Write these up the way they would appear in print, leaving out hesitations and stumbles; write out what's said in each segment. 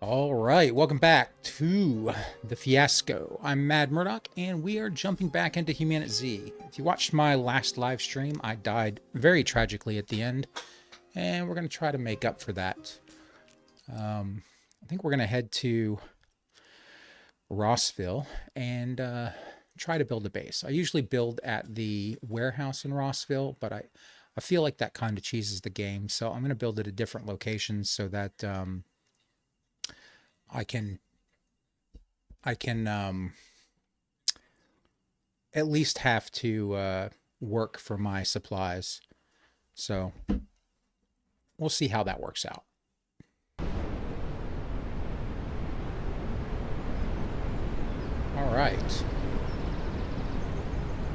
All right, welcome back to the fiasco. I'm Mad Murdock, and we are jumping back into HumanitZ. If you watched my last live stream, I died very tragically at the end, and we're going to try to make up for that. I think we're going to head to Rossville and try to build a base. I usually build at the warehouse in Rossville, but I feel like that kind of cheeses the game, so I'm going to build at a different location so that I can at least have to work for my supplies. So we'll see how that works out. All right.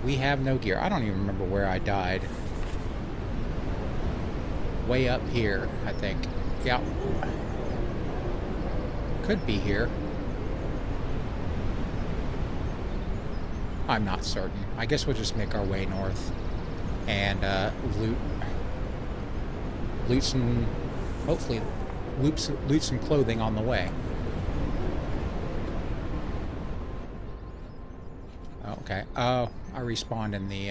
We have no gear. I don't even remember where I died. Way up here, I think. Yeah. Could be here. I'm not certain. I guess we'll just make our way north and loot some, hopefully loot some clothing on the way. Okay. Oh, I respawned in the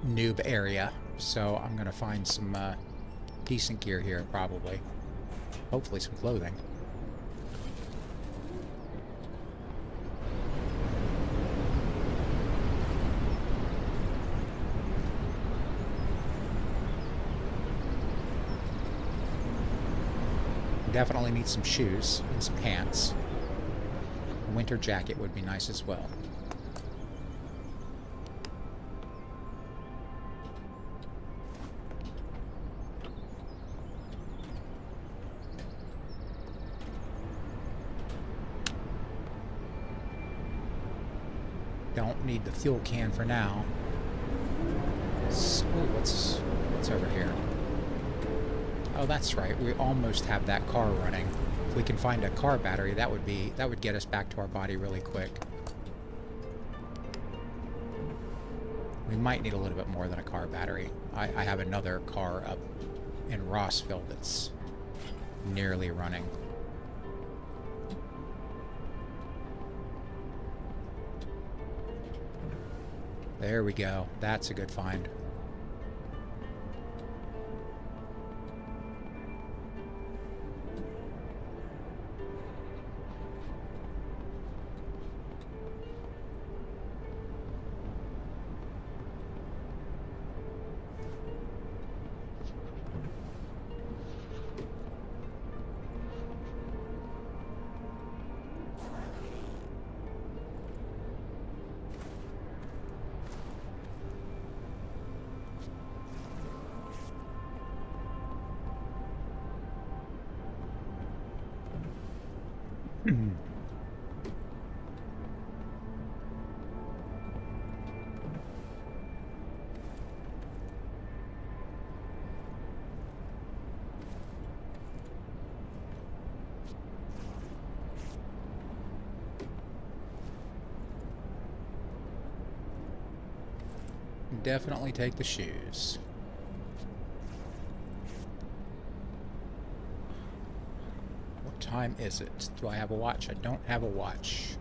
noob area, so I'm gonna find some decent gear here, probably. Hopefully some clothing. Definitely need some shoes and some pants. A winter jacket would be nice as well. Don't need the fuel can for now. Ooh, what's over here? Oh, that's right. We almost have that car running. If we can find a car battery, that would get us back to our body really quick. We might need a little bit more than a car battery. I have another car up in Rossville that's nearly running. There we go. That's a good find. Definitely take the shoes. What time is it? Do I have a watch? I don't have a watch.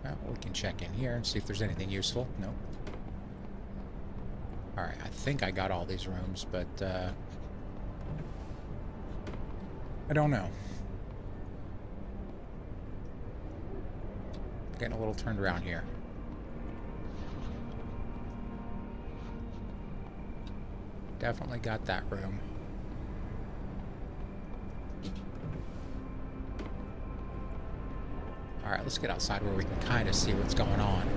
Well, we can check in here and see if there's anything useful. Nope. Alright, I think I got all these rooms, but I don't know. Getting a little turned around here. Definitely got that room. Alright, let's get outside where we can kind of see what's going on.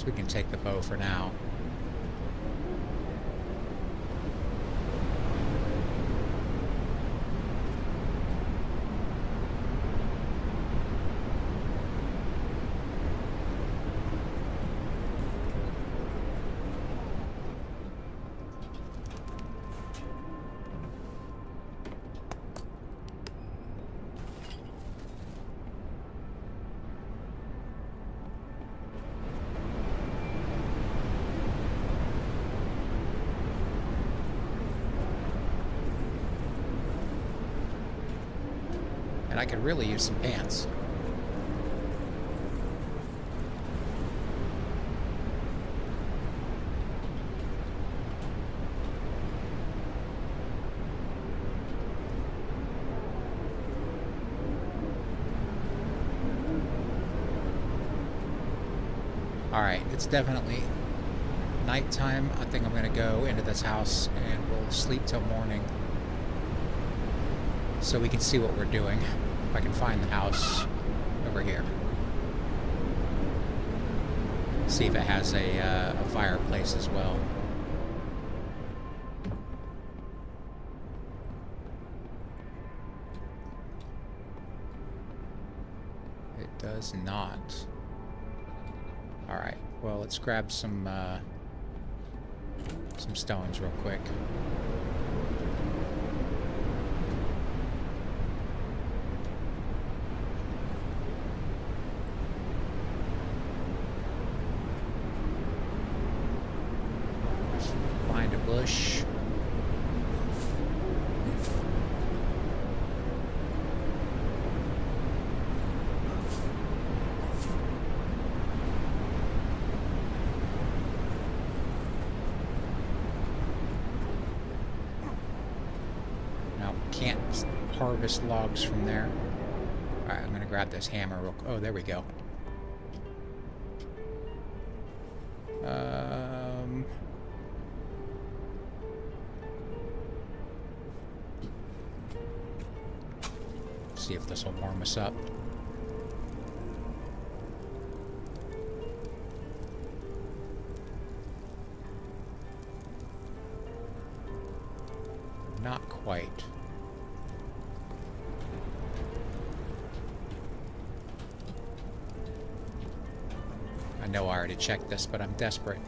We can take the bow for now. And I could really use some pants. Alright, it's definitely nighttime. I think I'm going to go into this house and we'll sleep till morning so we can see what we're doing. If I can find the house over here. See if it has a fireplace as well. It does not. Alright, well, let's grab some stones real quick. Let's find a bush. Can't harvest logs from there. Alright, I'm gonna grab this hammer real quick. Oh, there we go. See if this will warm us up. Not quite. I know I already checked this, but I'm desperate.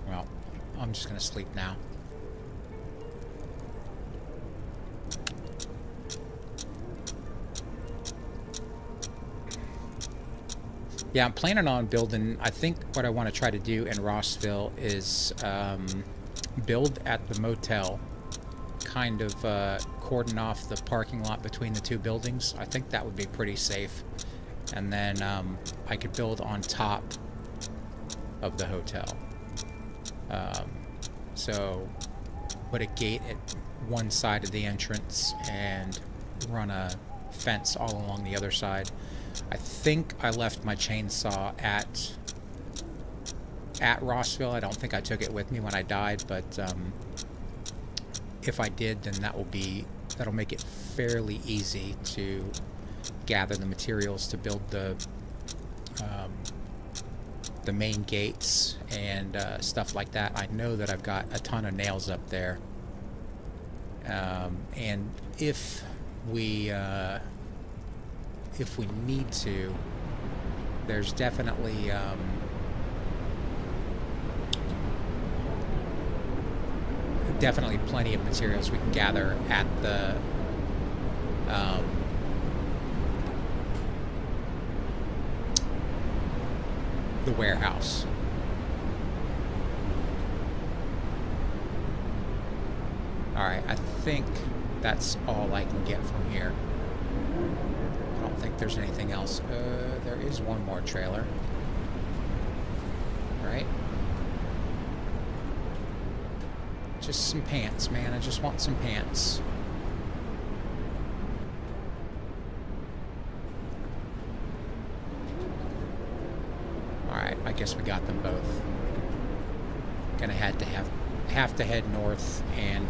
Well, I'm just gonna sleep now. Yeah, I'm planning on building, I think what I want to try to do in Rossville is build at the motel. Kind of cordon off the parking lot between the two buildings. I think that would be pretty safe. And then I could build on top of the hotel. So put a gate at one side of the entrance and run a fence all along the other side. I think I left my chainsaw at Rossville. I don't think I took it with me when I died, but if I did, then that'll make it fairly easy to gather the materials to build the main gates and stuff like that. I know that I've got a ton of nails up there, and if we need to, there's definitely definitely plenty of materials we can gather at the warehouse. Alright, I think that's all I can get from here. I don't think there's anything else. There is one more trailer. Right? Just some pants, man. I just want some pants. Alright, I guess we got them both. Gonna have to head north, and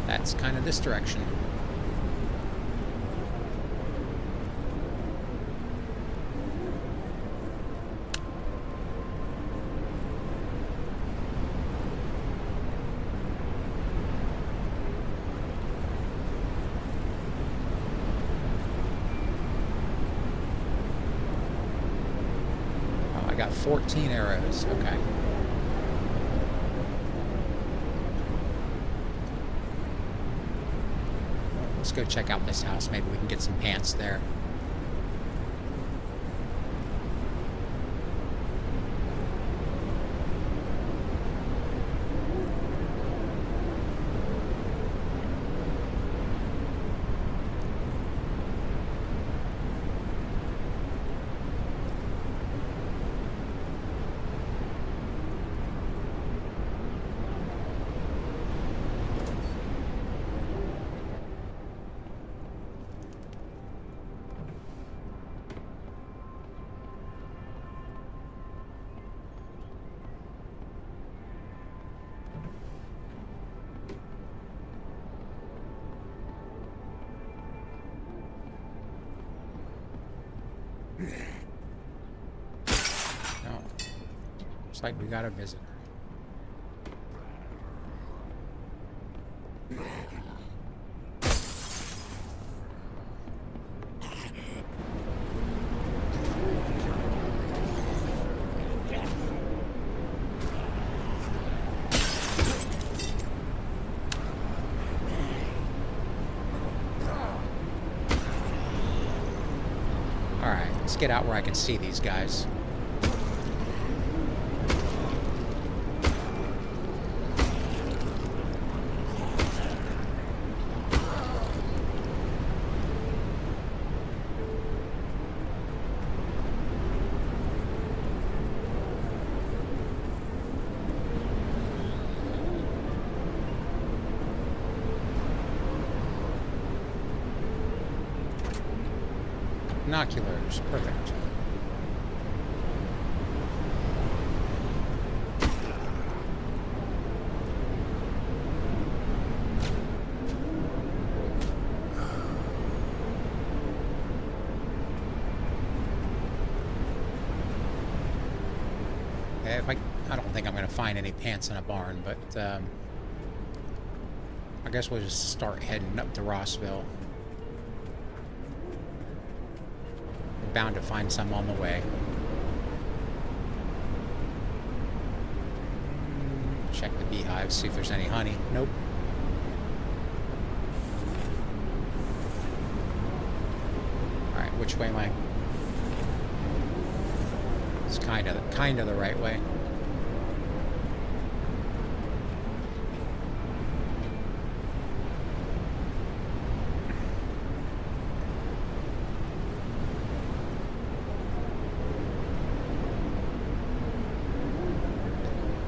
that's kind of this direction. I got 14 arrows. Okay. Let's go check out this house. Maybe we can get some pants there. No. Looks like we got a visitor. Alright, let's get out where I can see these guys. Binoculars, perfect. If I don't think I'm going to find any pants in a barn, but I guess we'll just start heading up to Rossville. Bound to find some on the way. Check the beehives, see if there's any honey. Nope. Alright, which way am I? It's kind of the right way.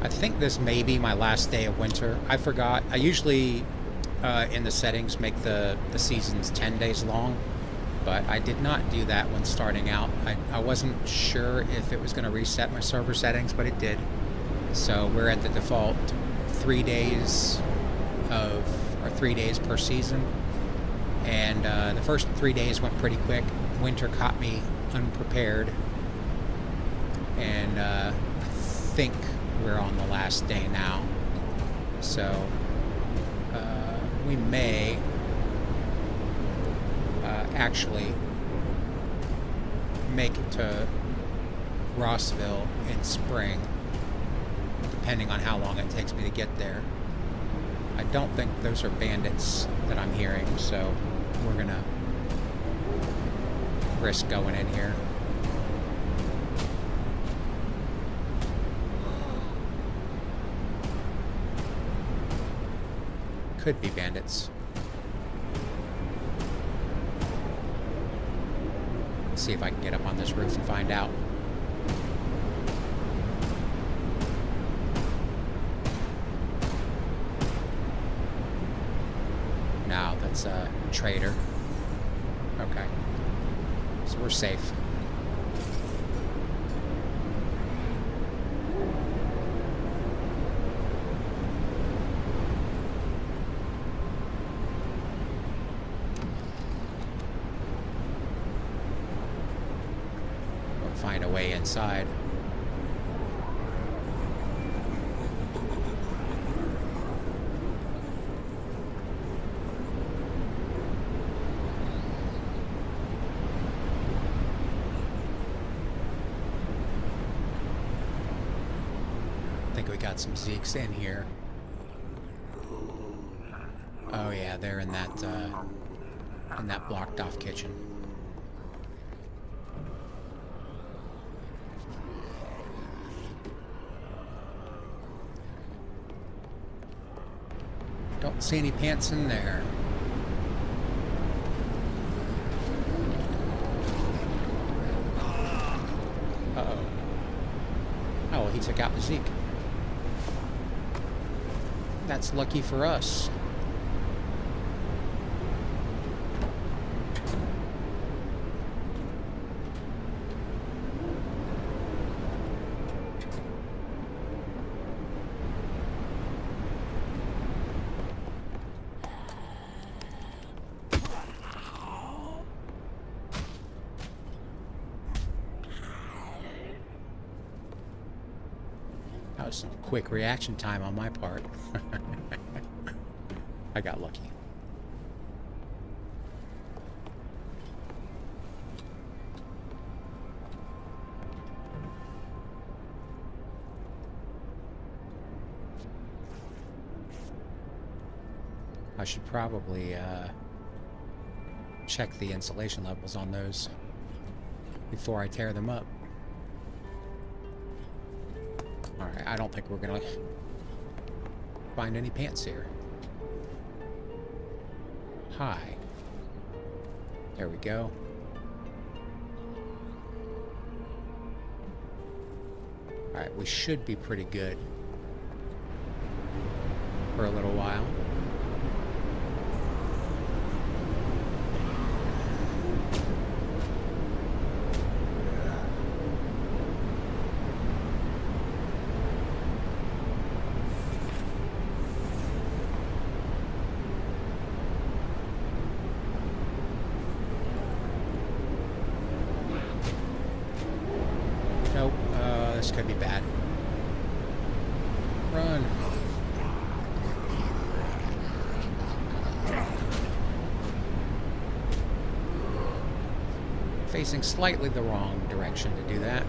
I think this may be my last day of winter. I forgot. I usually, in the settings, make the seasons 10 days long, but I did not do that when starting out. I wasn't sure if it was going to reset my server settings, but it did. So we're at the default 3 days or 3 days per season. And the first 3 days went pretty quick. Winter caught me unprepared. And I think we're on the last day now, so we may actually make it to Rossville in spring, depending on how long it takes me to get there. I don't think those are bandits that I'm hearing, so we're gonna risk going in here. Could be bandits. Let's see if I can get up on this roof and find out. No, that's a trader. Okay. So we're safe. Find a way inside. I think we got some zeeks in here. Oh yeah, they're in that blocked off kitchen. Don't see any pants in there. Uh-oh. Oh, well, he took out the Zeke. That's lucky for us. was some quick reaction time on my part. I got lucky. I should probably check the insulation levels on those before I tear them up. Alright, I don't think we're gonna find any pants here. Hi. There we go. Alright, we should be pretty good for a little while. This could be bad. Run. Facing slightly the wrong direction to do that.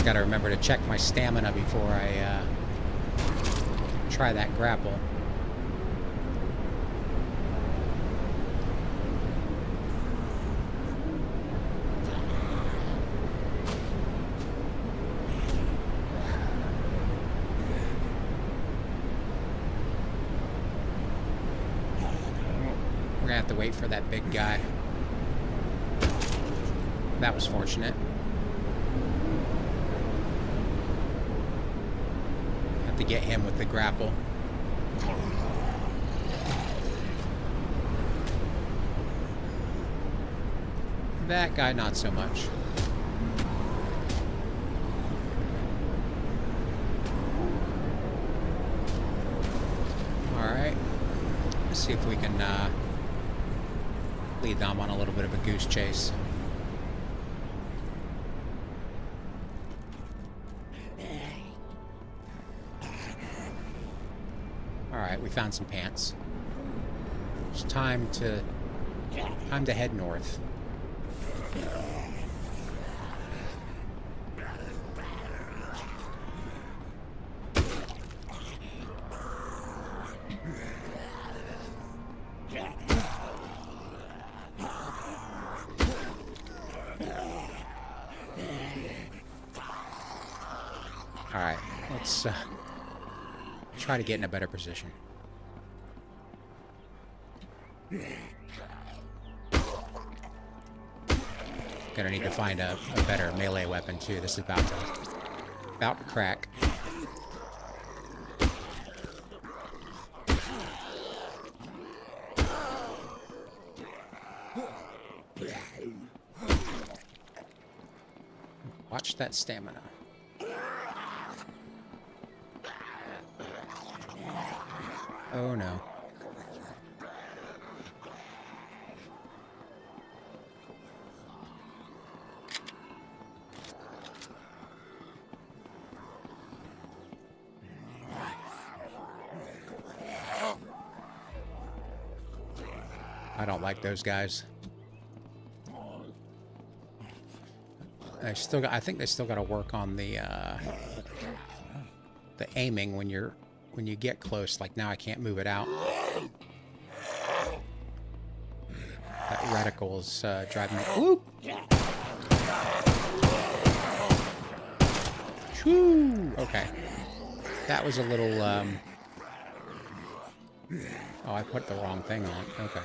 Got to remember to check my stamina before I try that grapple. We're gonna have to wait for that big guy. That was fortunate. To get him with the grapple. That guy, not so much. Alright. Let's see if we can lead them on a little bit of a goose chase. Alright, we found some pants. It's time to head north. Alright, let's try to get in a better position. Gonna need to find a better melee weapon too. This is about to crack. Watch that stamina. Oh no. I don't like those guys. I think they still got to work on the aiming when you get close. Like now I can't move it out. That reticle is driving me. Whoop! Whew! Okay. That was a little oh, I put the wrong thing on. Okay.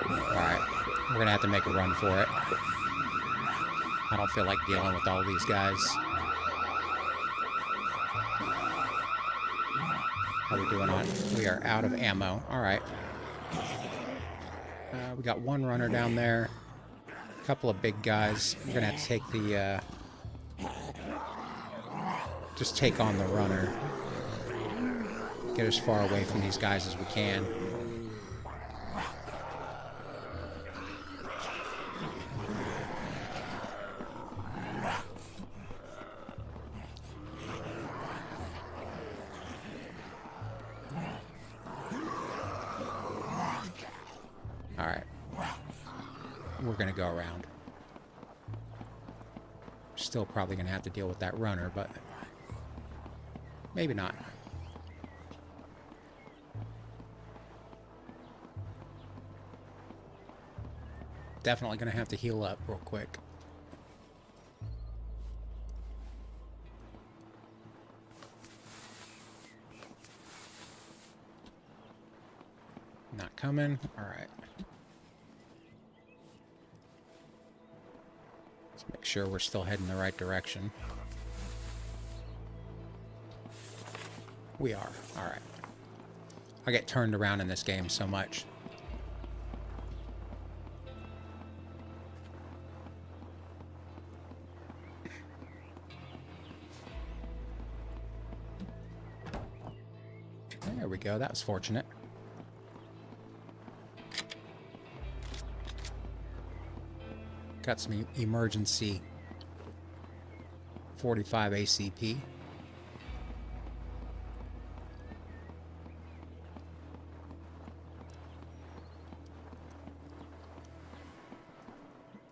Alright, we're gonna have to make a run for it. I don't feel like dealing with all these guys. How are we doing on? We are out of ammo. All right. We got one runner down there. A couple of big guys. We're gonna have to take the just take on the runner. Get as far away from these guys as we can. All right. We're gonna go around. Still probably gonna have to deal with that runner, but maybe not. Definitely gonna have to heal up real quick. Not coming. All right. Let's make sure we're still heading the right direction. We are. All right. I get turned around in this game so much. There we go. That was fortunate. Got some emergency 45 ACP.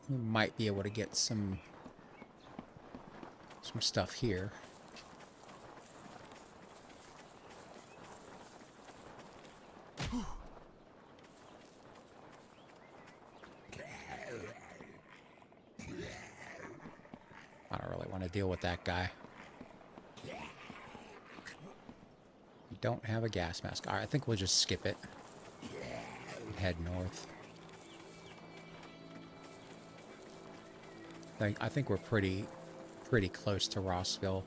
We might be able to get some stuff here. I don't really want to deal with that guy. We don't have a gas mask. All right, I think we'll just skip it. Head north. I think we're pretty close to Rossville.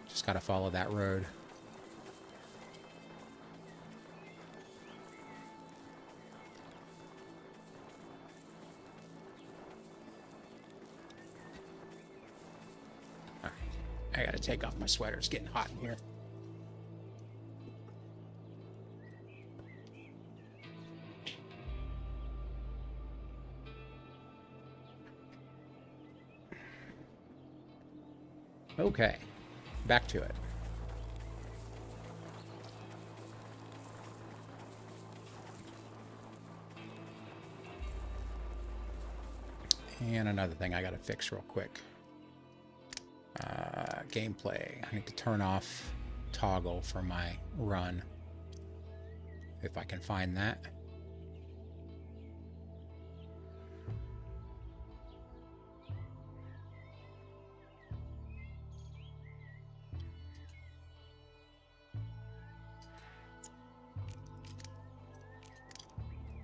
Just got to follow that road. All right. I got to take off my sweater. It's getting hot in here. Okay, back to it. And another thing I gotta fix real quick. Gameplay. I need to turn off toggle for my run. If I can find that.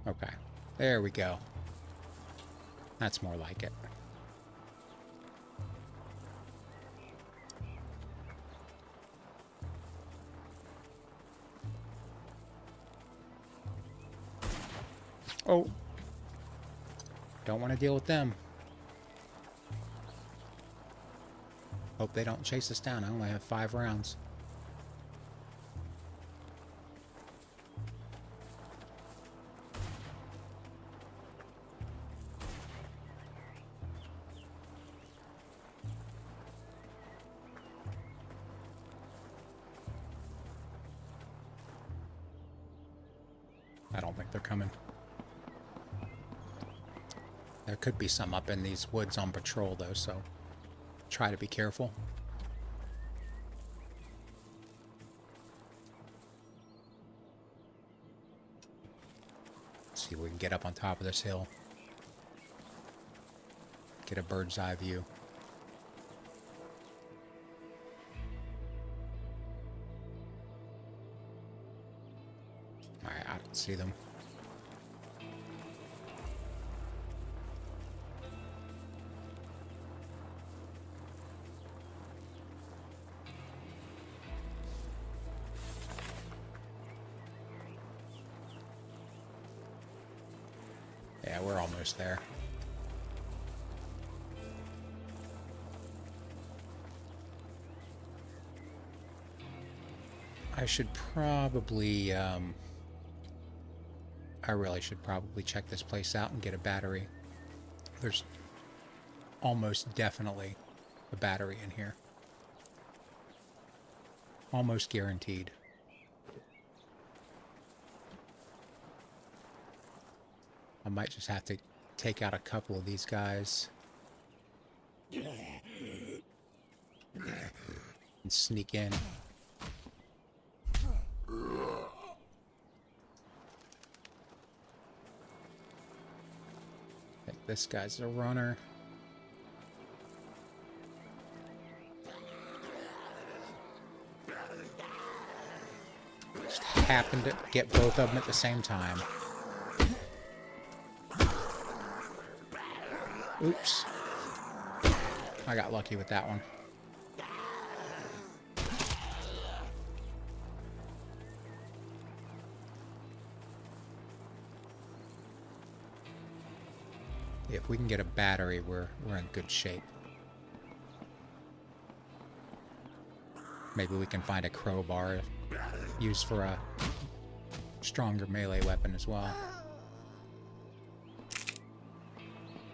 Okay, there we go. That's more like it. Oh, don't want to deal with them. Hope they don't chase us down. I only have 5 rounds. I don't think they're coming. There could be some up in these woods on patrol, though, so try to be careful. Let's see if we can get up on top of this hill. Get a bird's eye view. Alright, I don't see them. Yeah, we're almost there. I should probably, I really should probably check this place out and get a battery. There's almost definitely a battery in here. Almost guaranteed. I might just have to take out a couple of these guys and sneak in. I think this guy's a runner. Just happened to get both of them at the same time. Oops. I got lucky with that one. If we can get a battery, we're in good shape. Maybe we can find a crowbar used for a stronger melee weapon as well.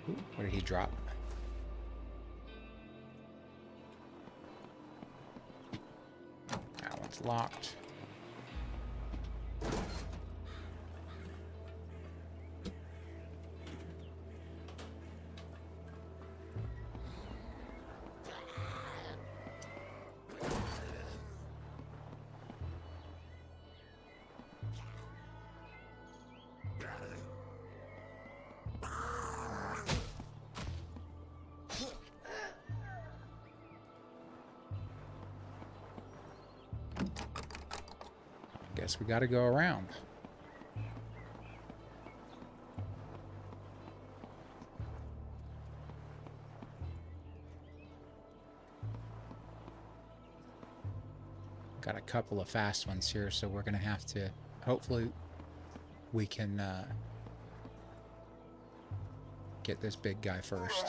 Ooh, what did he drop? That one's locked. Guess we gotta go around. Got a couple of fast ones here, so we're gonna have to, hopefully we can get this big guy first.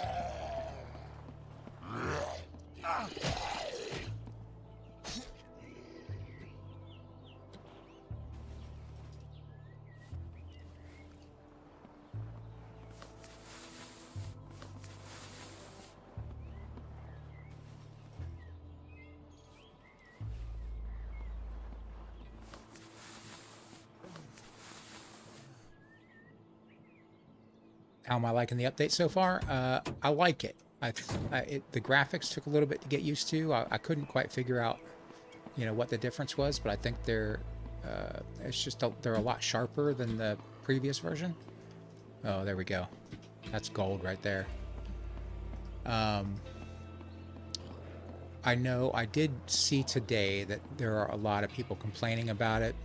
How am I liking the update so far? I like it. The graphics took a little bit to get used to. I couldn't quite figure out, you know, what the difference was, but I think they're it's just they're a lot sharper than the previous version. Oh, there we go. That's gold right there. I know I did see today that there are a lot of people complaining about it,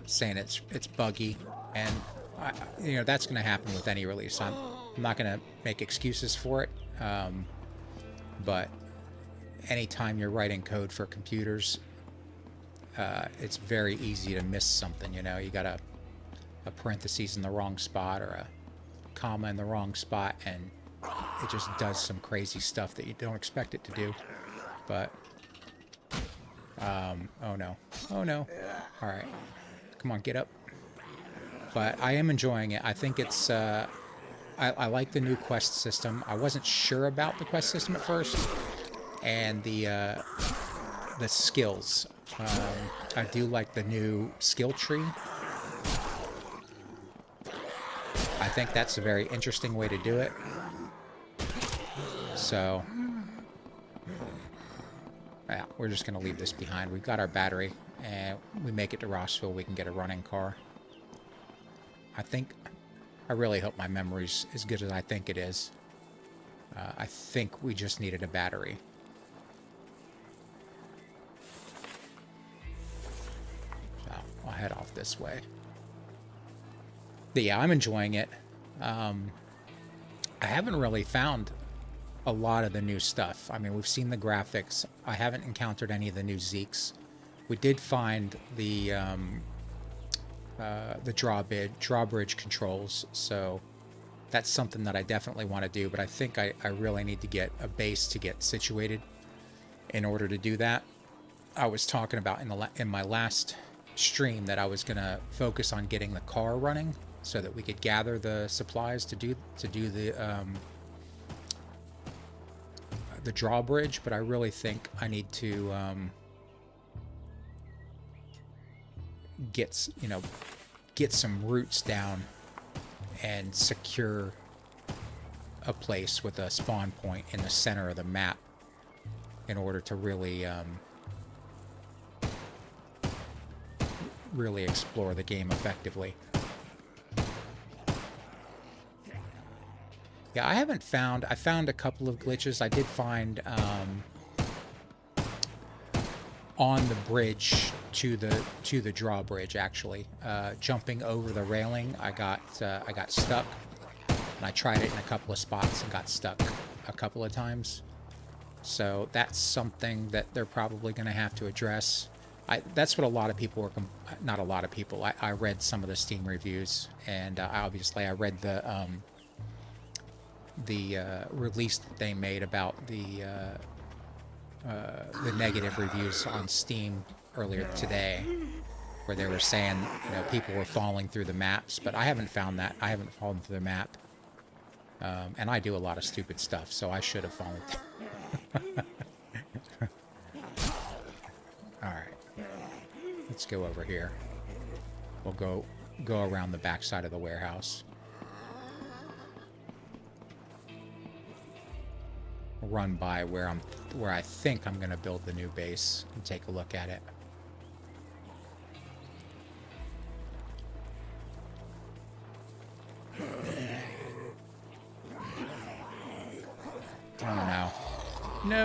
saying it's buggy, and you know, that's going to happen with any release. I'm not going to make excuses for it, but anytime you're writing code for computers, it's very easy to miss something. You know, you got a parentheses in the wrong spot or a comma in the wrong spot, and it just does some crazy stuff that you don't expect it to do. But oh no, oh no. All right, come on, get up. But I am enjoying it. I think it's, I like the new quest system. I wasn't sure about the quest system at first, and the skills. I do like the new skill tree. I think that's a very interesting way to do it. So, yeah, we're just going to leave this behind. We've got our battery, and we make it to Rossville, we can get a running car. I really hope my memory's as good as I think it is. I think we just needed a battery. So I'll head off this way. But yeah, I'm enjoying it. I haven't really found a lot of the new stuff. I mean, we've seen the graphics. I haven't encountered any of the new zeeks. We did find the the drawbridge controls. So that's something that I definitely want to do, but I think I really need to get a base to get situated in order to do that. I was talking about in my last stream that I was going to focus on getting the car running so that we could gather the supplies to do the drawbridge, but I really think I need to get some roots down and secure a place with a spawn point in the center of the map in order to really really explore the game effectively. Yeah, I found a couple of glitches. I did find on the bridge to the drawbridge, actually, jumping over the railing, I got stuck, and I tried it in a couple of spots and got stuck a couple of times. So that's something that they're probably going to have to address. That's what a lot of people were, not a lot of people. I read some of the Steam reviews, and obviously I read the release that they made about the negative reviews on Steam earlier today, where they were saying, people were falling through the maps, but I haven't found that. I haven't fallen through the map, and I do a lot of stupid stuff, so I should have fallen through. All right, let's go over here. We'll go around the back side of the warehouse. Run by where I think I'm going to build the new base and take a look at it. Oh no. No.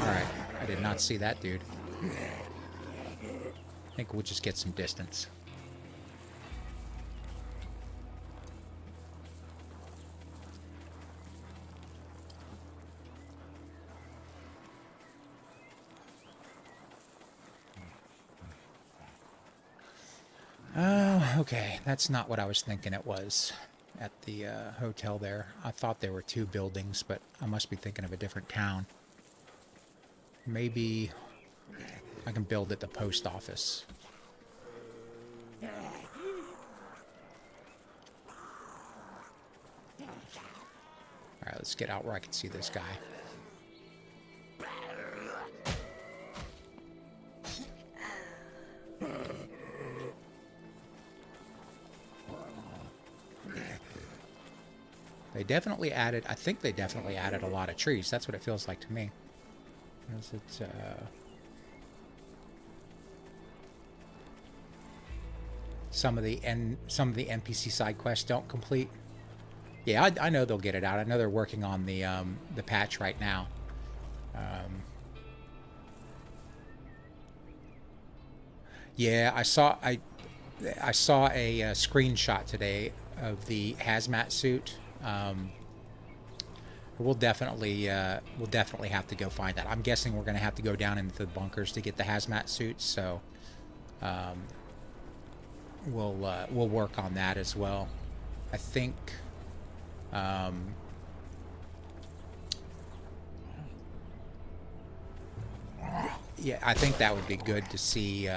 Alright. I did not see that dude. I think we'll just get some distance. Oh, okay. That's not what I was thinking it was at the hotel there. I thought there were two buildings, but I must be thinking of a different town. Maybe I can build at the post office. Alright, let's get out where I can see this guy. They definitely added, I think they definitely added a lot of trees. That's what it feels like to me. Is it, some of the NPC side quests don't complete. Yeah, I know they'll get it out. I know they're working on the patch right now. Yeah, I saw a screenshot today of the hazmat suit. We'll definitely have to go find that. I'm guessing we're going to have to go down into the bunkers to get the hazmat suits. So we'll work on that as well. I think. Yeah, I think that would be good to see.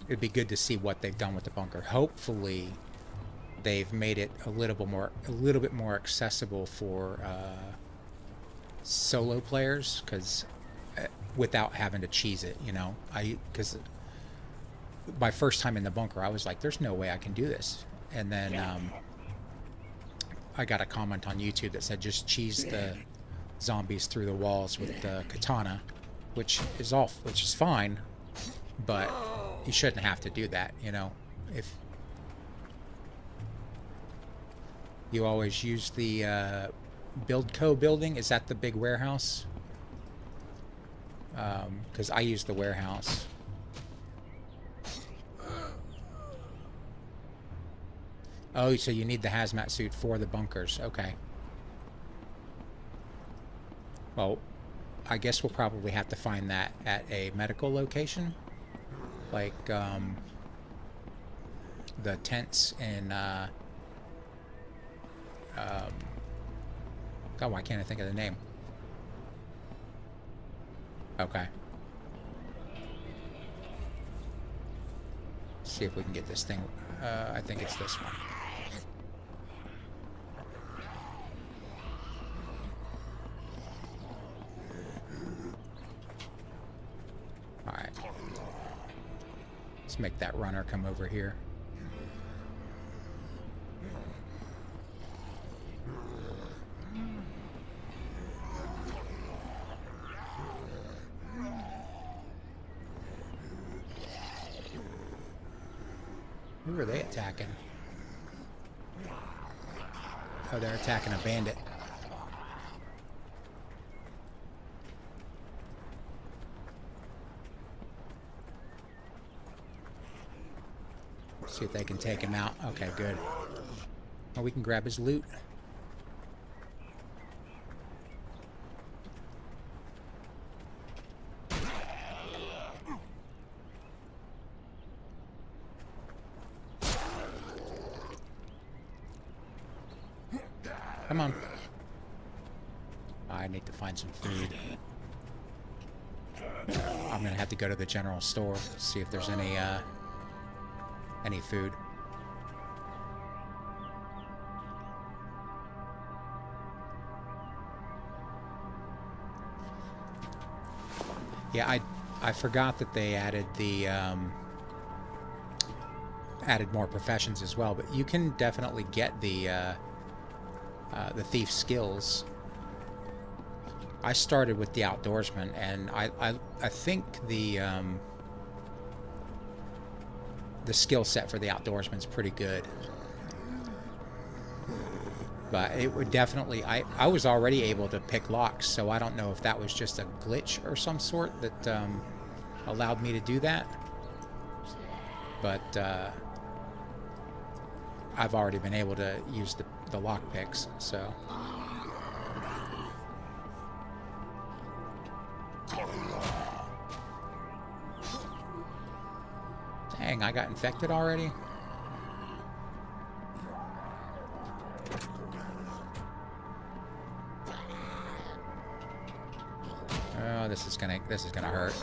It'd be good to see what they've done with the bunker. Hopefully, they've made it a little bit more accessible for solo players, because without having to cheese it, because my first time in the bunker, I was like, "There's no way I can do this," and then I got a comment on YouTube that said, "Just cheese the zombies through the walls with the katana," which is fine, but you shouldn't have to do that, if you always use the Buildco building. Is that the big warehouse? Because I use the warehouse. Oh, so you need the hazmat suit for the bunkers. Okay. Well, I guess we'll probably have to find that at a medical location. Like, the tents in, oh, why can't I think of the name? Okay. See if we can get this thing. I think it's this one. Alright. Let's make that runner come over here. Who are they attacking? Oh, they're attacking a bandit. See if they can take him out. Okay, good. Well, we can grab his loot. Come on. I need to find some food. I'm gonna have to go to the general store, see if there's any food. Yeah, I forgot that they added the added more professions as well, but you can definitely get the thief skills. I started with the outdoorsman, and I think the skill set for the outdoorsman is pretty good. But it would definitely, I was already able to pick locks, so I don't know if that was just a glitch or some sort that allowed me to do that. But I've already been able to use the lock picks, so. Dang, I got infected already? Oh, this is gonna hurt.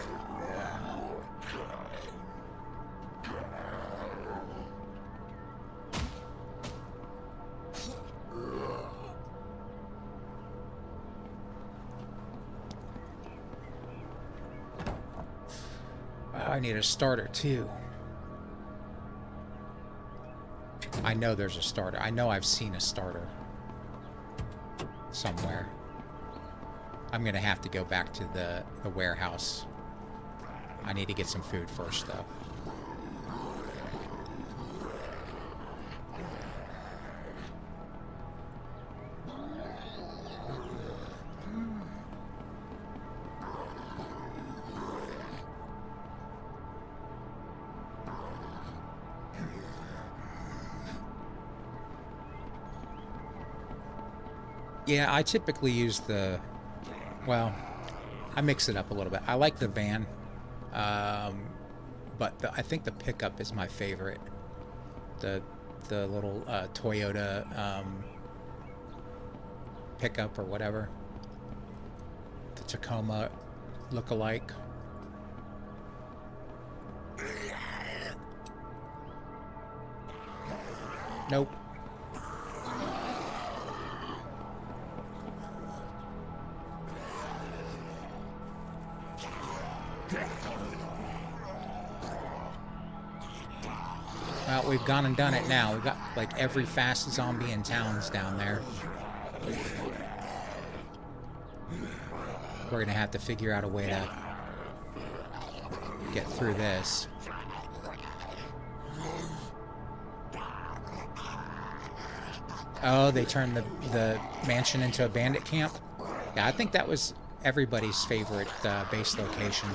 I need a starter too. I know there's a starter. I know I've seen a starter somewhere. I'm gonna have to go back to the warehouse. I need to get some food first, though. Yeah, I typically use the... Well, I mix it up a little bit. I like the van, but I think the pickup is my favorite. The little Toyota pickup or whatever. The Tacoma look-alike. Nope. Well, we've gone and done it now. We've got like every fast zombie in town's down there. We're gonna have to figure out a way to get through this. Oh, they turned the mansion into a bandit camp? Yeah, I think that was everybody's favorite base location.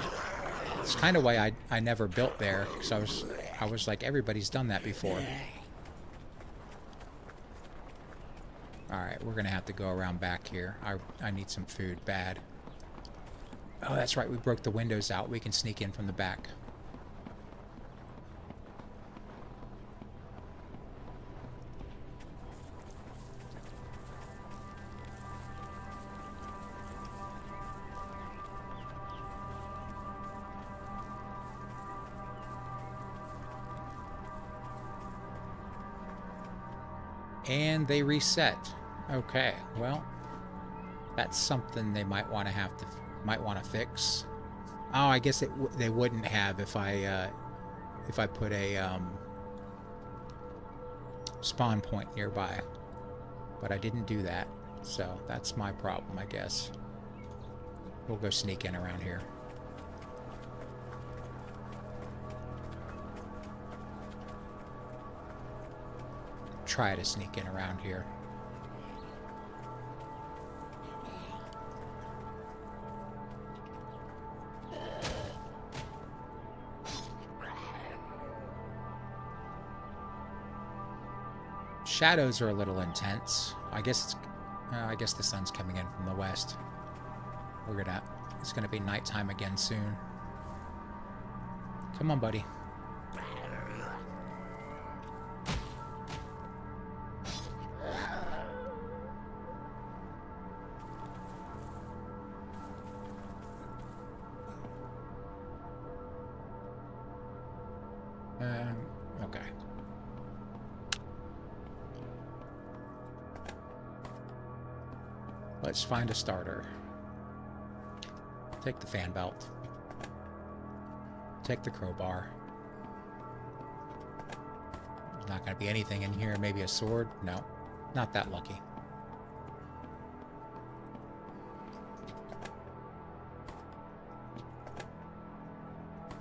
It's kind of why I never built there, because I was like, everybody's done that before. Alright, we're gonna have to go around back here. I need some food, bad. Oh, that's right, we broke the windows out. We can sneak in from the back. And they reset. Okay, well, that's something they might want to fix. Oh, I guess they wouldn't have if I put a spawn point nearby, but I didn't do that, so that's my problem, I guess. We'll go sneak in around here. Try to sneak in around here. Shadows are a little intense. I guess the sun's coming in from the west. It's gonna be nighttime again soon. Come on, buddy. Okay. Let's find a starter. Take the fan belt. Take the crowbar. There's not going to be anything in here. Maybe a sword? No. Not that lucky.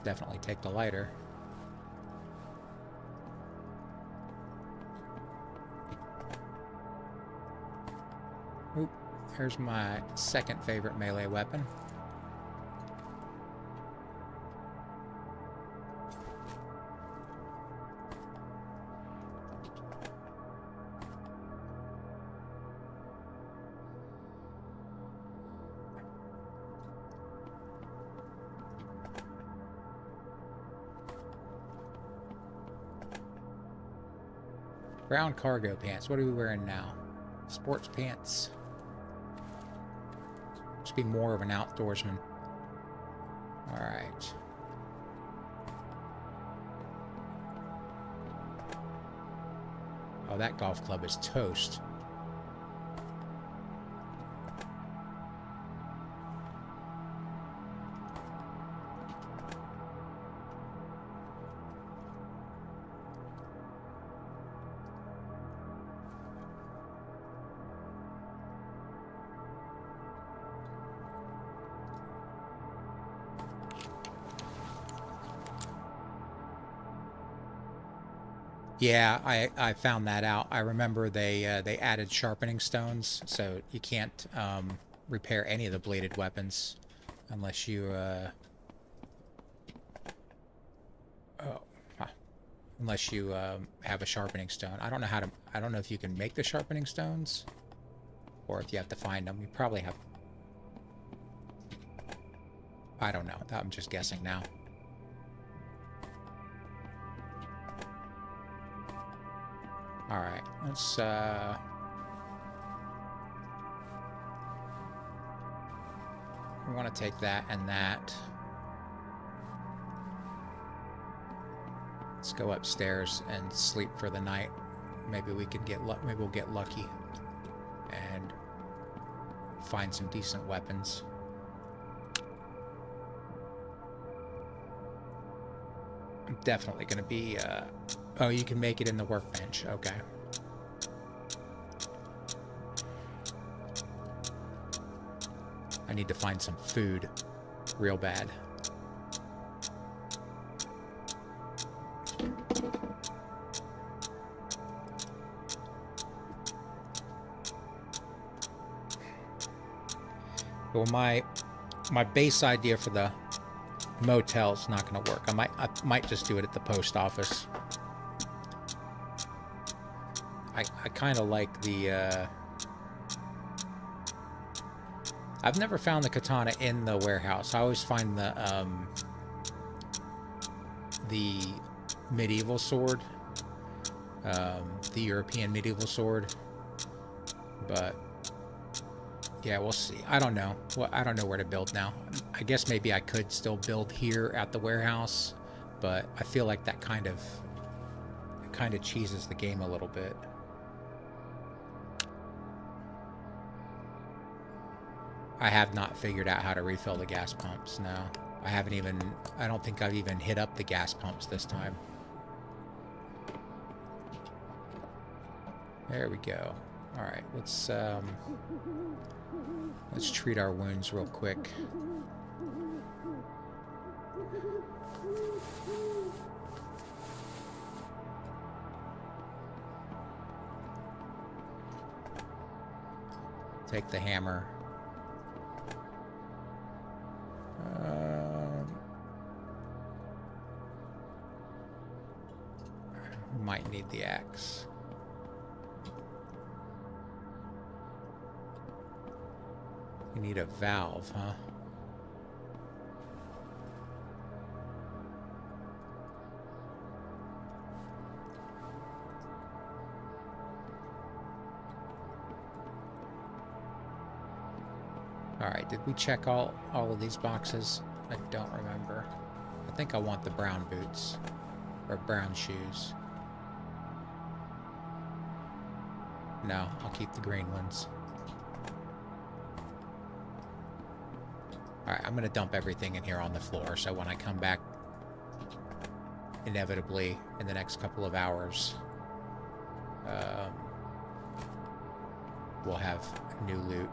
Definitely take the lighter. Oop, here's my second favorite melee weapon. Brown cargo pants. What are we wearing now? Sports pants. Be more of an outdoorsman. All right. Oh, that golf club is toast. Yeah, I found that out. I remember they added sharpening stones, so you can't repair any of the bladed weapons unless you have a sharpening stone. I don't know if you can make the sharpening stones or if you have to find them. You probably have. I don't know. I'm just guessing now. All right, let's we want to take that and that. Let's go upstairs and sleep for the night. Maybe we can get maybe we'll get lucky and find some decent weapons. I'm definitely going to be oh, you can make it in the workbench. Okay. I need to find some food real bad. Well, my base idea for the motel's not going to work. I might just do it at the post office. I kind of like the I've never found the katana in the warehouse. I always find the medieval sword, the European medieval sword. But yeah, we'll see. I don't know. Well, I don't know where to build now. I guess maybe I could still build here at the warehouse, but I feel like that kind of cheeses the game a little bit. I have not figured out how to refill the gas pumps. No, I haven't even. I don't think I've even hit up the gas pumps this time. There we go. All right, let's treat our wounds real quick. Take the hammer. Might need the axe. You need a valve, huh? Alright, did we check all of these boxes? I don't remember. I think I want the brown boots. Or brown shoes. No, I'll keep the green ones. Alright, I'm going to dump everything in here on the floor, so when I come back, inevitably, in the next couple of hours, we'll have new loot.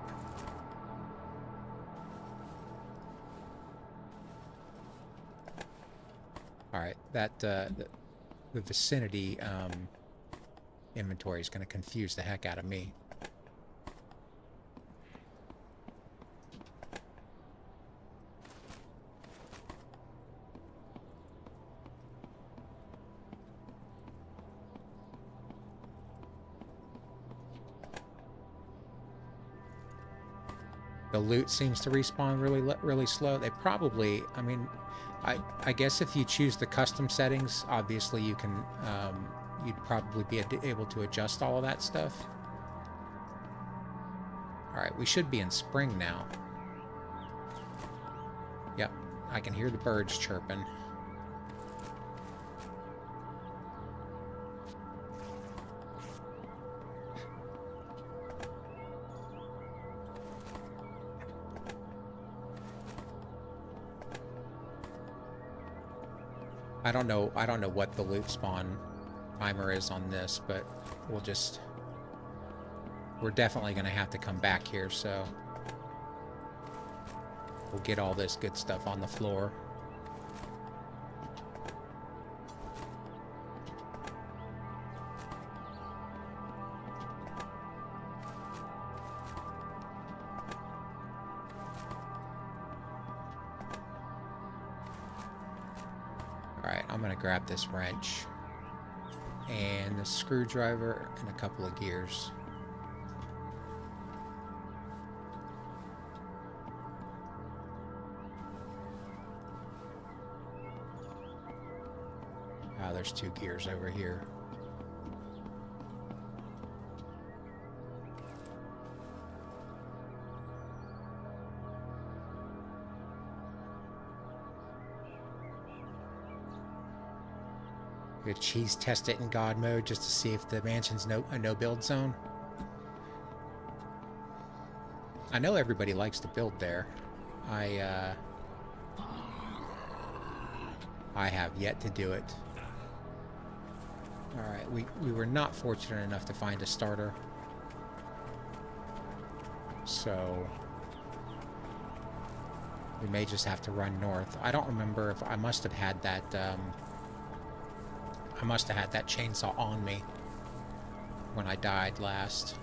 Alright, that, the vicinity, inventory is going to confuse the heck out of me. The loot seems to respawn really slow. They probably, I mean, I guess if you choose the custom settings, obviously you can, you'd probably be able to adjust all of that stuff. Alright, we should be in spring now. Yep, I can hear the birds chirping. I don't know what the loot spawn timer is on this, but we're definitely going to have to come back here, so we'll get all this good stuff on the floor. Alright, I'm going to grab this wrench and the screwdriver and a couple of gears. Ah, there's 2 gears over here. We could cheese test it in God mode just to see if the mansion's a no-build zone. I know everybody likes to build there. I have yet to do it. Alright, we were not fortunate enough to find a starter. So we may just have to run north. I don't remember if I must have had that I must have had that chainsaw on me when I died last.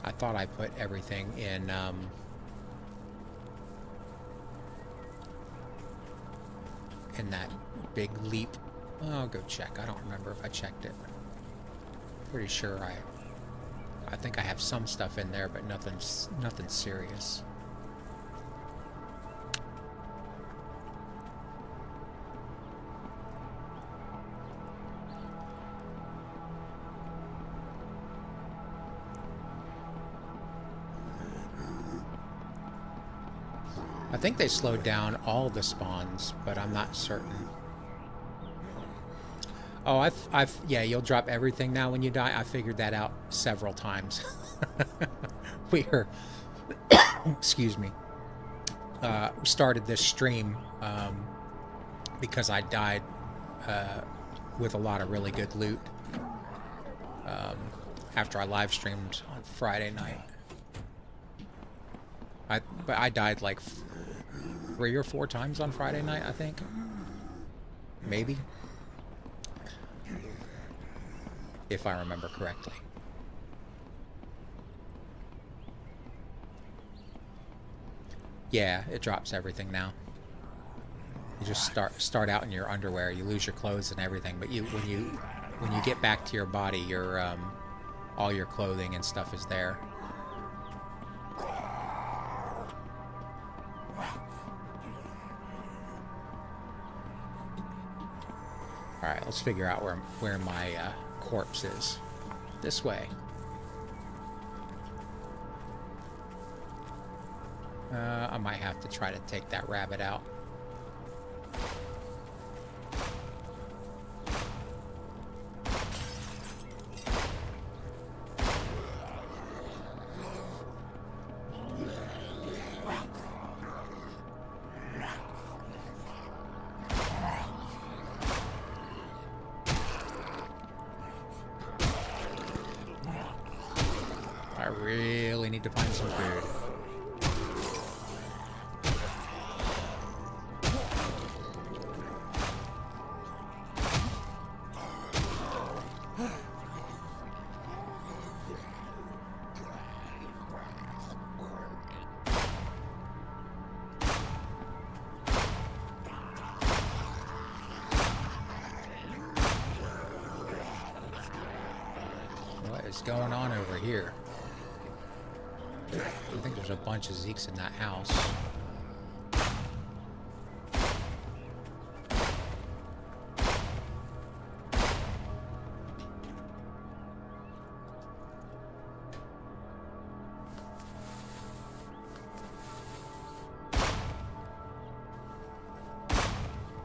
I thought I put everything in that big leap. I'll go check. I don't remember if I checked it. Pretty sure I think I have some stuff in there, but nothing serious. I think they slowed down all the spawns, but I'm not certain. Oh, yeah, you'll drop everything now when you die. I figured that out several times. Excuse me. Started this stream because I died with a lot of really good loot after I live streamed on Friday night. But I died like 3 or 4 times on Friday night, I think. Maybe. If I remember correctly. Yeah, it drops everything now. You just start out in your underwear. You lose your clothes and everything, but when you get back to your body, your all your clothing and stuff is there. All right, let's figure out where my corpse is. This way. I might have to try to take that rabbit out. I really need to find some food. What is going on over here? I think there's a bunch of zeeks in that house.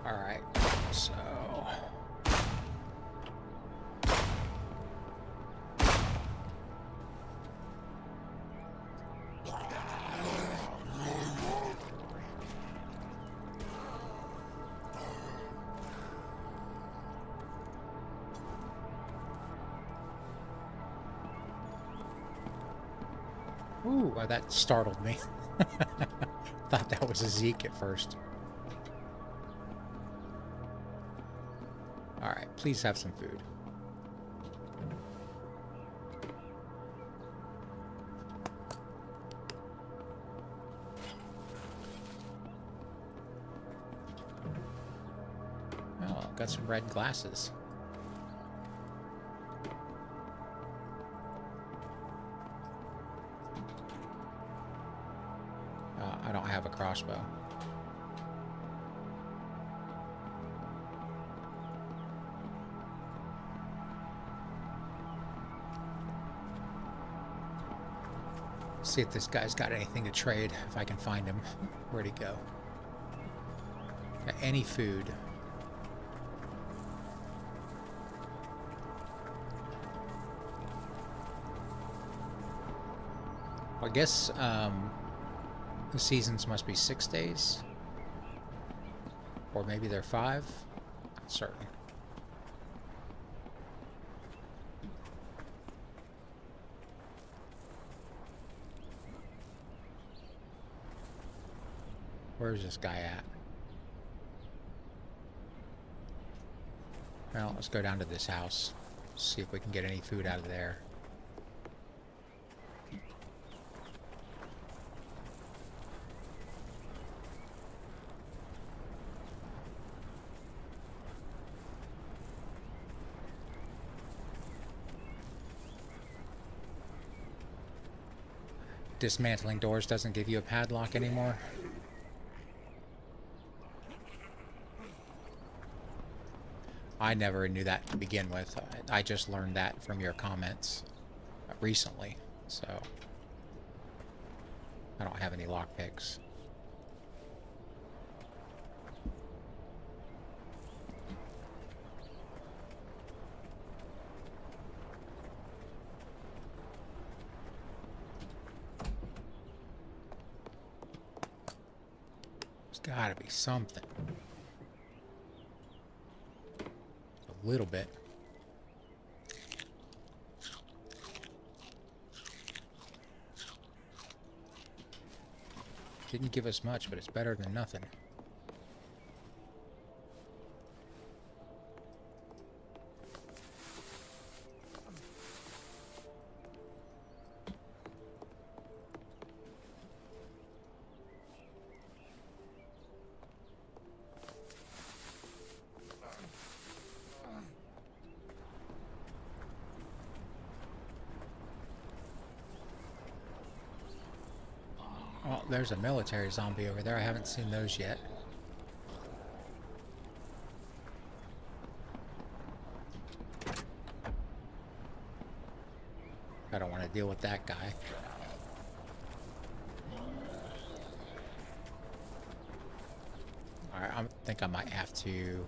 All right, so... Ooh, that startled me. Thought that was a Zeke at first. Alright, please have some food. Oh, I've got some red glasses. I don't have a crossbow. See if this guy's got anything to trade, if I can find him. Where'd he go? Got any food? Well, I guess, the seasons must be 6 days. Or maybe they're 5. Not certain. Where's this guy at? Well, let's go down to this house. See if we can get any food out of there. dismantling doors doesn't give you a padlock anymore. I never knew that to begin with. I just learned that from your comments recently, so I don't have any lockpicks. There's gotta be something. A little bit. Didn't give us much, but it's better than nothing. Oh, there's a military zombie over there. I haven't seen those yet. I don't want to deal with that guy. Alright, I think I might have to...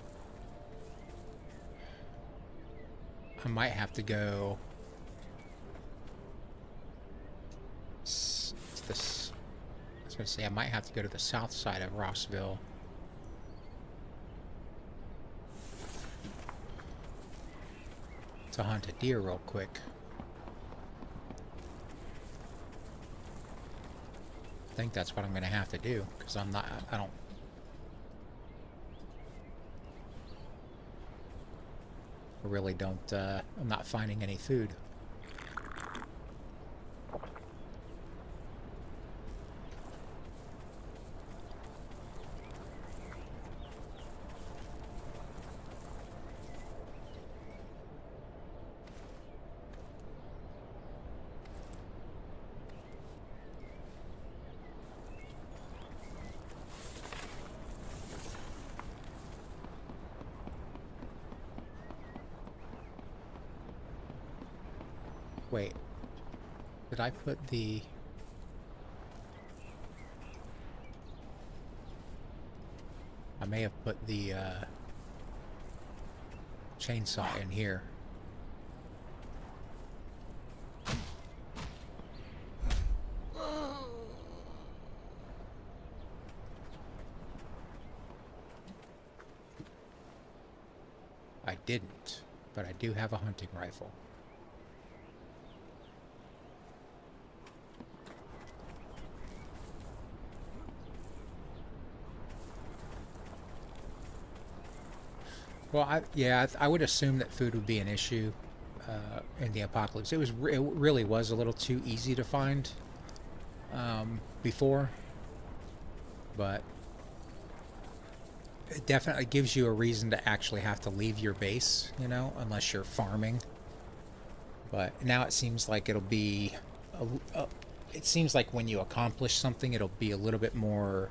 go... to this... I was going to say, I might have to go to the south side of Rossville. To hunt a deer real quick. I think that's what I'm going to have to do, because I really don't, I'm not finding any food. Wait, did I put the... I may have put the chainsaw in here. I didn't, but I do have a hunting rifle. Well, I would assume that food would be an issue in the apocalypse. It really was a little too easy to find before, but it definitely gives you a reason to actually have to leave your base, you know, unless you're farming. But now it seems like it'll be, it seems like when you accomplish something, it'll be a little bit more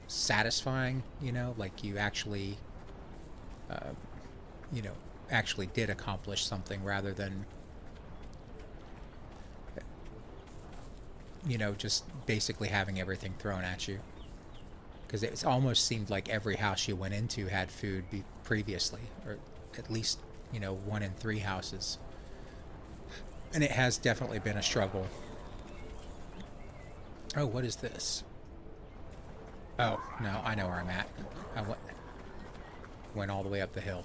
satisfying, you know, like you actually you know, actually did accomplish something rather than, you know, just basically having everything thrown at you, because it almost seemed like every house you went into had food previously, or at least, you know, 1 in 3 houses, and it has definitely been a struggle. Oh, what is this? Oh, no, I know where I'm at. I went all the way up the hill.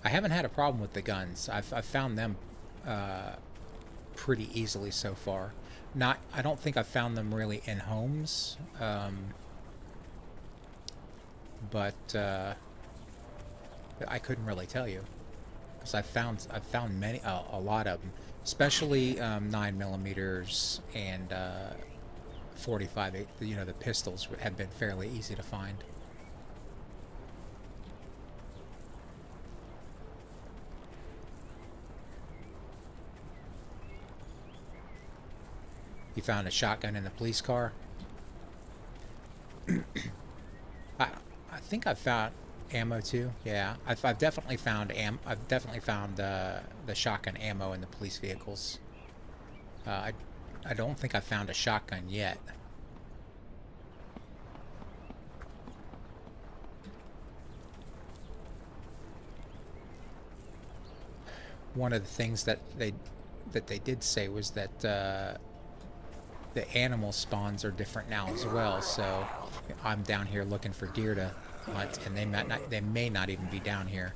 I haven't had a problem with the guns. I've found them pretty easily so far. I don't think I've found them really in homes, but I couldn't really tell you. I've found many, a lot of them, especially 9mm and 45. You know, the pistols have been fairly easy to find. You found a shotgun in the police car. I I think I found ammo too. Yeah, I've definitely found the shotgun ammo in the police vehicles. I don't think I found a shotgun yet. One of the things that they did say was that the animal spawns are different now as well. So I'm down here looking for deer to hunt, and they may not even be down here.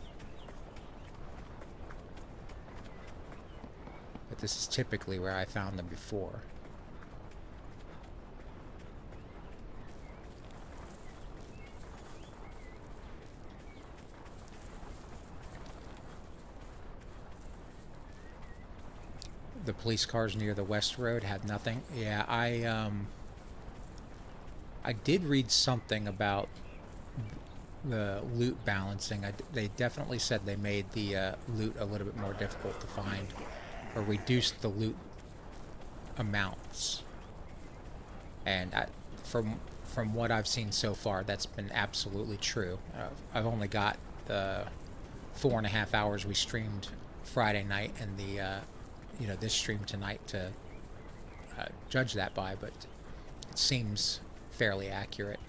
But this is typically where I found them before. The police cars near the West Road had nothing. Yeah, I did read something about the loot balancing. They definitely said they made the loot a little bit more difficult to find, or reduced the loot amounts. And from what I've seen so far, that's been absolutely true. I've only got the 4.5 hours we streamed Friday night and the this stream tonight to judge that by, but it seems fairly accurate.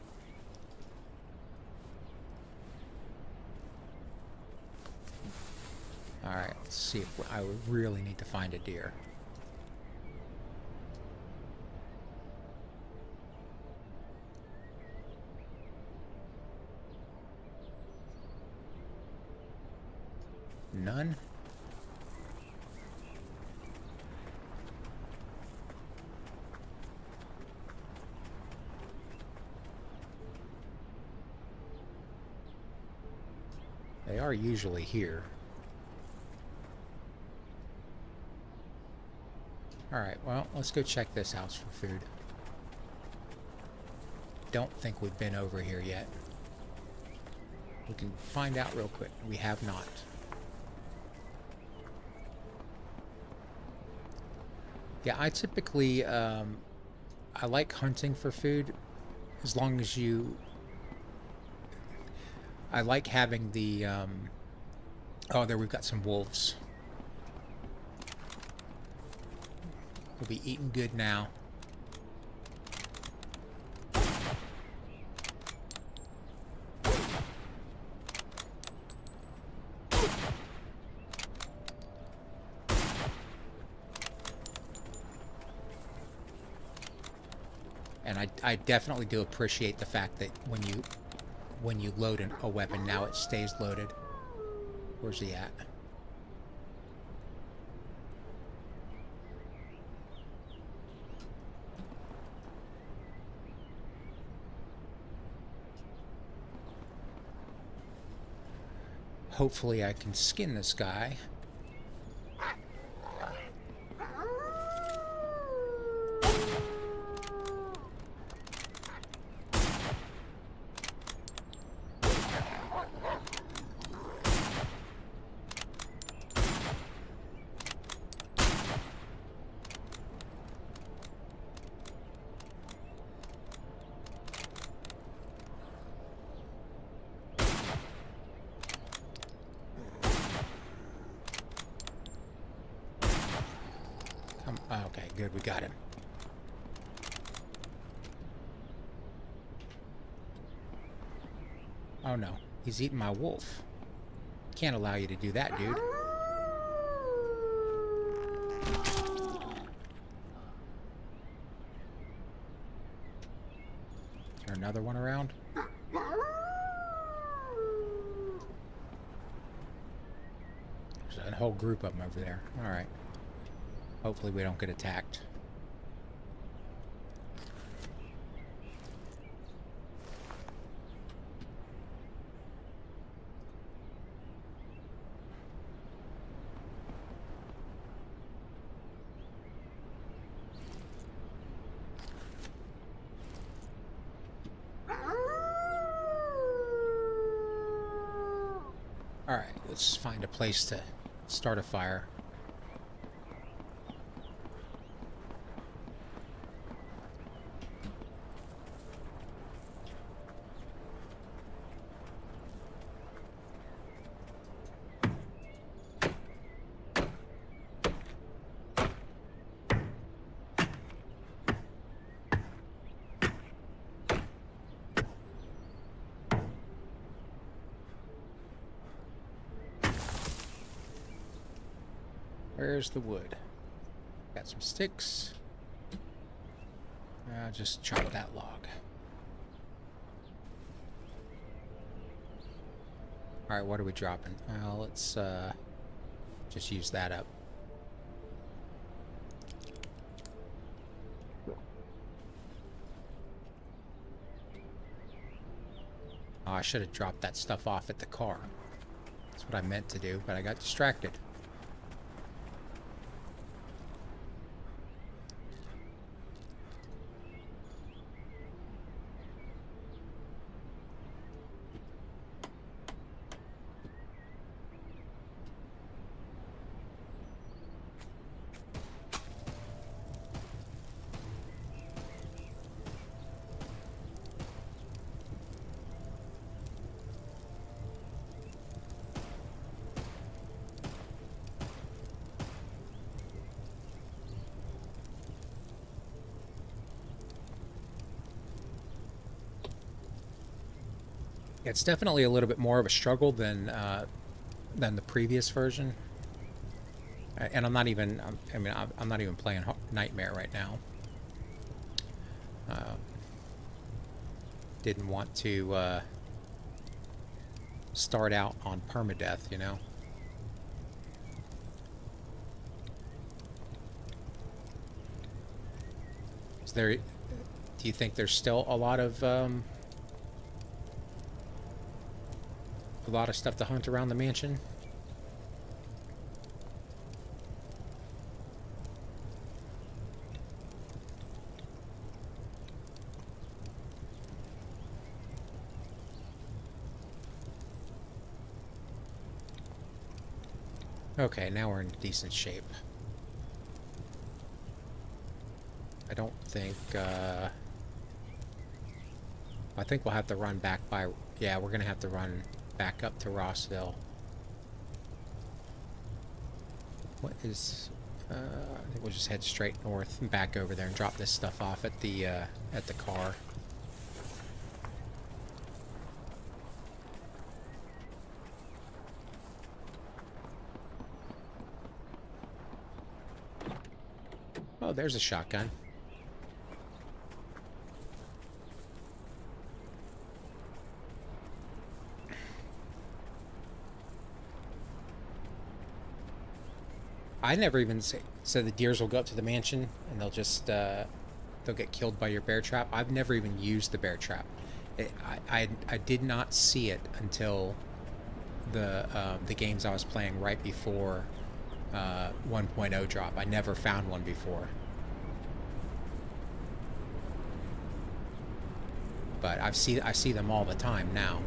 Alright, let's see if I would really need to find a deer. None? They are usually here. Alright, well, let's go check this house for food. Don't think we've been over here yet. We can find out real quick. We have not. Yeah, I typically, I like hunting for food as long as I like having the, oh, there we've got some wolves. We'll be eating good now. And I definitely do appreciate the fact that when you load a weapon, now it stays loaded. Where's he at? Hopefully I can skin this guy. Okay, good, we got him. Oh no, he's eating my wolf. Can't allow you to do that, dude. Is there another one around? There's a whole group of them over there. Alright. Hopefully we don't get attacked. Alright, let's find a place to start a fire. Where's the wood? Got some sticks. I'll just chop that log. Alright, what are we dropping? Well, let's just use that up. Oh, I should have dropped that stuff off at the car. That's what I meant to do, but I got distracted. It's definitely a little bit more of a struggle than the previous version, and I'm not even. I mean, I'm not even playing Nightmare right now. Didn't want to start out on permadeath, you know. Is there? Do you think there's still a lot of stuff to hunt around the mansion? Okay, now we're in decent shape. I don't think, I think we'll have to run back by, yeah, we're gonna have to run back up to Rossville. What is, I think we'll just head straight north and back over there and drop this stuff off at the car. Oh, there's a shotgun. I never even said the deers will go up to the mansion and they'll just they'll get killed by your bear trap. I've never even used the bear trap. I did not see it until the games I was playing right before 1.0 drop. I never found one before. But I see them all the time now.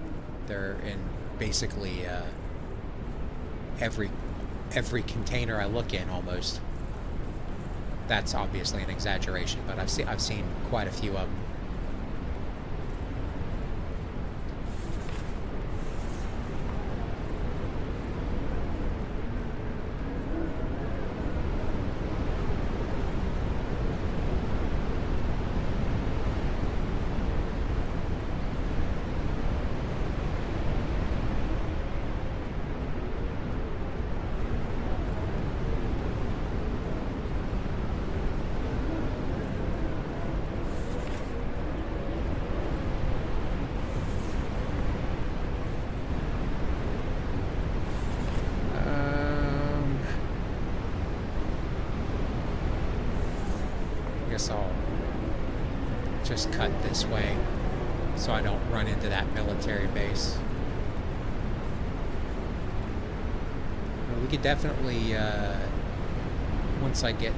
They're in basically every container I look in almost. That's obviously an exaggeration, but I've seen quite a few of them. I'll just cut this way so I don't run into that military base. We could definitely, once I get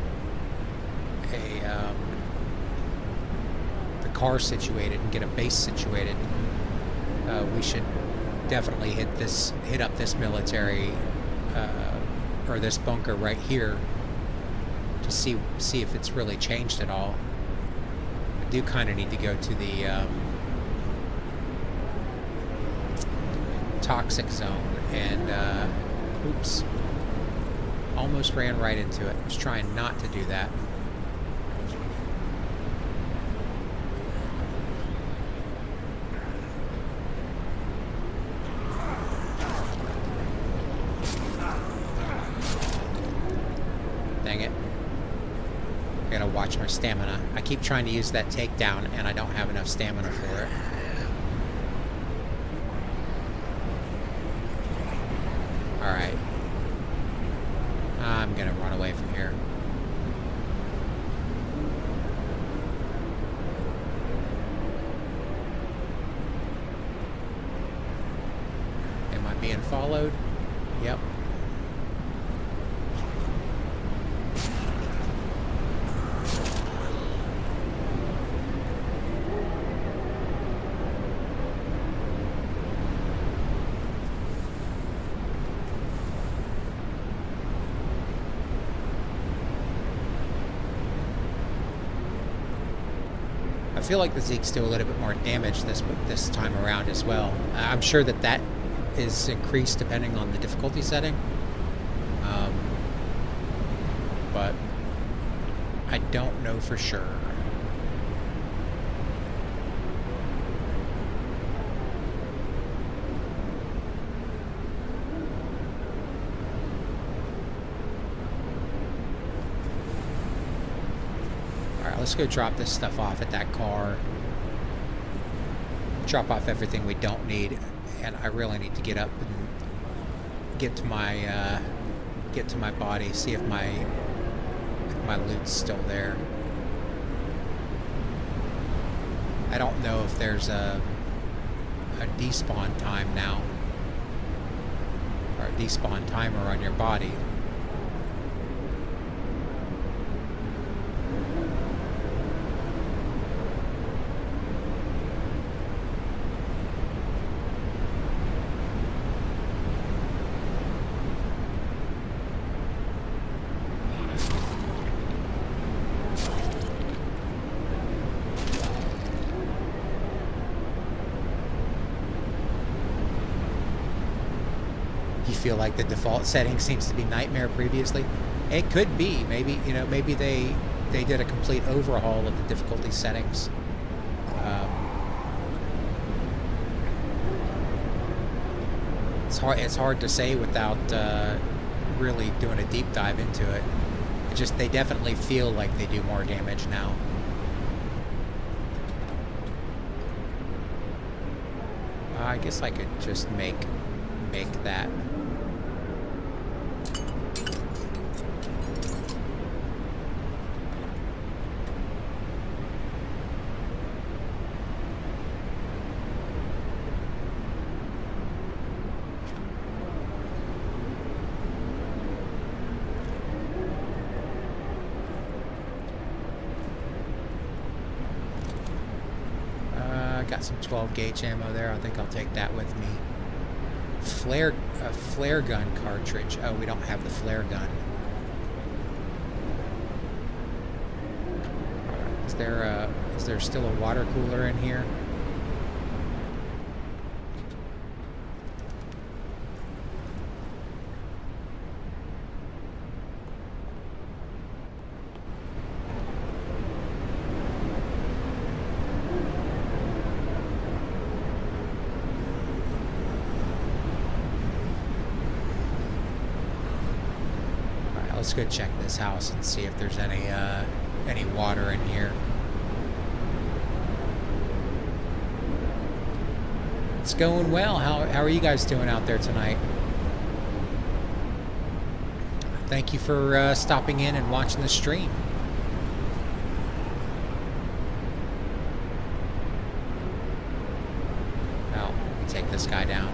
the car situated and get a base situated, we should definitely hit up this military or this bunker right here to see if it's really changed at all. I do kind of need to go to the toxic zone, and oops, almost ran right into it. I was trying not to do that. stamina. I keep trying to use that takedown, and I don't have enough stamina for it. Alright. I'm gonna run away from here. Am I being followed? Yep. I feel like the zeeks do a little bit more damage this time around as well. I'm sure that is increased depending on the difficulty setting, but I don't know for sure. Let's go drop this stuff off at that car. Drop off everything we don't need, and I really need to get up and get to my body, see if my loot's still there. I don't know if there's a despawn time now, or a despawn timer on your body. Feel like the default setting seems to be nightmare previously. It could be. Maybe, you know, maybe they did a complete overhaul of the difficulty settings. It's hard to say without really doing a deep dive into it. They definitely feel like they do more damage now. I guess I could just make that. Got some 12 gauge ammo there. I think I'll take that with me. Flare gun cartridge. Oh, we don't have the flare gun. Is there still a water cooler in here? Let's go check this house and see if there's any water in here. It's going well. How are you guys doing out there tonight? Thank you for stopping in and watching the stream. Well, let me take this guy down.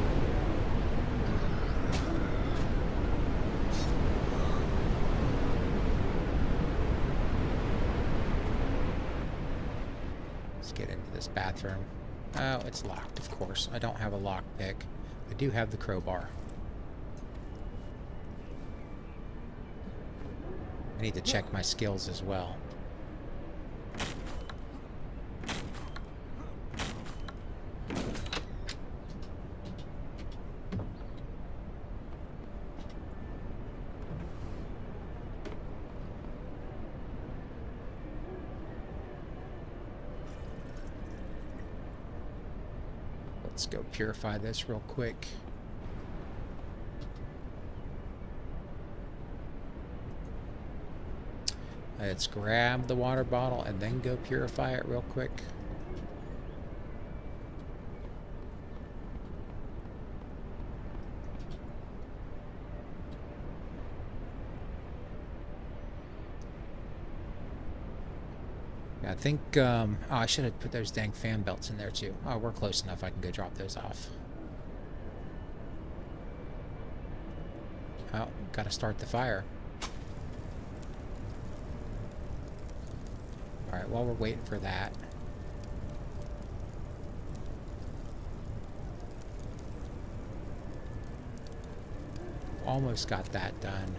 Bathroom. Oh, it's locked, of course. I don't have a lockpick. I do have the crowbar. I need to check my skills as well. Let's go purify this real quick. Let's grab the water bottle and then go purify it real quick. I think, oh, I should have put those dang fan belts in there too. Oh, we're close enough. I can go drop those off. Oh, gotta start the fire. Alright, while we're waiting for that. Almost got that done.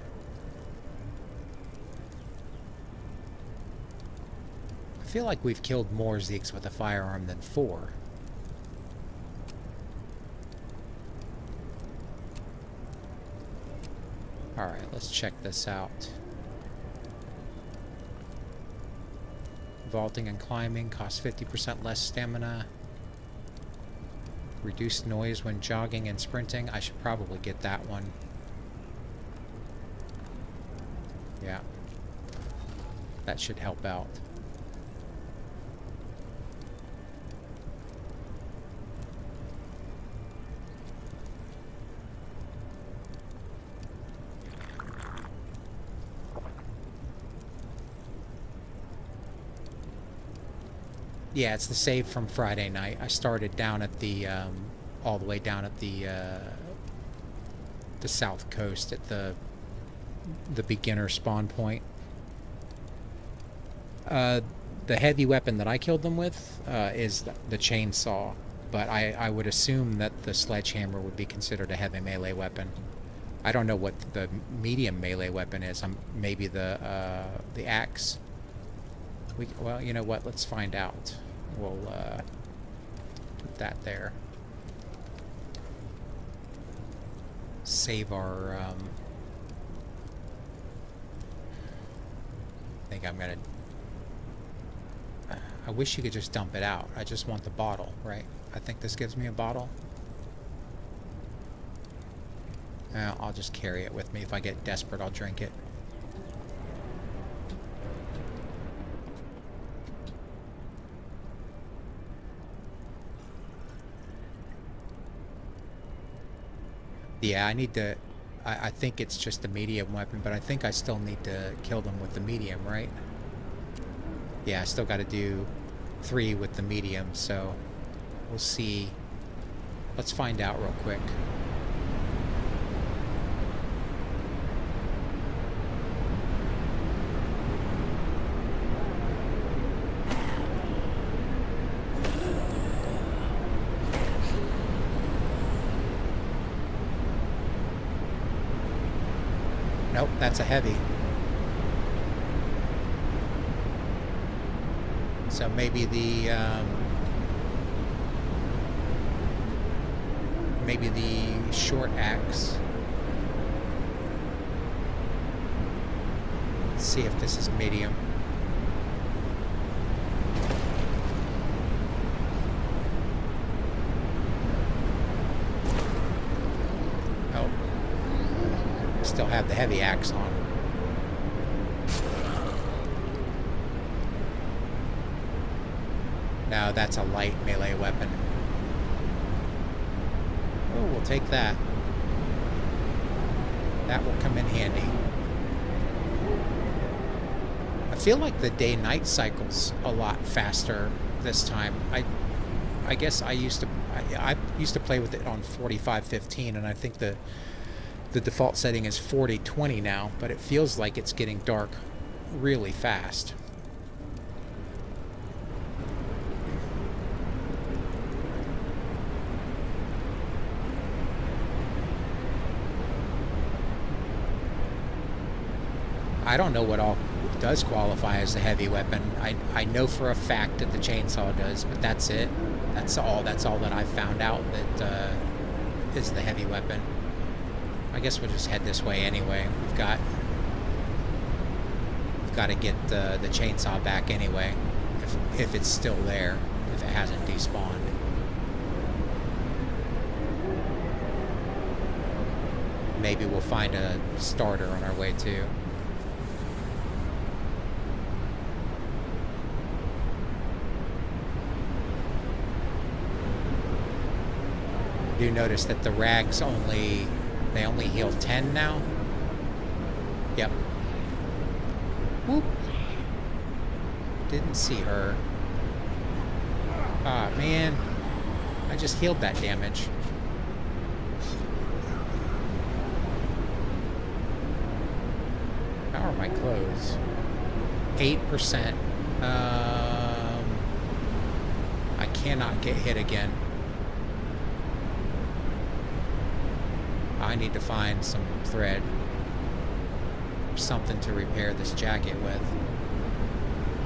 I feel like we've killed more zeeks with a firearm than 4. Alright, let's check this out. Vaulting and climbing costs 50% less stamina. Reduced noise when jogging and sprinting. I should probably get that one. Yeah. That should help out. Yeah, it's the save from Friday night. I started down at the, all the way down at the south coast at the beginner spawn point. The heavy weapon that I killed them with is the chainsaw, but I would assume that the sledgehammer would be considered a heavy melee weapon. I don't know what the medium melee weapon is. Maybe the axe. Well, you know what? Let's find out. We'll put that there. Save our. I think I'm gonna. I wish you could just dump it out. I just want the bottle, right? I think this gives me a bottle. I'll just carry it with me. If I get desperate, I'll drink it. Yeah, I need to... I think it's just a medium weapon, but I think I still need to kill them with the medium, right? Yeah, I still got to do 3 with the medium, so we'll see. Let's find out real quick. Nope, that's a heavy. So maybe the short axe. Let's see if this is medium. Oh, still have the heavy axe on. No, that's a light melee weapon. Oh, we'll take that. That will come in handy. I feel like the day-night cycle's a lot faster this time. I guess I used to play with it on 45:15, and I think the default setting is 40:20 now, but it feels like it's getting dark really fast. I don't know what all does qualify as a heavy weapon. I know for a fact that the chainsaw does, but that's it. That's all that I've found out that is the heavy weapon. I guess we'll just head this way anyway. We've got to get the chainsaw back anyway, if it's still there, if it hasn't despawned. Maybe we'll find a starter on our way too. do notice that the rags they only heal 10 now. Yep. Whoop. Didn't see her. Ah, man. I just healed that damage. How are my clothes? 8%. I cannot get hit again. I need to find some thread. Something to repair this jacket with.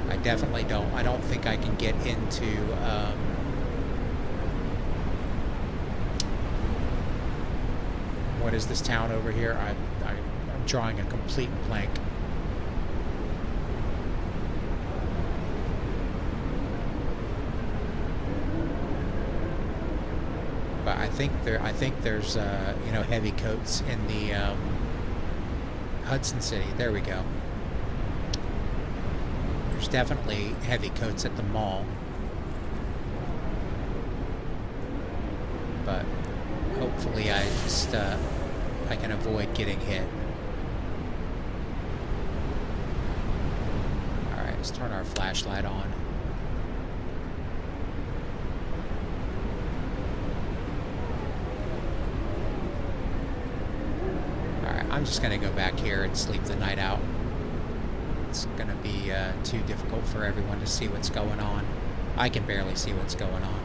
I definitely don't. I don't think I can get into what is this town over here? I'm drawing a complete blank. But I think there's you know, heavy coats in the Hudson City. There we go. There's definitely heavy coats at the mall. But hopefully I can avoid getting hit. Alright, let's turn our flashlight on. Alright, I'm just gonna go back here and sleep the night out. It's gonna be too difficult for everyone to see what's going on. I can barely see what's going on.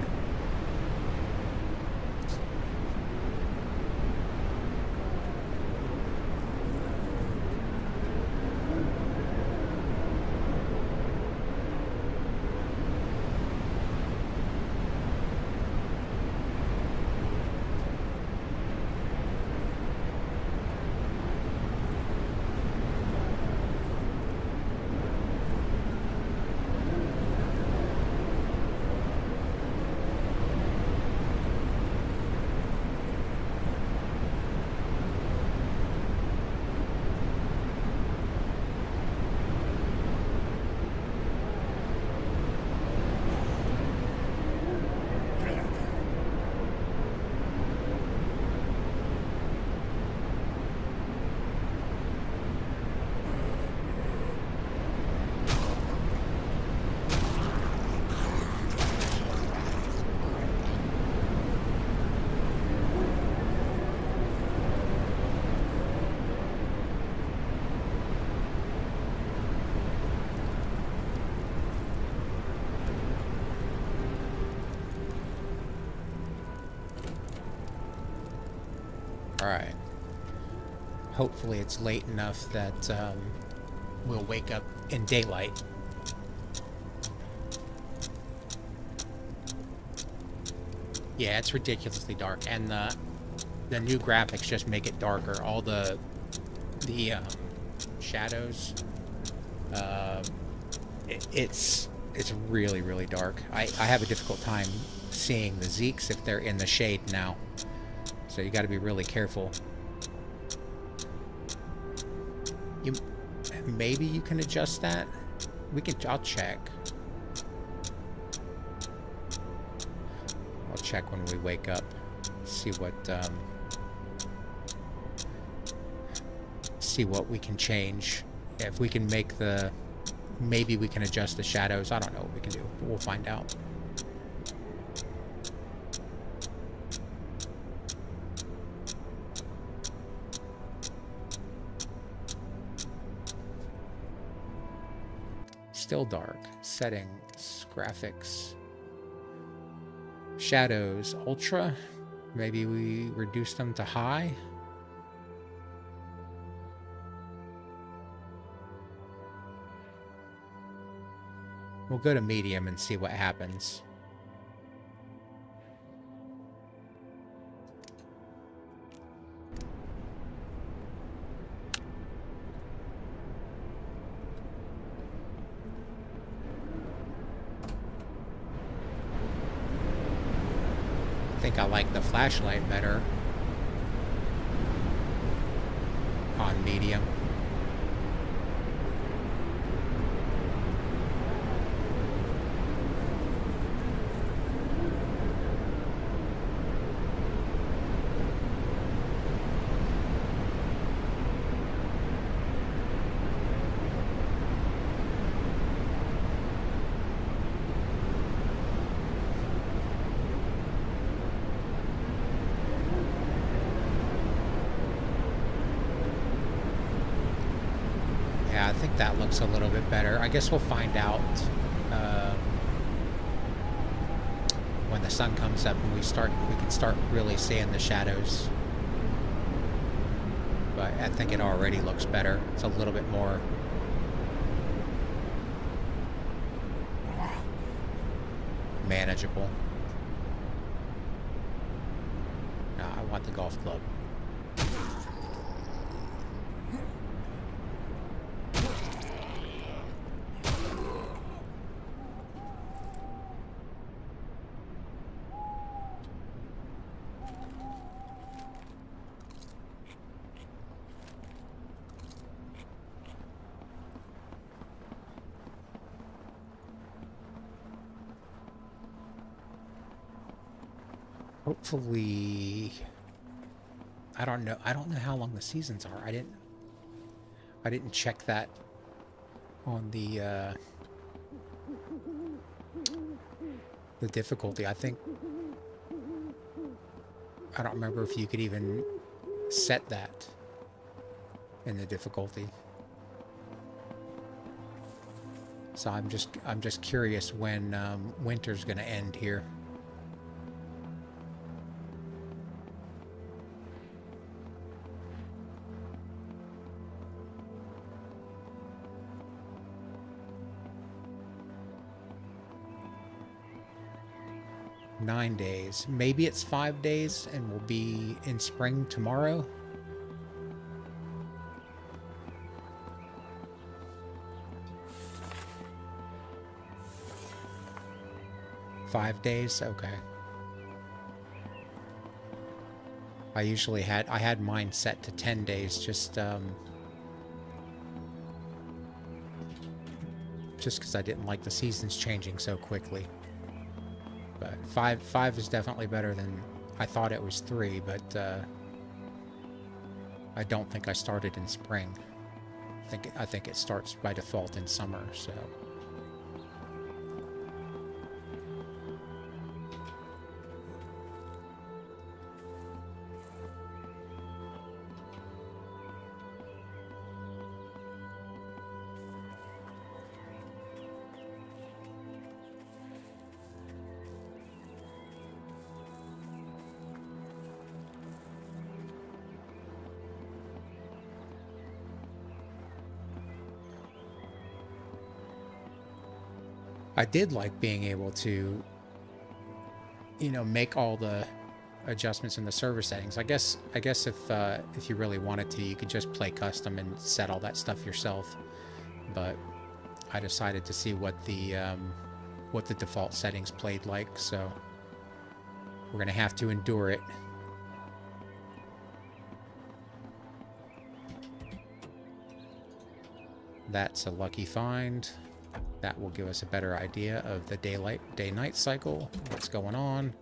Alright. Hopefully it's late enough that we'll wake up in daylight. Yeah, it's ridiculously dark, and the new graphics just make it darker. All the shadows, it's really, really dark. I have a difficult time seeing the zeeks if they're in the shade now. So you got to be really careful. Maybe you can adjust that. I'll check. I'll check when we wake up. See what we can change. If we can make maybe we can adjust the shadows. I don't know what we can do. But we'll find out. Still dark. Settings, graphics, shadows, ultra. Maybe we reduce them to high. We'll go to medium and see what happens. I think I like the flashlight better on medium. that looks a little bit better. I guess we'll find out when the sun comes up and we can start really seeing the shadows. But I think it already looks better. It's a little bit more manageable. No, I want the golf club. Hopefully, I don't know how long the seasons are. I didn't check that on the difficulty. I don't remember if you could even set that in the difficulty. So I'm just curious when winter's going to end here. Nine days. Maybe it's 5 days and we'll be in spring tomorrow. Five days? Okay. I had mine set to 10 days just because I didn't like the seasons changing so quickly. But five is definitely better than I thought it was 3, but I don't think I started in spring. I think it starts by default in summer, so. I did like being able to, make all the adjustments in the server settings. I guess if you really wanted to, you could just play custom and set all that stuff yourself. But I decided to see what the default settings played like, so we're gonna have to endure it. That's a lucky find. That will give us a better idea of the day-night cycle, what's going on.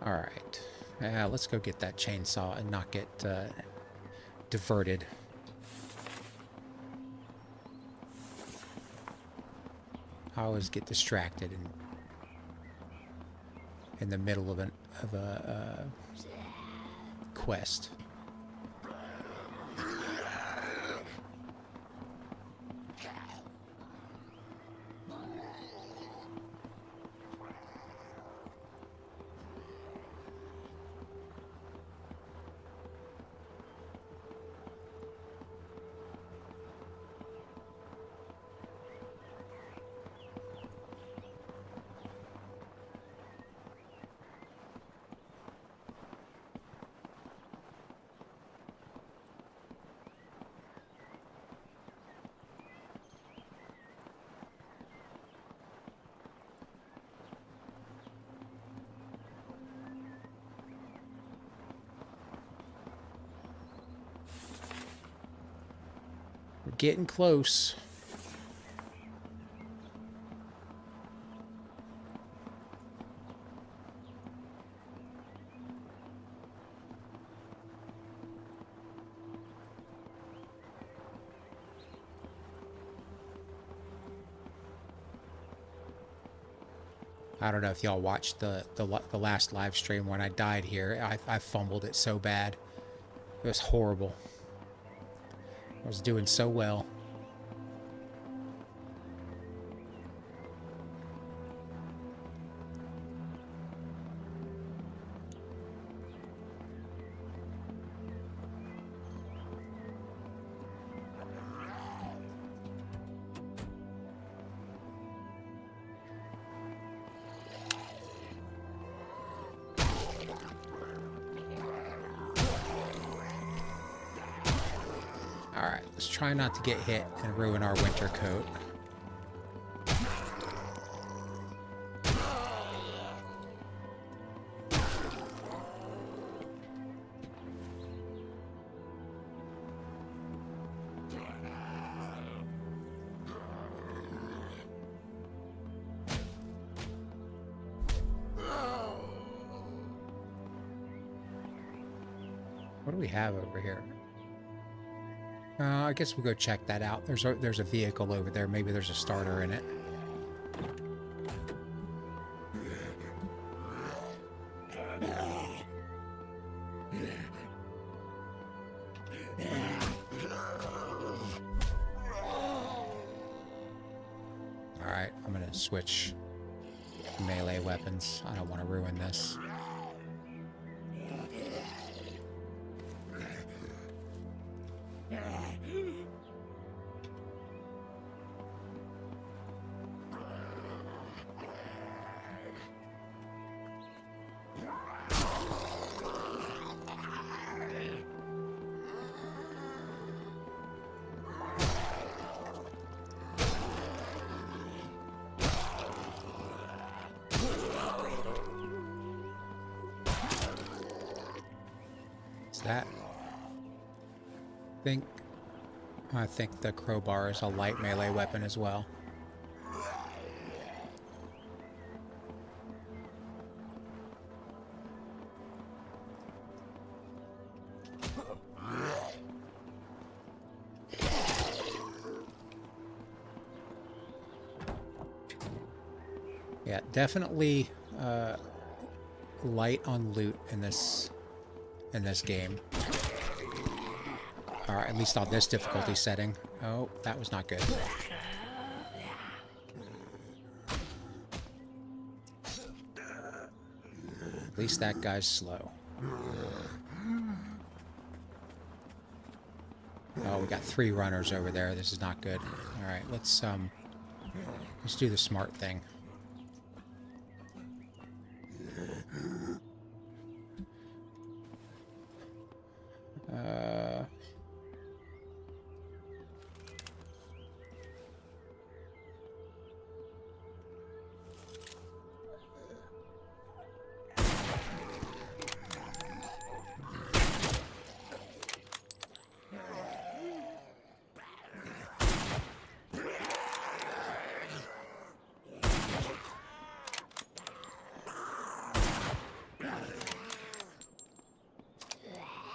All right. Let's go get that chainsaw and not get diverted. I always get distracted in the middle of a quest. We're getting close. I don't know if y'all watched the last live stream when I died here. I fumbled it so bad. It was horrible. I was doing so well. Alright, let's try not to get hit and ruin our winter coat. What do we have over here? I guess we'll go check that out. There's a vehicle over there. Maybe there's a starter in it. Alright, I'm gonna switch melee weapons. I don't want to ruin this. That I think the crowbar is a light melee weapon as well. Yeah, definitely light on loot in this game. Or at least on this difficulty setting. Oh, that was not good. At least that guy's slow. Oh, we got 3 runners over there. This is not good. All right, let's do the smart thing.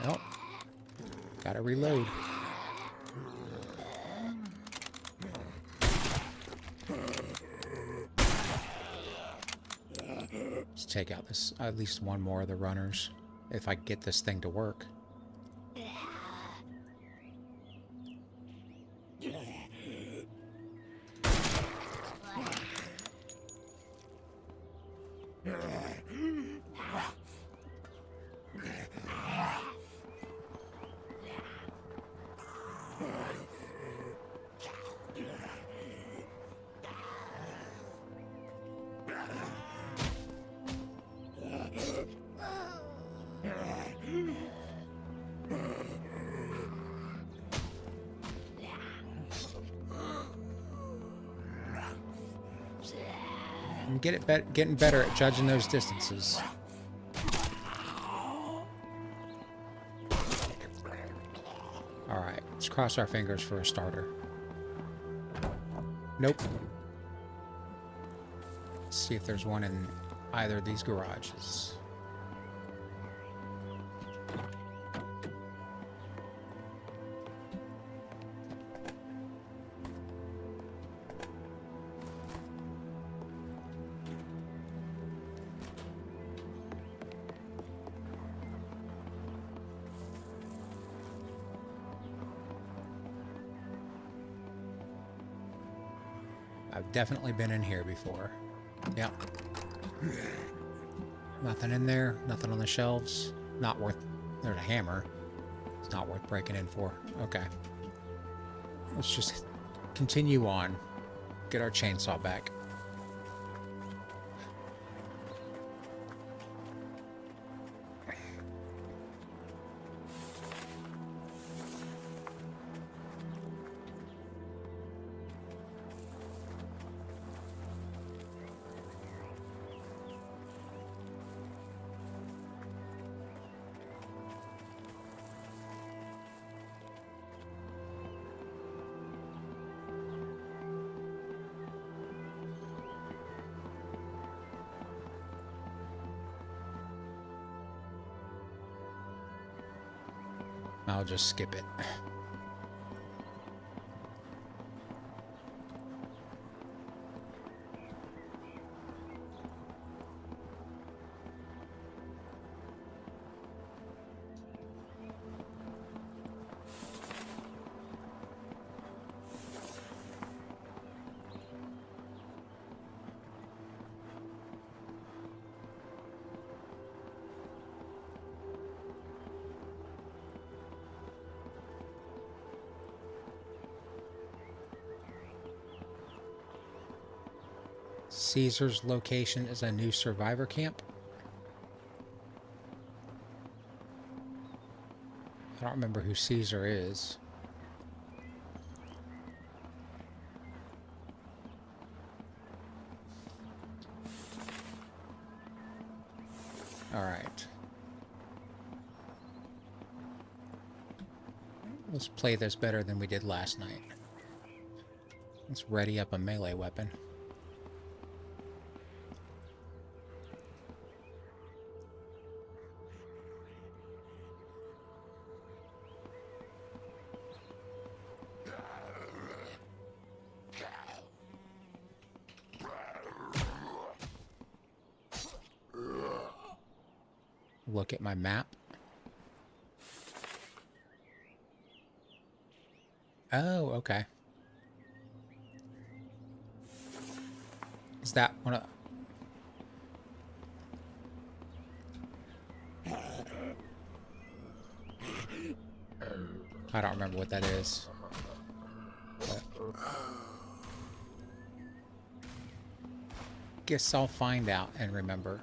Oh, gotta reload. Let's take out this at least one more of the runners if I get this thing to work. I'm getting better at judging those distances. Alright, let's cross our fingers for a starter. Nope. Let's see if there's one in either of these garages. I've definitely been in here before. Yep. Nothing in there. Nothing on the shelves. Not worth... There's a hammer. It's not worth breaking in for. Okay. Let's just continue on. Get our chainsaw back. I'll just skip it. Caesar's location is a new survivor camp. I don't remember who Caesar is. All right. Let's play this better than we did last night. Let's ready up a melee weapon. Look at my map. Oh, okay. Is that one of... I don't remember what that is. But... Guess I'll find out and remember.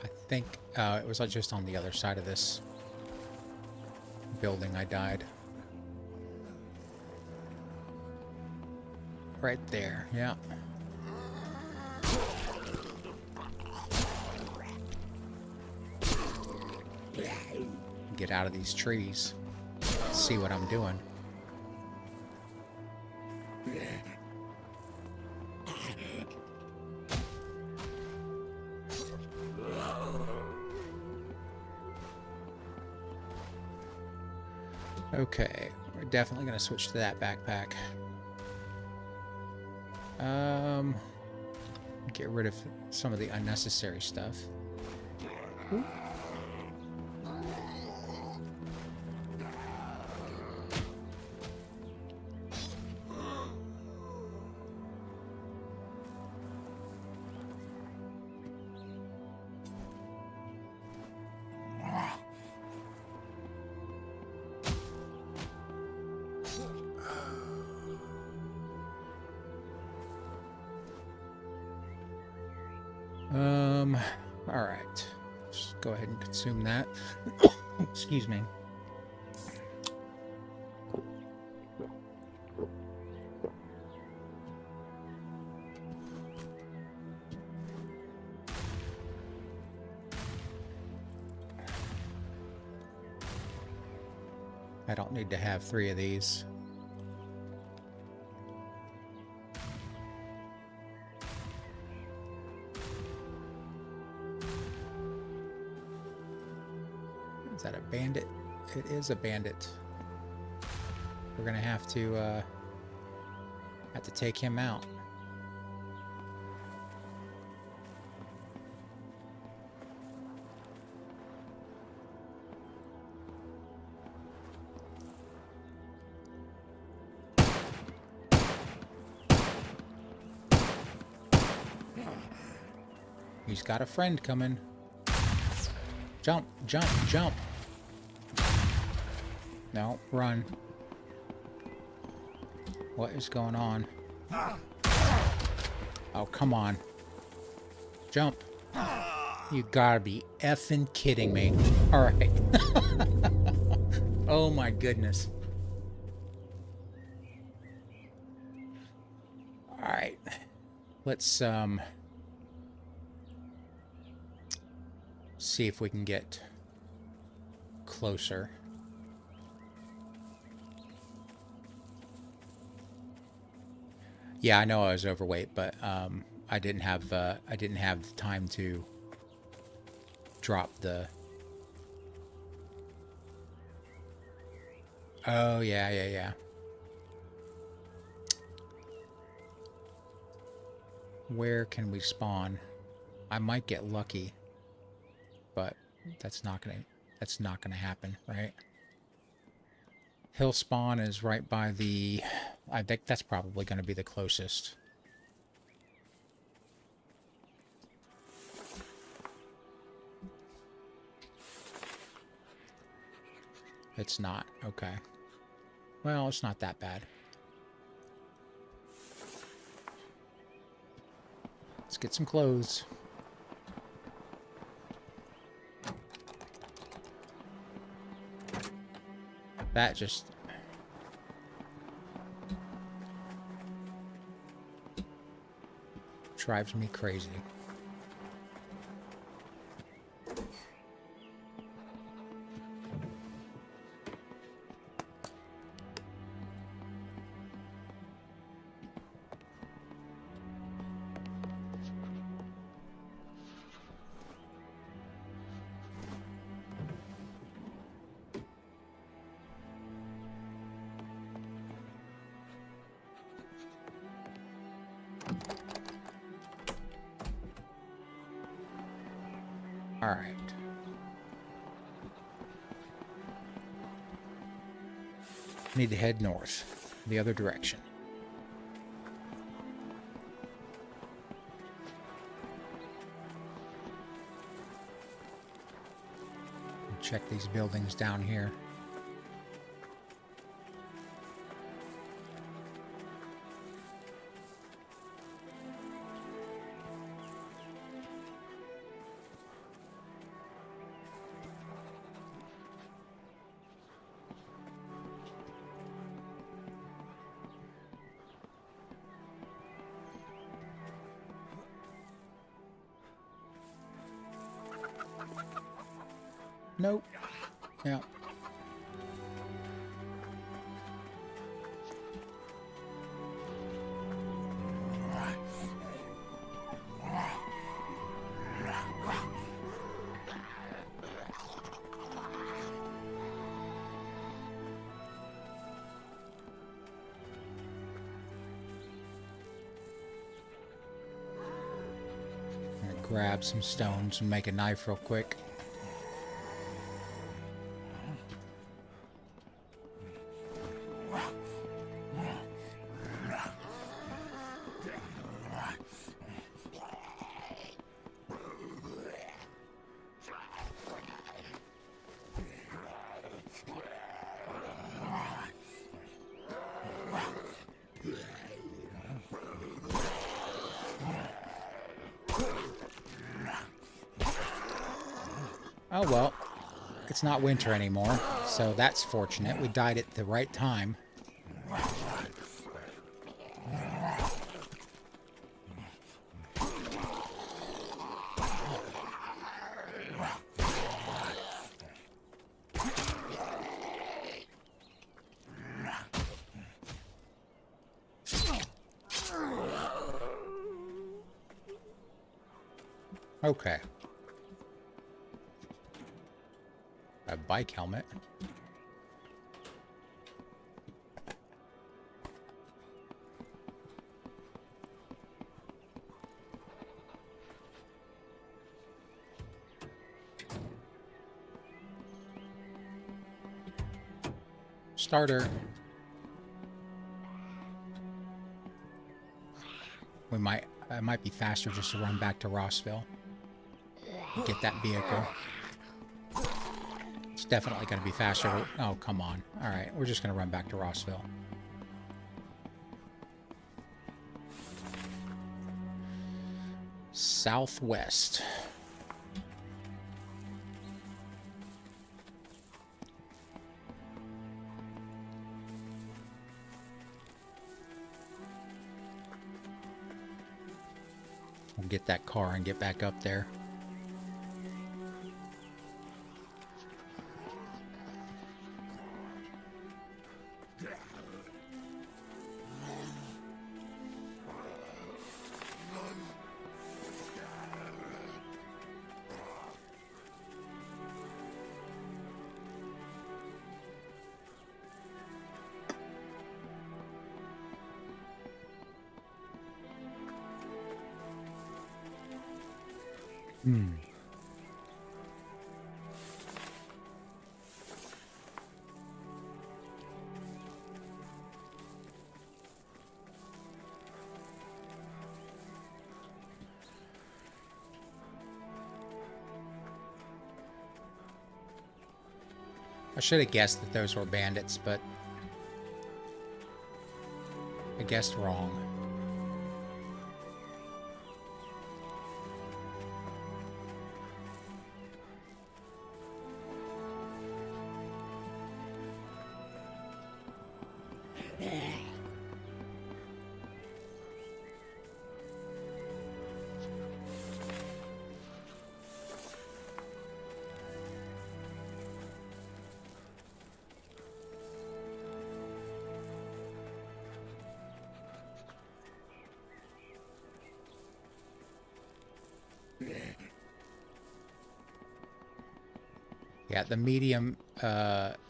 I think it was just on the other side of this building I died. Right there, yeah. Get out of these trees. See what I'm doing. Okay, we're definitely going to switch to that backpack. Get rid of some of the unnecessary stuff. Ooh. All right. Just go ahead and consume that. Excuse me. I don't need to have 3 of these. Is that a bandit? It is a bandit. We're gonna have to take him out. He's got a friend coming. Jump, jump, jump. No, run. What is going on? Oh, come on. Jump. You gotta be effing kidding me. Alright. Oh my goodness. Alright. Let's, see if we can get closer. Yeah, I know I was overweight, but I didn't have the time to drop the. Oh yeah. Where can we spawn? I might get lucky, but that's not gonna happen, right? Hill spawn is right by the. I think that's probably going to be the closest. It's not. Okay. Well, it's not that bad. Let's get some clothes. That just... drives me crazy. All right. Need to head north, the other direction. Check these buildings down here. Nope. Yeah. I'm gonna grab some stones and make a knife real quick. Oh well, it's not winter anymore, so that's fortunate. We died at the right time. Okay. A bike helmet. Starter. It might be faster just to run back to Rossville. get that vehicle. It's definitely going to be faster. Oh, come on. All right, we're just going to run back to Rossville. Southwest. We'll get that car and get back up there. I should have guessed that those were bandits, but I guessed wrong. Yeah, the medium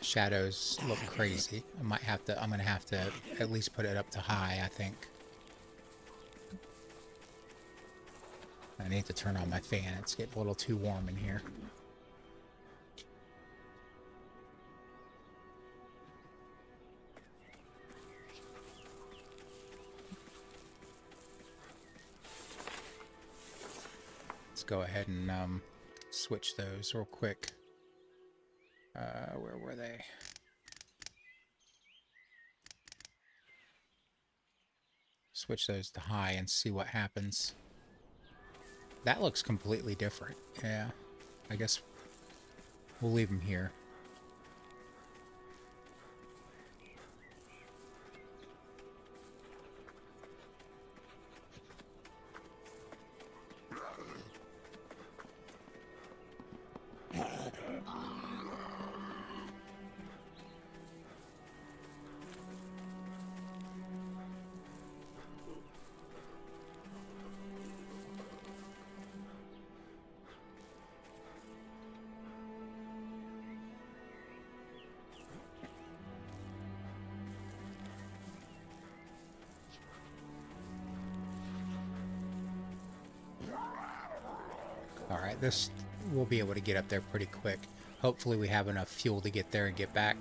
shadows look crazy. I'm gonna have to at least put it up to high, I think. I need to turn on my fan. It's getting a little too warm in here. Let's go ahead and switch those real quick. Where were they? Switch those to high and see what happens. That looks completely different. Yeah, I guess we'll leave them here. Alright, this we'll be able to get up there pretty quick. Hopefully we have enough fuel to get there and get back.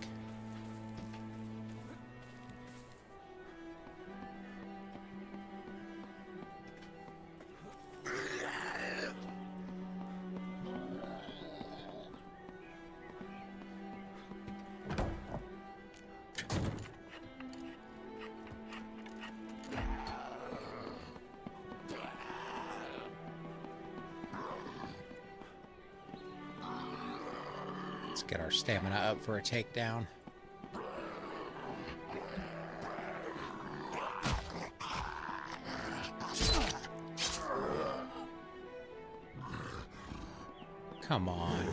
Get our stamina up for a takedown. Come on.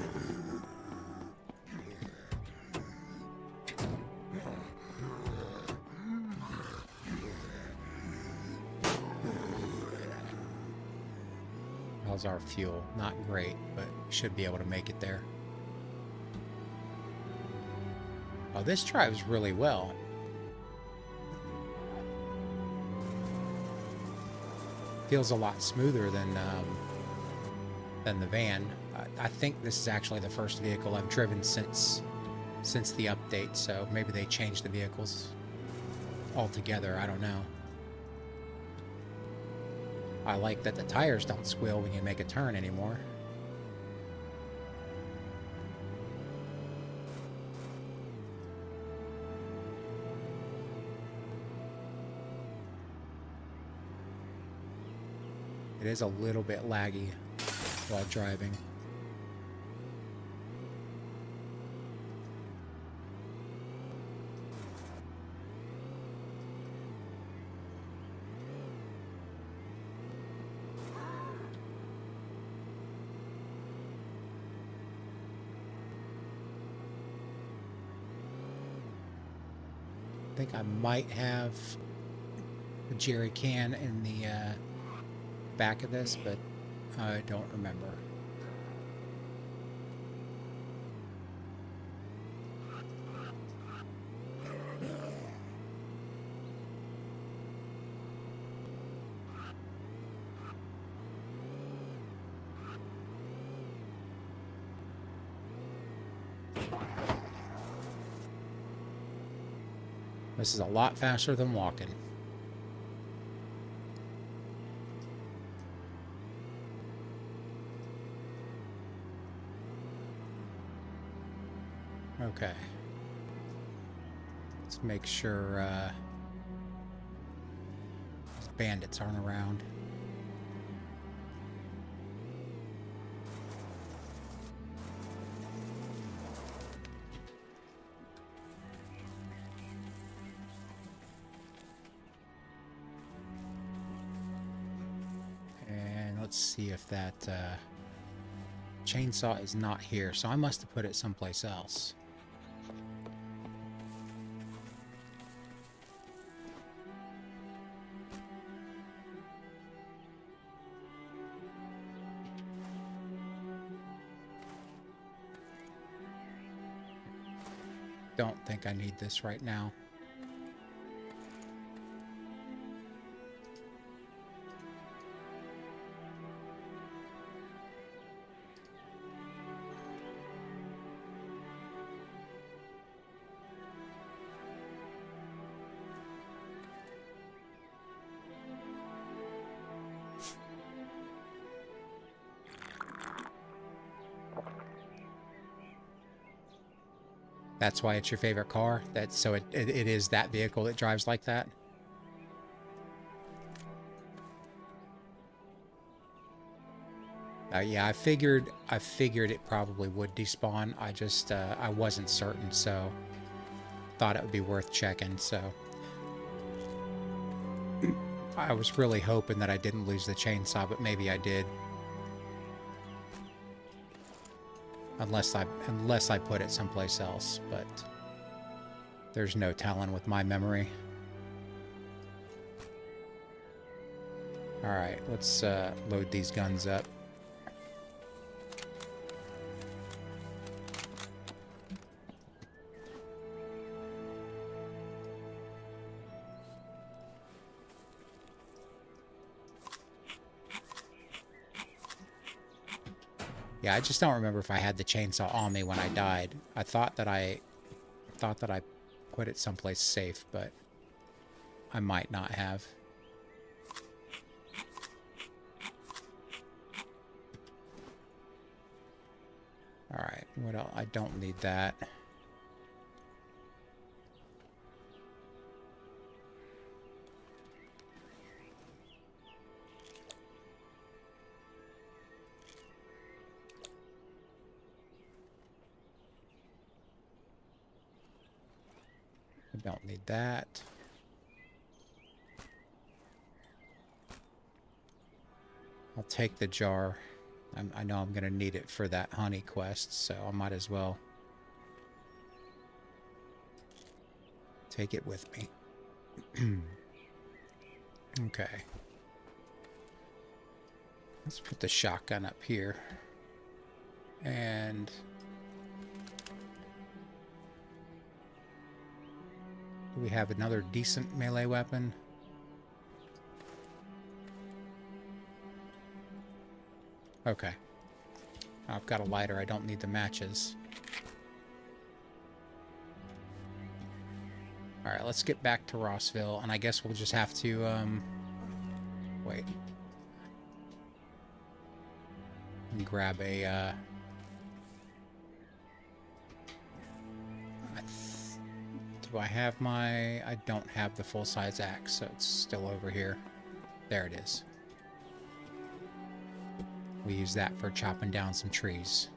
How's our fuel? Not great, but should be able to make it there. Oh, this drives really well. Feels a lot smoother than the van. I think this is actually the first vehicle I've driven since the update, so maybe they changed the vehicles altogether. I don't know. I like that the tires don't squeal when you make a turn anymore. It is a little bit laggy while driving. I think I might have a jerry can in the back of this, but I don't remember. This is a lot faster than walking. Okay. Let's make sure these bandits aren't around. Let's see if that chainsaw is not here, so I must have put it someplace else. Don't think I need this right now. That's why it's your favorite car? That's so it is that vehicle that drives like that? Yeah, I figured it probably would despawn. I just I wasn't certain, so thought it would be worth checking. So I was really hoping that I didn't lose the chainsaw, but maybe I did. Unless I put it someplace else, but there's no telling with my memory. All right, let's load these guns up. Yeah, I just don't remember if I had the chainsaw on me when I died. I thought that I put it someplace safe, but I might not have. All right, what else? I don't need that. I don't need that. I'll take the jar. I know I'm going to need it for that honey quest, so I might as well take it with me. Okay. Let's put the shotgun up here. And do we have another decent melee weapon? Okay. I've got a lighter. I don't need the matches. Alright, let's get back to Rossville, and I guess we'll just have to, wait. Grab a, do I have my... I don't have the full-size axe, so it's still over here. There it is. We use that for chopping down some trees.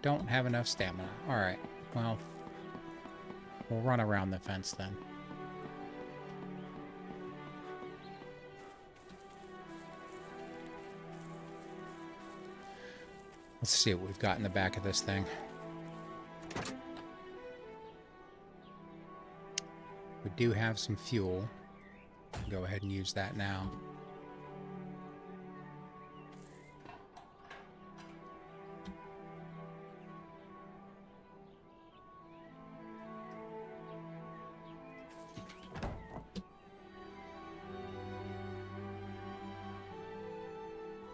Don't have enough stamina. Alright, well, we'll run around the fence then. Let's see what we've got in the back of this thing. We do have some fuel. Go ahead and use that now.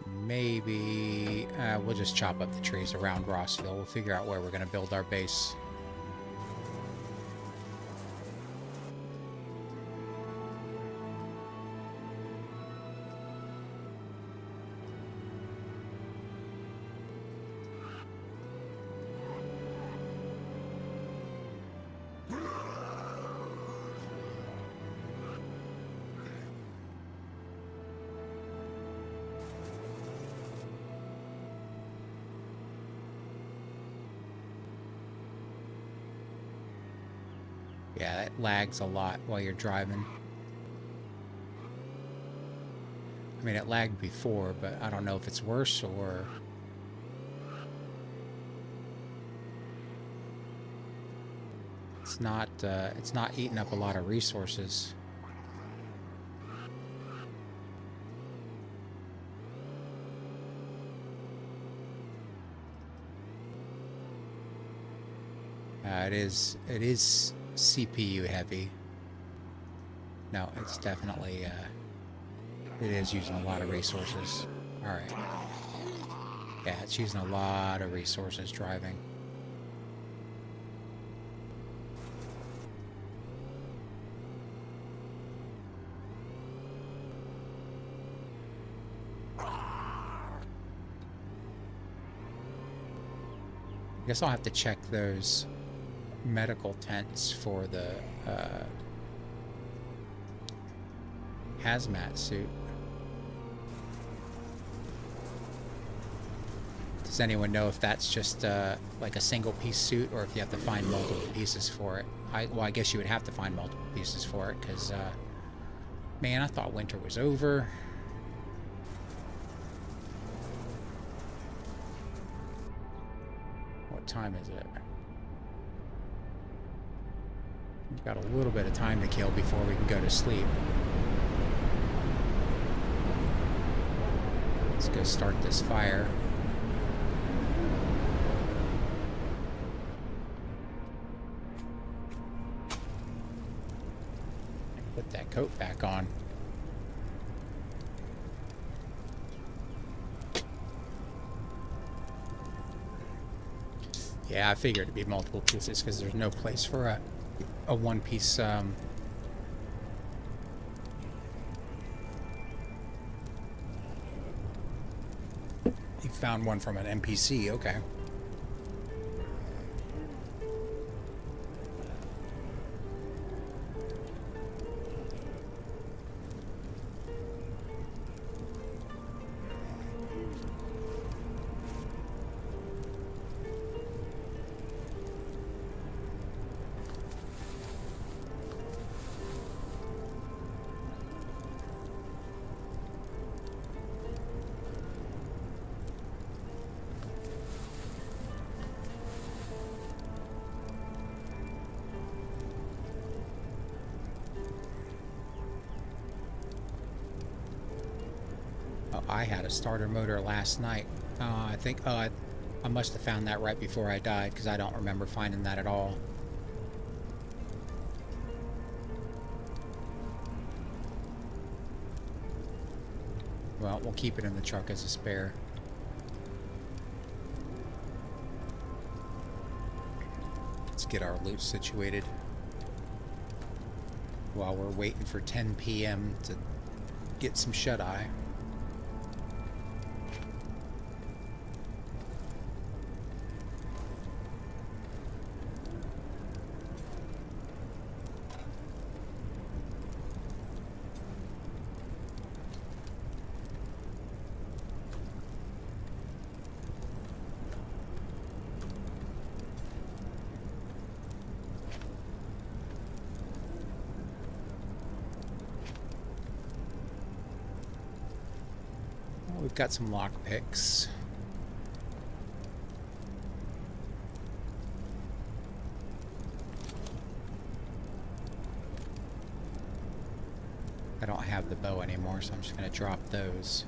Maybe we'll just chop up the trees around Rossville. We'll figure out where we're going to build our base. Yeah, it lags a lot while you're driving. I mean, it lagged before, but I don't know if it's worse or... It's not eating up a lot of resources. It is CPU heavy. No, it's definitely it is using a lot of resources. All right. Yeah, it's using a lot of resources driving. I guess I'll have to check those medical tents for the hazmat suit. Does anyone know if that's just like a single piece suit or if you have to find multiple pieces for it? Well, I guess you would have to find multiple pieces for it because, man, I thought winter was over. What time is it? We've got a little bit of time to kill before we can go to sleep. Let's go start this fire. Put that coat back on. Yeah, I figured it'd be multiple pieces because there's no place for a one-piece You found one from an NPC, okay. I had a starter motor last night. I think I must have found that right before I died because I don't remember finding that at all. Well, we'll keep it in the truck as a spare. Let's get our loot situated while we're waiting for 10 p.m. to get some shut-eye. we've got some lock picks. I don't have the bow anymore, so I'm just going to drop those.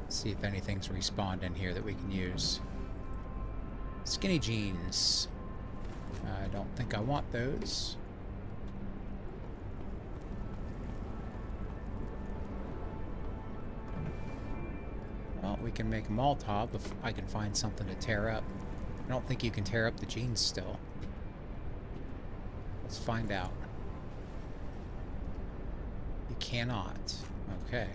Let's see if anything's respawned in here that we can use. Skinny jeans. I don't think I want those. Well, we can make a Molotov if I can find something to tear up. I don't think you can tear up the jeans still. Let's find out. You cannot. Okay.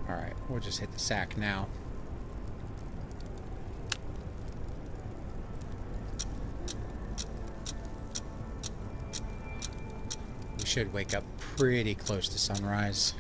Alright, we'll just hit the sack now. We should wake up pretty close to sunrise.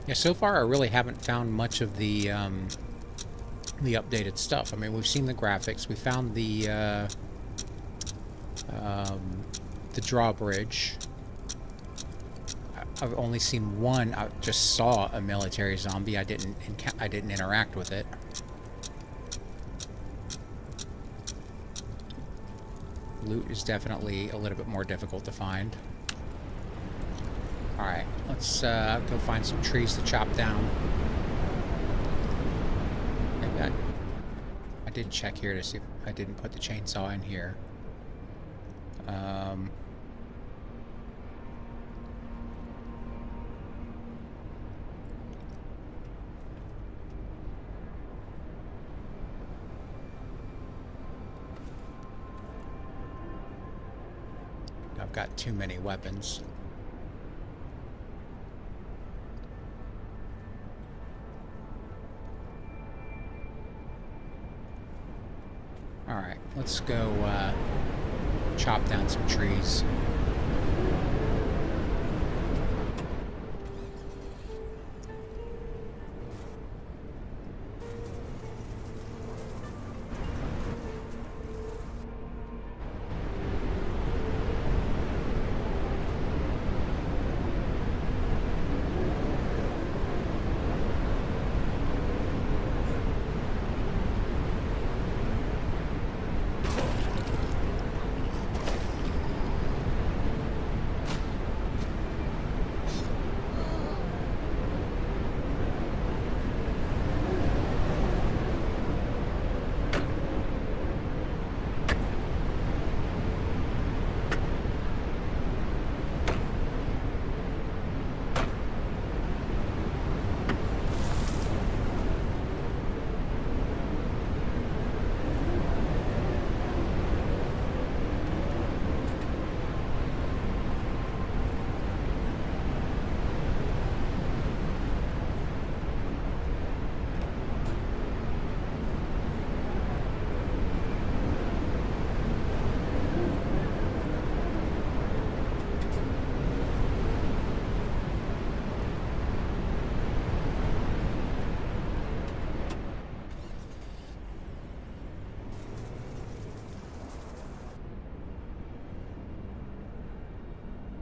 Yeah, so far I really haven't found much of the updated stuff. I mean, we've seen the graphics. We found the drawbridge. I've only seen one. I just saw a military zombie. I didn't interact with it. Loot is definitely a little bit more difficult to find. Alright, let's go find some trees to chop down. Maybe I did check here to see if I didn't put the chainsaw in here. I've got too many weapons. Alright, let's go chop down some trees.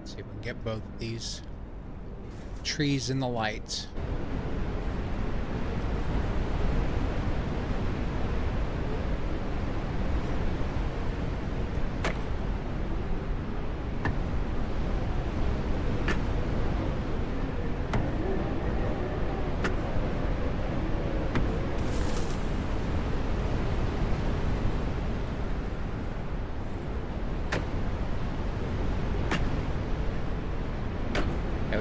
See if we can get both of these trees in the light.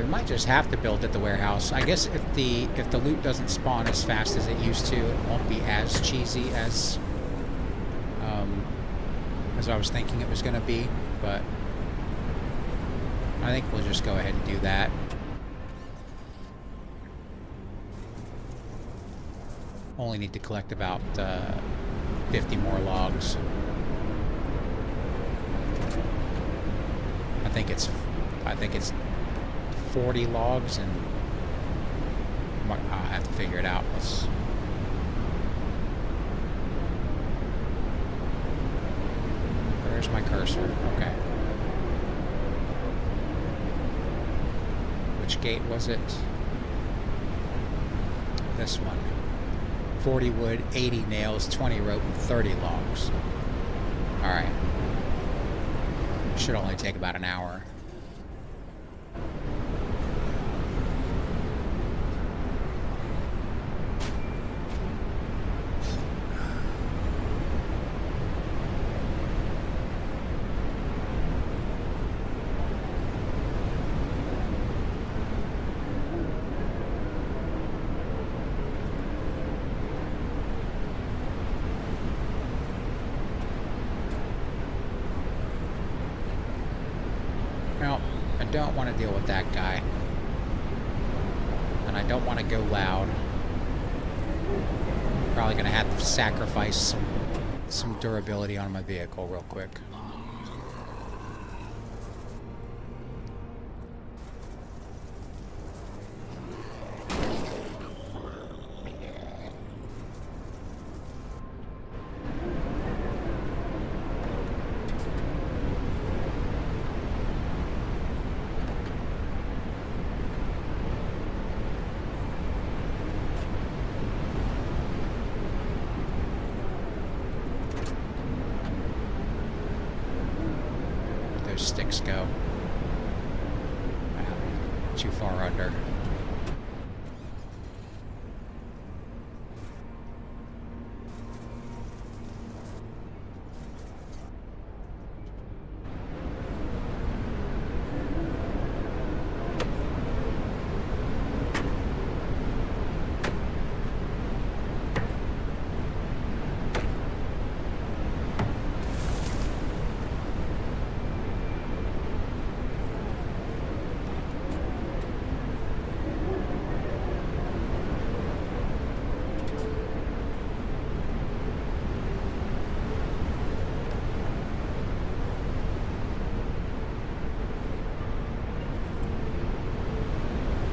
We might just have to build at the warehouse. I guess if the loot doesn't spawn as fast as it used to, it won't be as cheesy as I was thinking it was going to be. But I think we'll just go ahead and do that. Only need to collect about 50 more logs. I think it's 40 logs, and I'll have to figure it out. Where's my cursor? Okay. Which gate was it? This one. 40 wood, 80 nails, 20 rope, and 30 logs. Alright. Should only take about an hour. Well, I don't want to deal with that guy. And I don't want to go loud. Probably going to have to sacrifice some durability on my vehicle real quick. Sticks go. Too far under.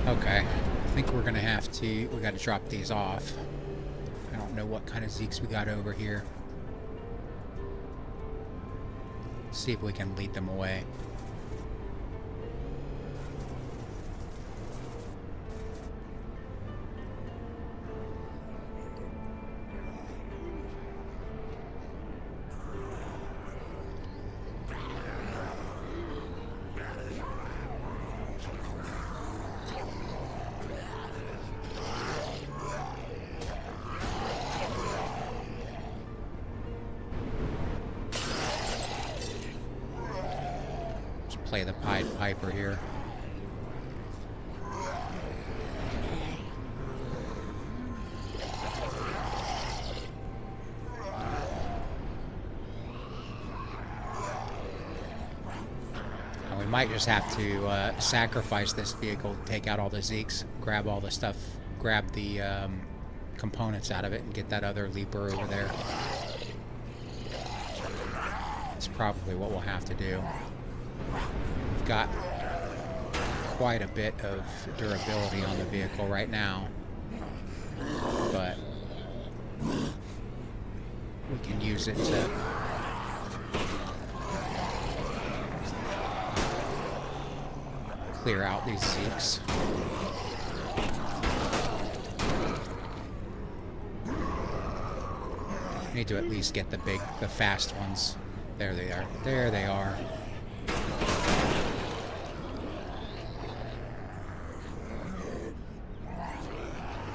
Okay, I think we're gonna have to, we gotta drop these off. I don't know what kind of zeeks we got over here. See if we can lead them away. Play the Pied Piper here. And we might just have to sacrifice this vehicle, take out all the zeeks, grab all the stuff, grab the components out of it, and get that other leaper over there. That's probably what we'll have to do. We've got quite a bit of durability on the vehicle right now, but we can use it to clear out these zeeks. Need to at least get the fast ones. There they are. There they are.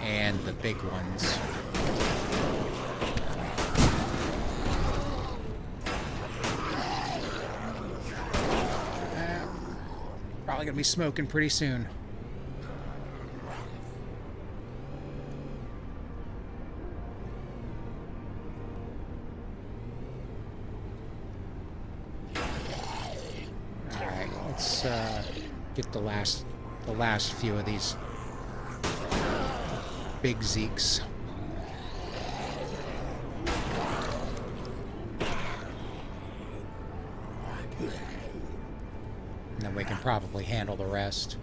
And the big ones. Probably gonna be smoking pretty soon. Let's get the last few of these big zeeks. And then we can probably handle the rest.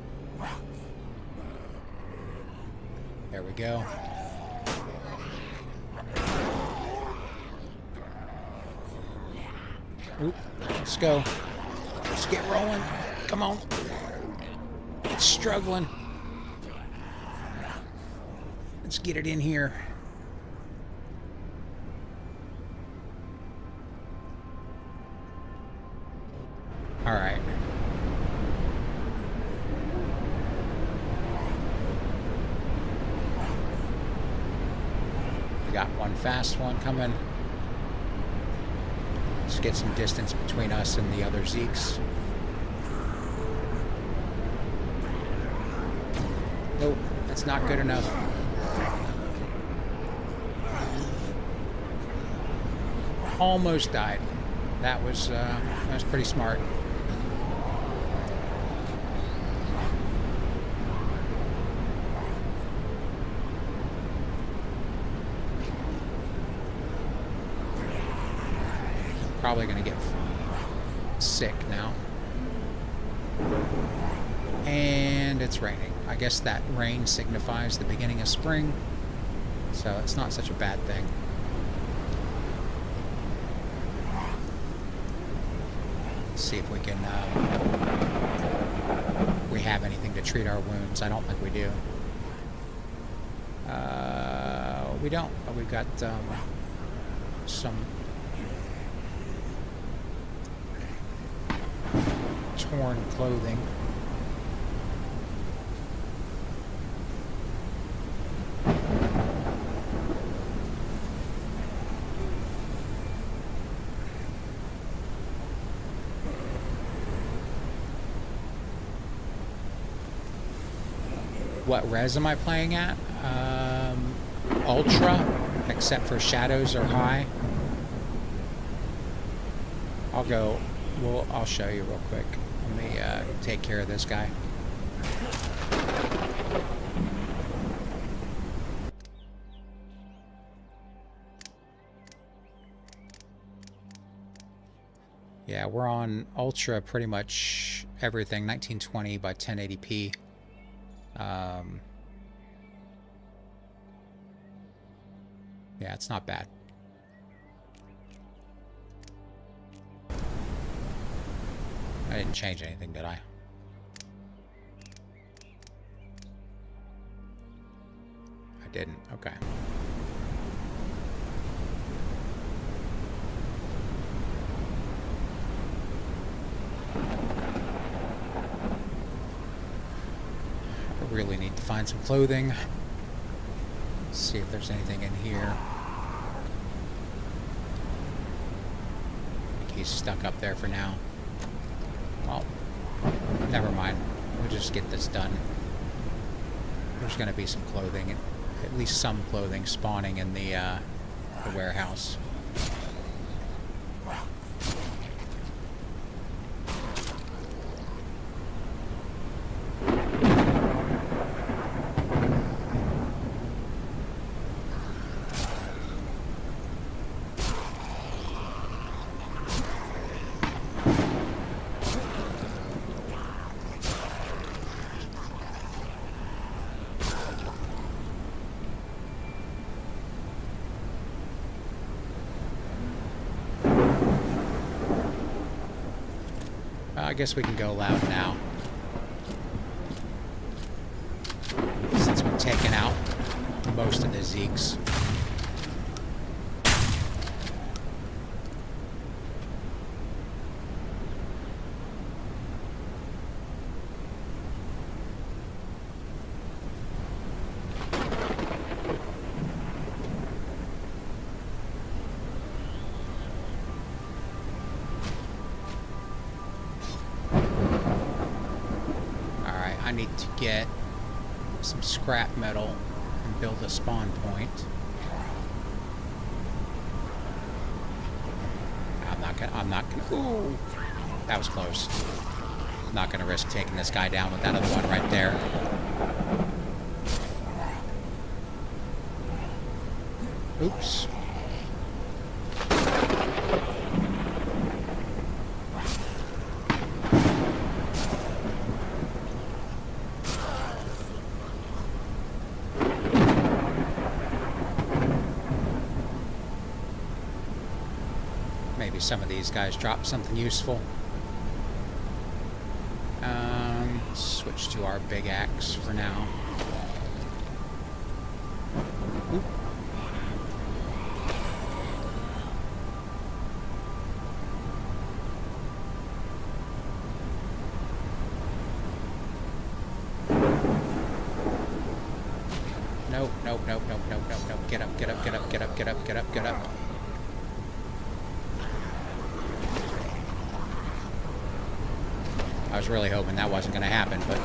There we go. Oop, let's go. Let's get rolling. Come on. It's struggling. Let's get it in here. All right. We got one fast one coming. Let's get some distance between us and the other zeeks. Nope, that's not good enough. Almost died. That was pretty smart. Probably gonna get sick now. And it's raining. I guess that rain signifies the beginning of spring, so it's not such a bad thing. Let's see if we can we have anything to treat our wounds. I don't think we do. We don't, but we've got some torn clothing. What res am I playing at? Ultra, except for shadows are high. I'll show you real quick. Let me take care of this guy. Yeah, we're on ultra pretty much everything, 1920 by 1080p. Yeah, it's not bad. I didn't change anything, did I? I didn't. Okay. I really need to find some clothing. Let's see if there's anything in here. I think he's stuck up there for now. Well, never mind. We'll just get this done. There's going to be some clothing, at least some clothing spawning in the warehouse. I guess we can go loud now, since we've taken out most of the zeeks. I need to get some scrap metal and build a spawn point. I'm not gonna, ooh, that was close. Not going to risk taking this guy down with that other one right there. Oops. Maybe some of these guys drop something useful. Switch to our big axe for now. Oop. Nope, nope, nope, nope, nope, nope, nope. Get up, get up, get up, get up, get up, get up, get up. I was really hoping that wasn't going to happen, but...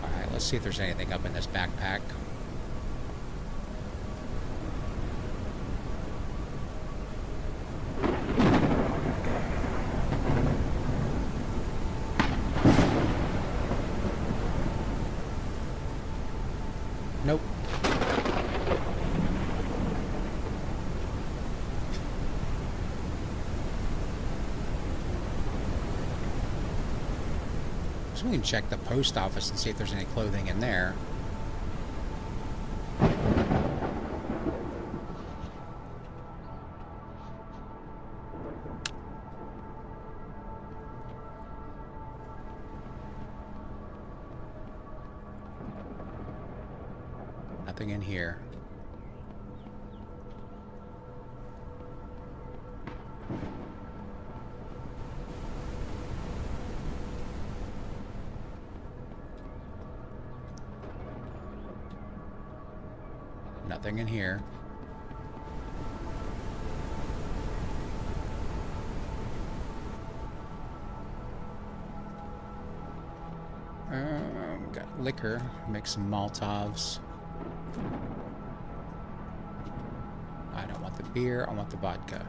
Alright, let's see if there's anything up in this backpack. Nope. So we can check the post office and see if there's any clothing in there. Nothing in here. Nothing in here. Got liquor. Make some Molotovs. I don't want the beer. I want the vodka.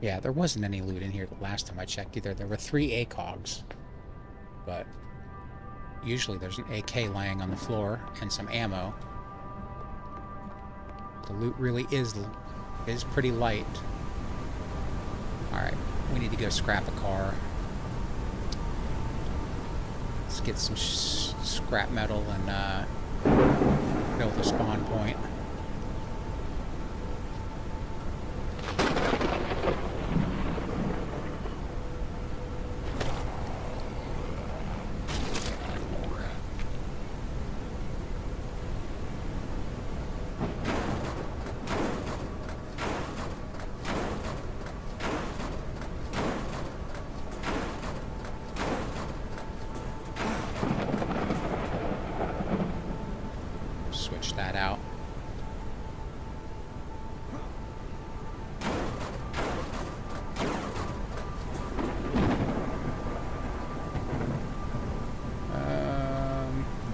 Yeah, there wasn't any loot in here the last time I checked either. There were 3 ACOGs, but usually there's an AK laying on the floor and some ammo. The loot really is pretty light. Alright, we need to go scrap a car. Let's get some scrap metal and build a spawn point. Switch that out.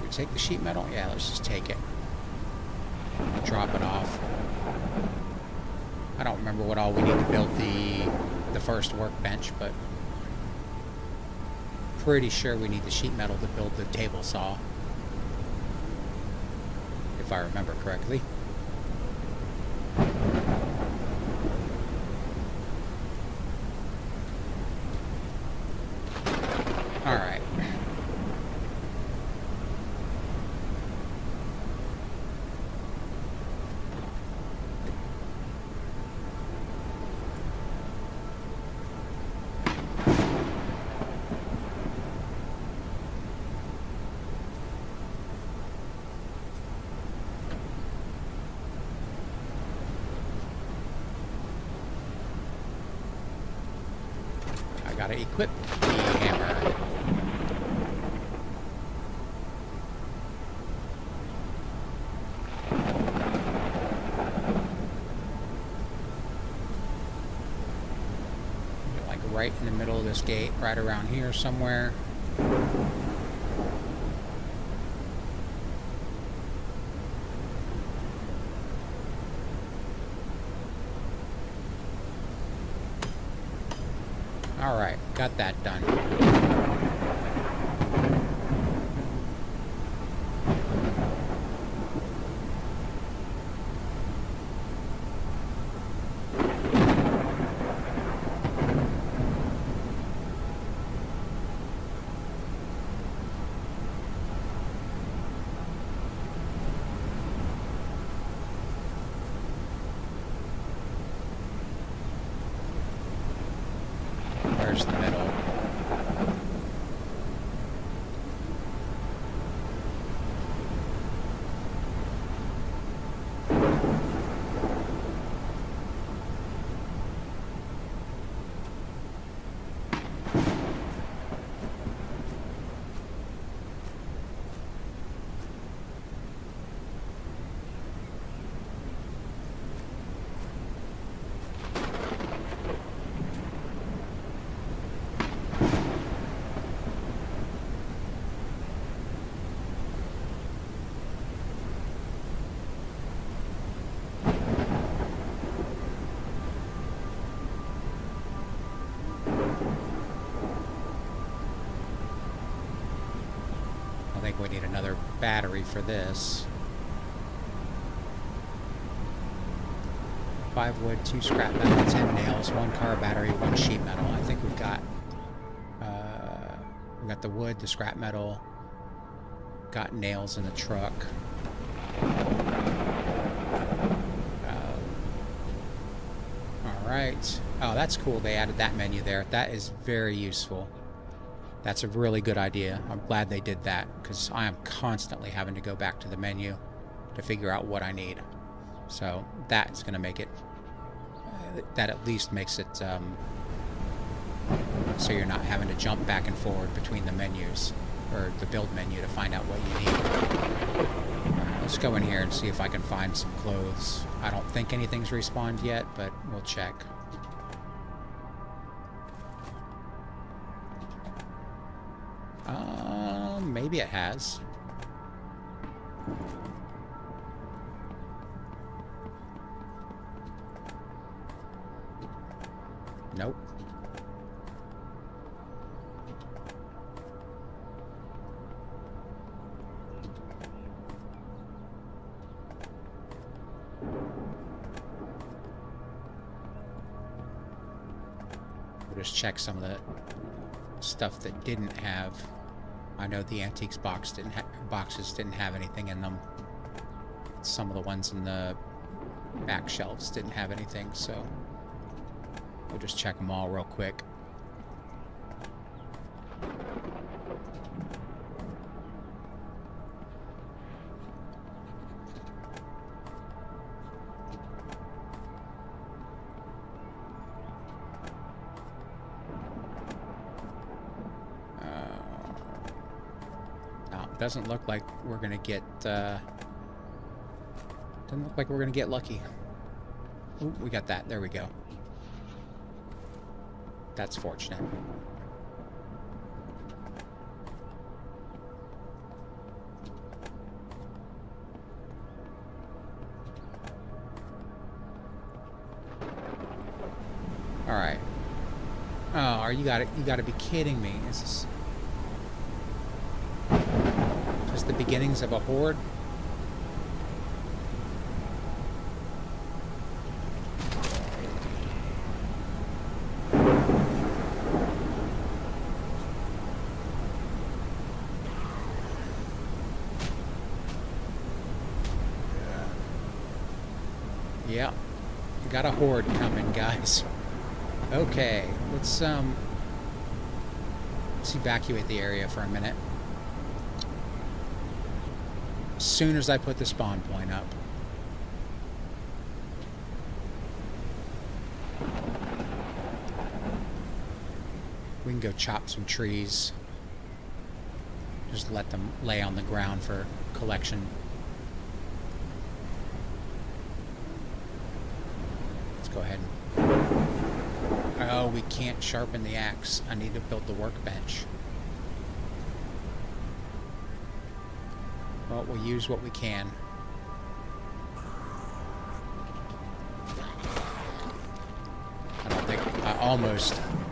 We take the sheet metal? Yeah, let's just take it. Drop it off. I don't remember what all we need to build the first workbench, but pretty sure we need the sheet metal to build the table saw, if I remember correctly. All right. Gotta equip the hammer. Like right in the middle of this gate, right around here somewhere. All right, got that done. Where's the middle? I think we need another battery for this. 5 wood, 2 scrap metal, 10 nails, 1 car battery, 1 sheet metal. I think we've got the wood, the scrap metal, got nails in the truck. All right. Oh, that's cool. They added that menu there. That is very useful. That's a really good idea. I'm glad they did that, because I am constantly having to go back to the menu to figure out what I need. So that's going to make it, that at least makes it so you're not having to jump back and forward between the menus, or the build menu, to find out what you need. Let's go in here and see if I can find some clothes. I don't think anything's respawned yet, but we'll check. Maybe it has. Nope. We'll just check some of the stuff that didn't have. I know the antiques boxes didn't have anything in them. Some of the ones in the back shelves didn't have anything, so we'll just check them all real quick. Doesn't look like we're gonna get doesn't look like we're gonna get lucky. Ooh, we got that. There we go. That's fortunate. All right. Oh, you gotta be kidding me. Is this just the beginnings of a horde? Yeah, got a horde coming, guys. Okay, let's evacuate the area for a minute. As soon as I put the spawn point up. can go chop some trees. Just let them lay on the ground for collection. Let's go ahead and... Oh, we can't sharpen the axe. I need to build the workbench. Well, we'll use what we can. I don't think...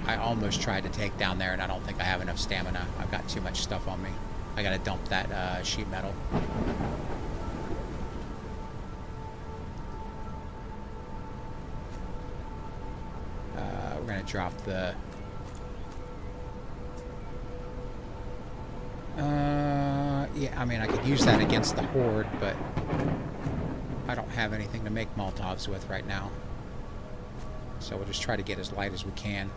I almost tried to take down there, and I don't think I have enough stamina. I've got too much stuff on me. I gotta dump that sheet metal. We're gonna drop the... yeah, I mean, I could use that against the Horde, but I don't have anything to make Molotovs with right now. So we'll just try to get as light as we can.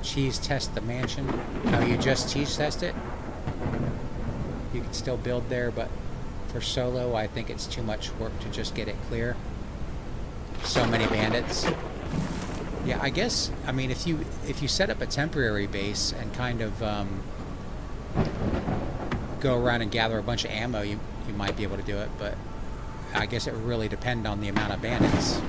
Cheese test the mansion. Oh, you just cheese test it? You can still build there, but for solo, I think it's too much work to just get it clear. So many bandits. Yeah, I guess, I mean, if you set up a temporary base and kind of go around and gather a bunch of ammo, you might be able to do it, but I guess it would really depend on the amount of bandits.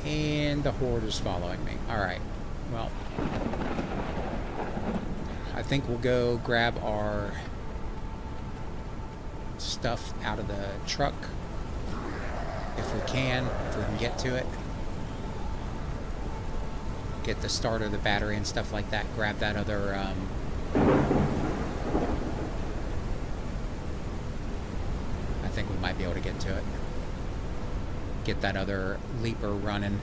And the Horde is following me. Alright, well, I think we'll go grab our stuff out of the truck if we can get to it. Get the starter, the battery and stuff like that. Grab that other I think we might be able to get to it. Get that other leaper running.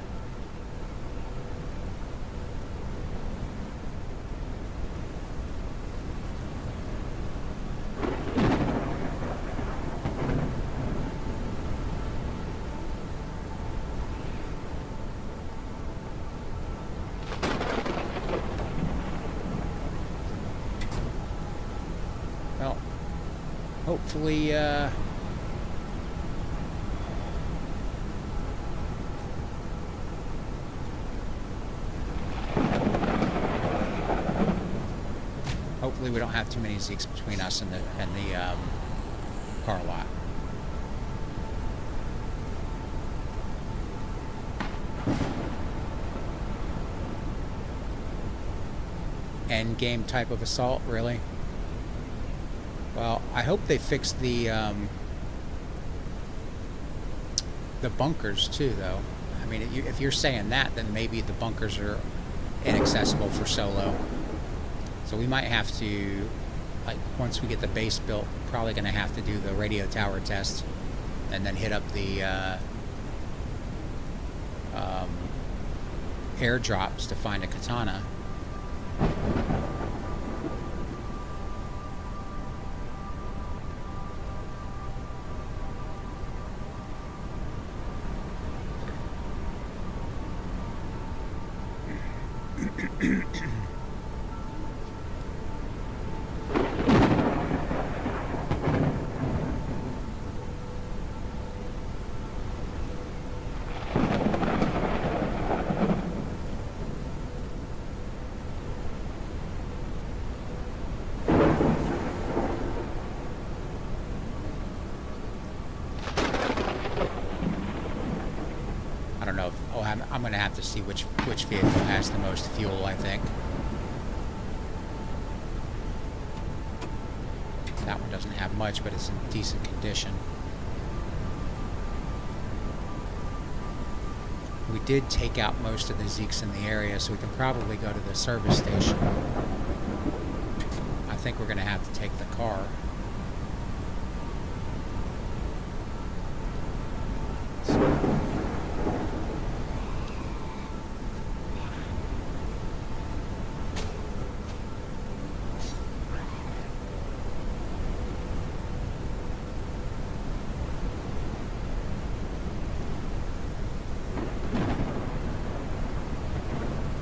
Well, hopefully, hopefully we don't have too many zeeks between us and the car lot. End game type of assault, really? Well, I hope they fix the bunkers too, though. I mean, if you're saying that, then maybe the bunkers are inaccessible for solo. So we might have to, like, once we get the base built, probably going to have to do the radio tower test and then hit up the airdrops to find a katana. I'm going to have to see which vehicle has the most fuel, I think. That one doesn't have much, but it's in decent condition. We did take out most of the zeeks in the area, so we can probably go to the service station. think we're going to have to take the car.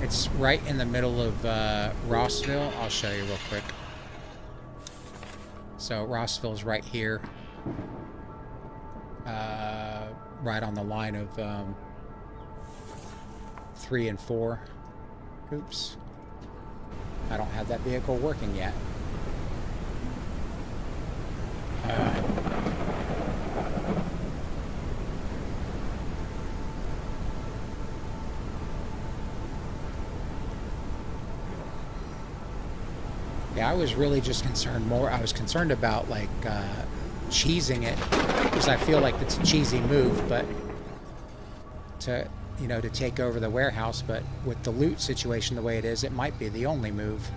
It's right in the middle of Rossville. I'll show you real quick. So Rossville's right here. Right on the line of 3 and 4. Oops. I don't have that vehicle working yet. Yeah, I was really just concerned I was concerned about, like, cheesing it, because I feel like it's a cheesy move, but to take over the warehouse, but with the loot situation the way it is, it might be the only move.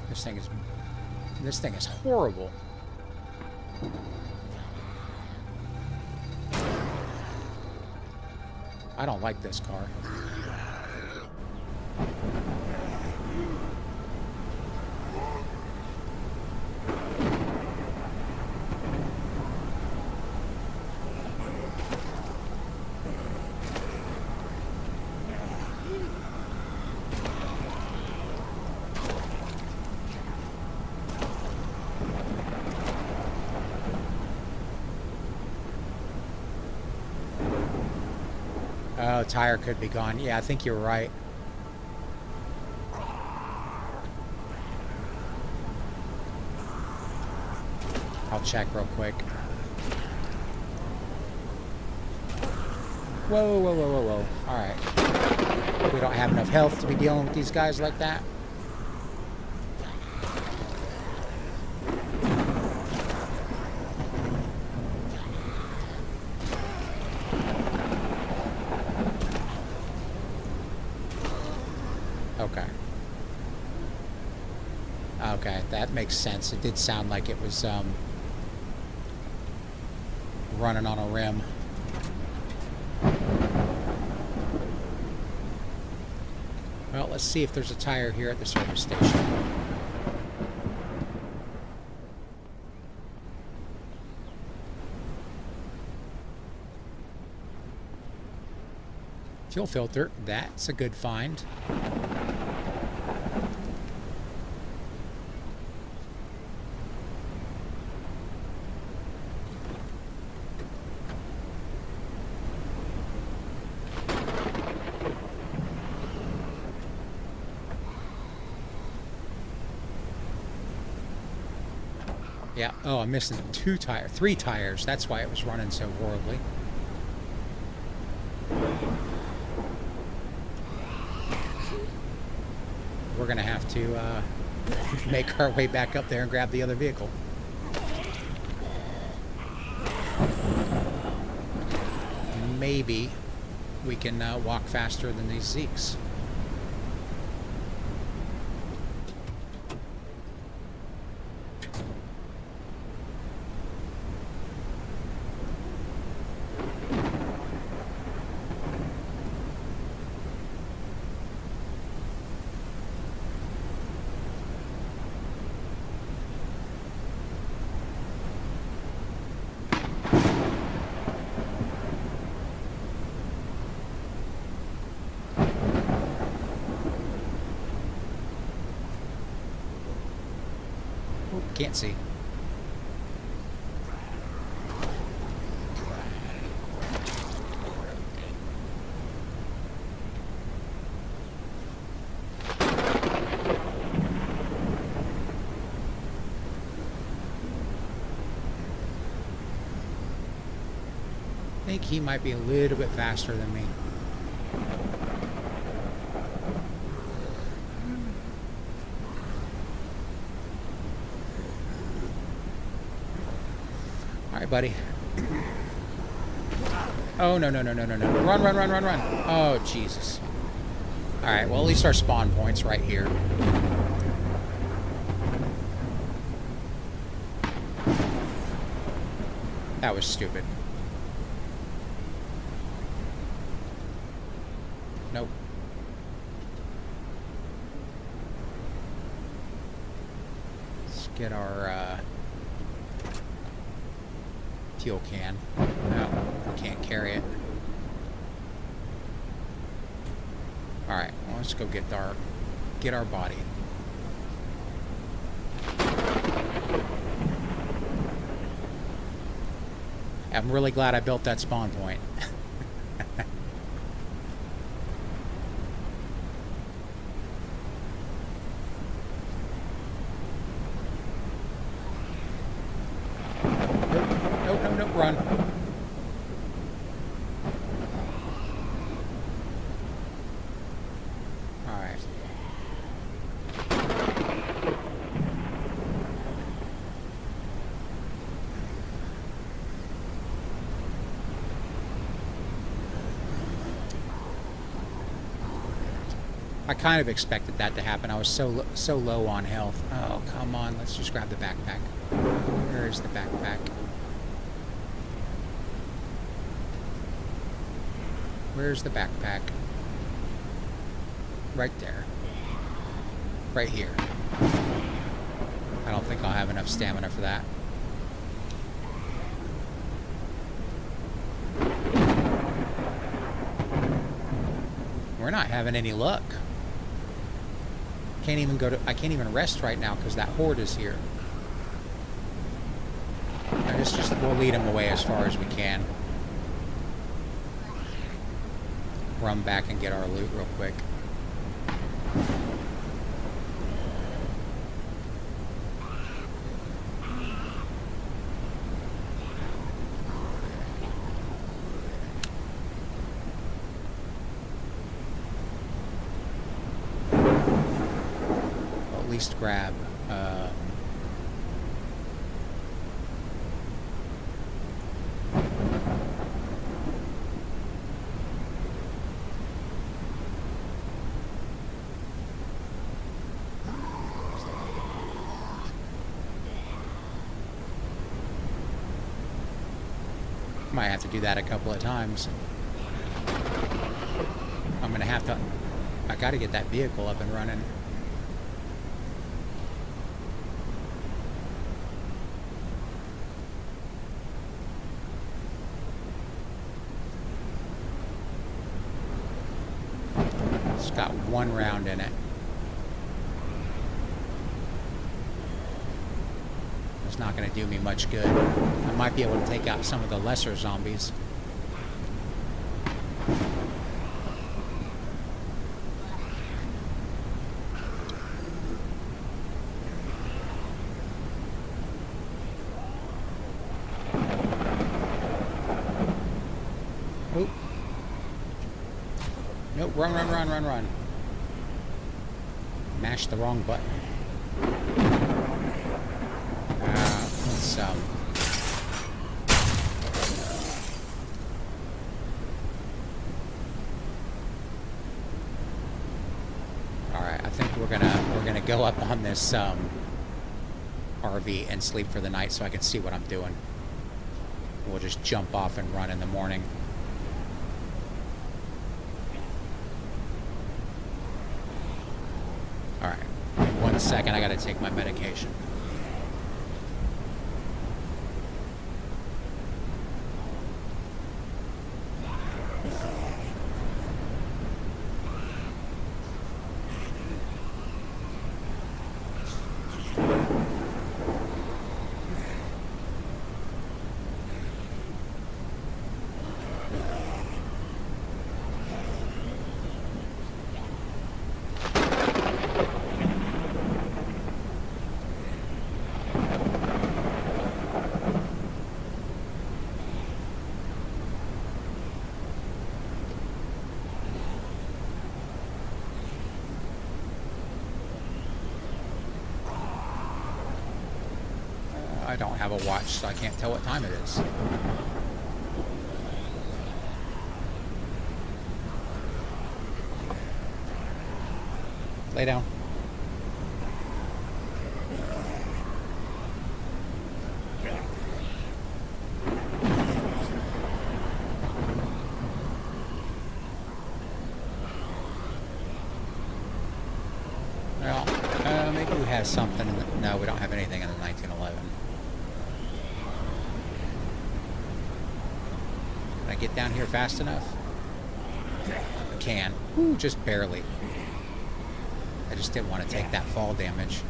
This thing is horrible. I don't like this car. Oh, tire could be gone. Yeah, I think you're right. I'll check real quick. Whoa, whoa, whoa, whoa, whoa. Alright. We don't have enough health to be dealing with these guys like that. Okay. Okay, that makes sense. It did sound like it was running on a rim. Well, let's see if there's a tire here at the service station. Fuel filter, that's a good find. Yeah, oh, I'm missing 3 tires. That's why it was running so horribly. We're gonna have to make our way back up there and grab the other vehicle. Maybe we can walk faster than these zeeks. Can't see. I think he might be a little bit faster than me. All right, buddy. Oh, no, no, no, no, no, no. Run, run, run, run, run. Oh, Jesus. All right, well, at least our spawn point's right here. That was stupid. Nope. Let's get our fuel can. No, we can't carry it. Alright, well, let's go get our body. I'm really glad I built that spawn point. Nope, run. Alright. I kind of expected that to happen. I was so low on health. Oh, come on. Let's just grab the backpack. Where is the backpack? Where's the backpack? Right there. Right here. I don't think I'll have enough stamina for that. We're not having any luck. I can't even rest right now because that horde is here. We'll lead them away as far as we can. Run back and get our loot real quick. At least grab might have to do that a couple of times. I'm gonna have to. I gotta get that vehicle up and running. It's got one round in it. It's not going to do me much good. I might be able to take out some of the lesser zombies. Oh. Nope, run. Mash the wrong button. Let's Alright, I think we're gonna go up on this RV and sleep for the night so I can see what I'm doing. We'll just jump off and run in the morning. Alright, in 1 second I gotta take my medication. I don't have a watch, so I can't tell what time it is. Lay down. has something. No, we don't have anything in the 1911. Can I get down here fast enough? I can. Ooh, just barely. I just didn't want to take that fall damage.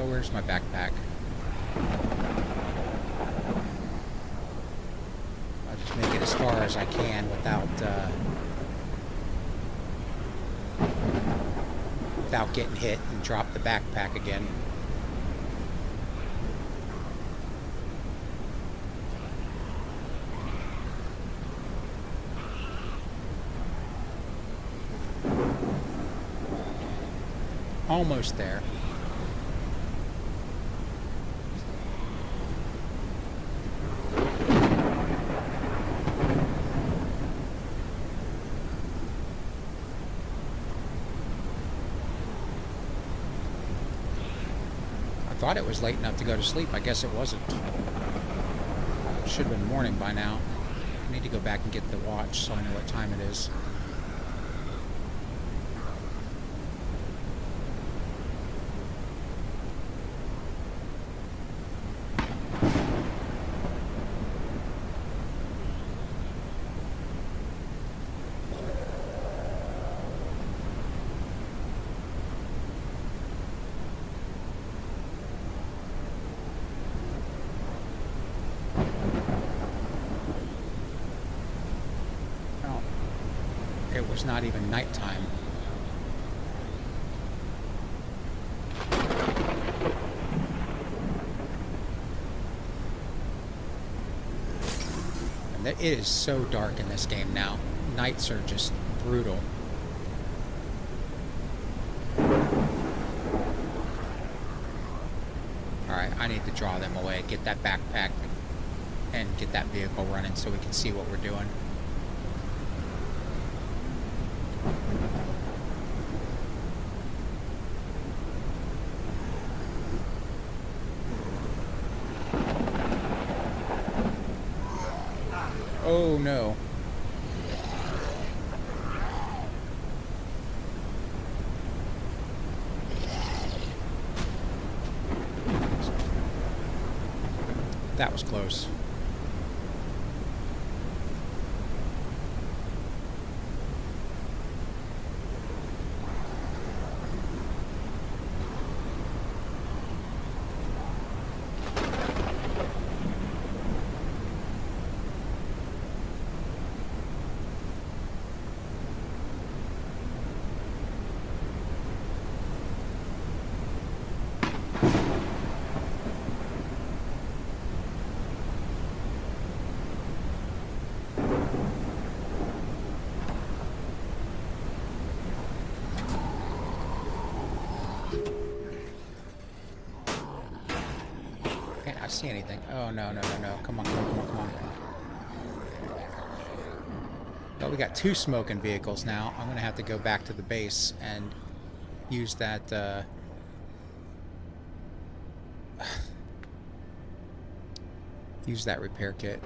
Where's my backpack? I'll just make it as far as I can without getting hit and drop the backpack again. Almost there. I thought it was late enough to go to sleep. I guess it wasn't. It should have been morning by now. I need to go back and get the watch so I know what time it is. It was not even nighttime. And it is so dark in this game now. Nights are just brutal. Alright, I need to draw them away, get that backpack, and get that vehicle running so we can see what we're doing. Oh no. That was close. I see anything. Oh, no, no, no, no. Come on, come on, come on, come on. Well, we got two smoking vehicles now. I'm going to have to go back to the base and use that, use that repair kit.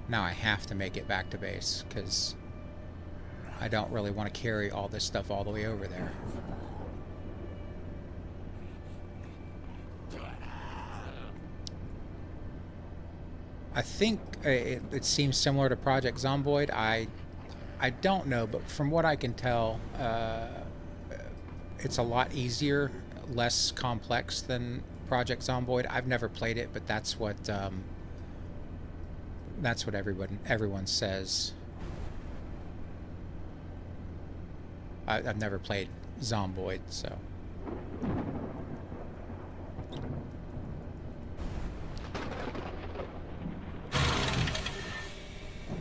Now I have to make it back to base, because I don't really want to carry all this stuff all the way over there. I think it seems similar to Project Zomboid. I don't know, but from what I can tell, it's a lot easier, less complex than Project Zomboid. I've never played it, but that's what everyone says. I've never played Zomboid, so.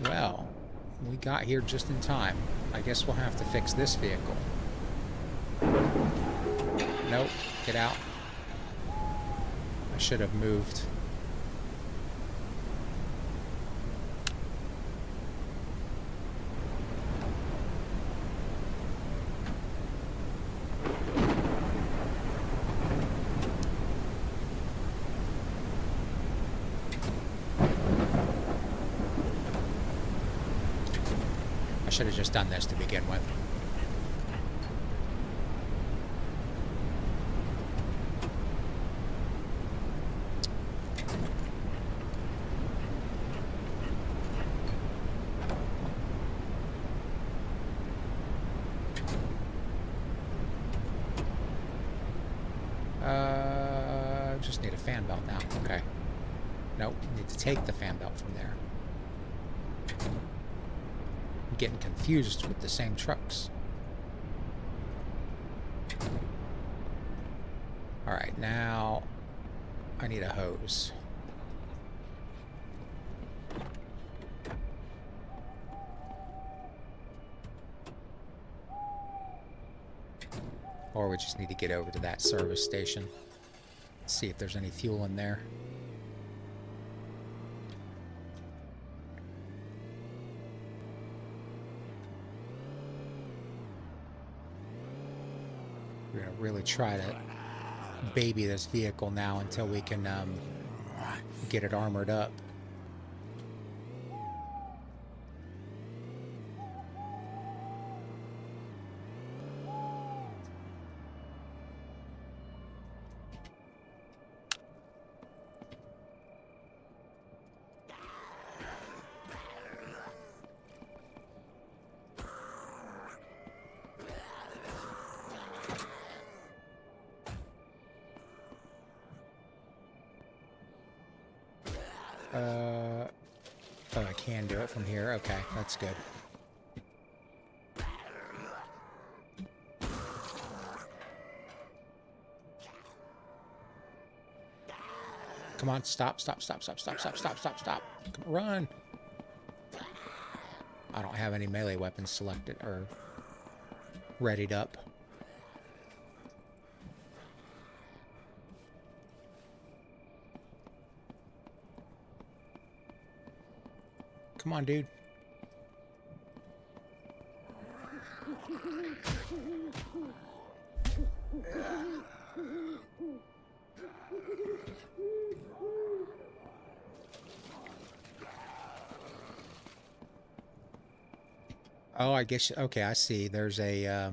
Well, we got here just in time. I guess we'll have to fix this vehicle. Nope, get out. I should have moved. should have just done this to begin with. Just need a fan belt now. Okay. Nope, need to take the fan belt from there. I'm getting confused with the same trucks. Alright, now I need a hose. Or we just need to get over to that service station. See if there's any fuel in there. We're gonna really try to baby this vehicle now until we can get it armored up. Oh, I can do it from here. Okay, that's good. Come on, stop. Come on, run. I don't have any melee weapons selected or readied up. Come on, dude. Oh, I guess, okay, I see. There's a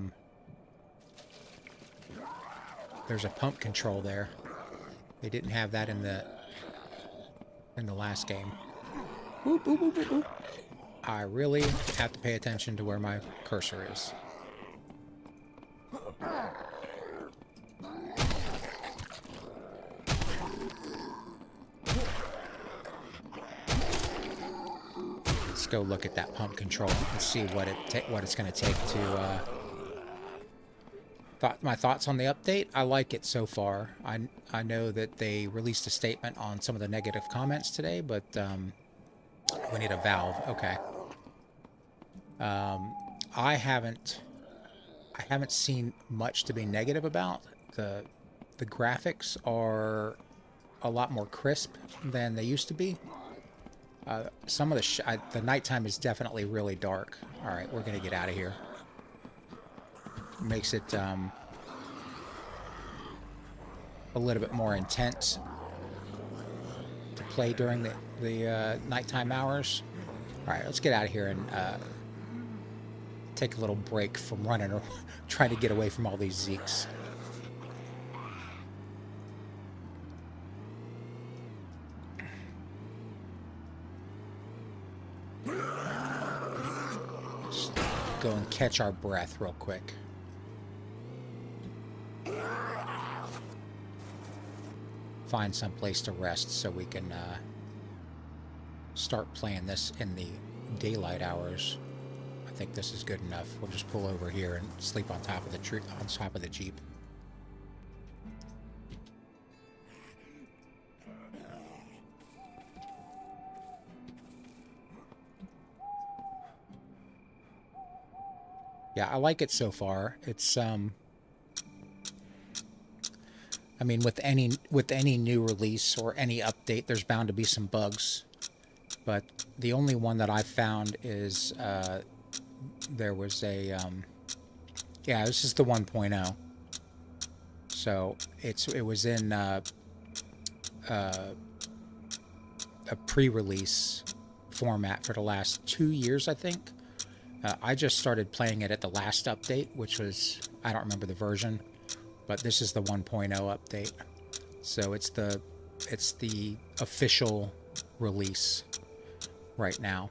pump control there. They didn't have that in the last game. Boop, boop, boop, boop, boop. I really have to pay attention to where my cursor is. Let's go look at that pump control and see what it's going to take to. My thoughts on the update. I like it so far. I know that they released a statement on some of the negative comments today, but. We need a valve. Okay. I haven't seen much to be negative about. The graphics are a lot more crisp than they used to be. Some of the nighttime is definitely really dark. All right, we're gonna get out of here. Makes it a little bit more intense to play during the nighttime hours. All right, let's get out of here and take a little break from running or trying to get away from all these zeeks. Just go and catch our breath real quick. Find some place to rest so we can start playing this in the daylight hours. I think this is good enough. We'll just pull over here and sleep on top of the Jeep. Yeah, I like it so far. It's I mean, with any new release or any update, there's bound to be some bugs. But the only one that I've found is there was a yeah, this is the 1.0. So it was in a pre-release format for the last 2 years, I think. I just started playing it at the last update, which was, I don't remember the version, but this is the 1.0 update. So it's the official release right now.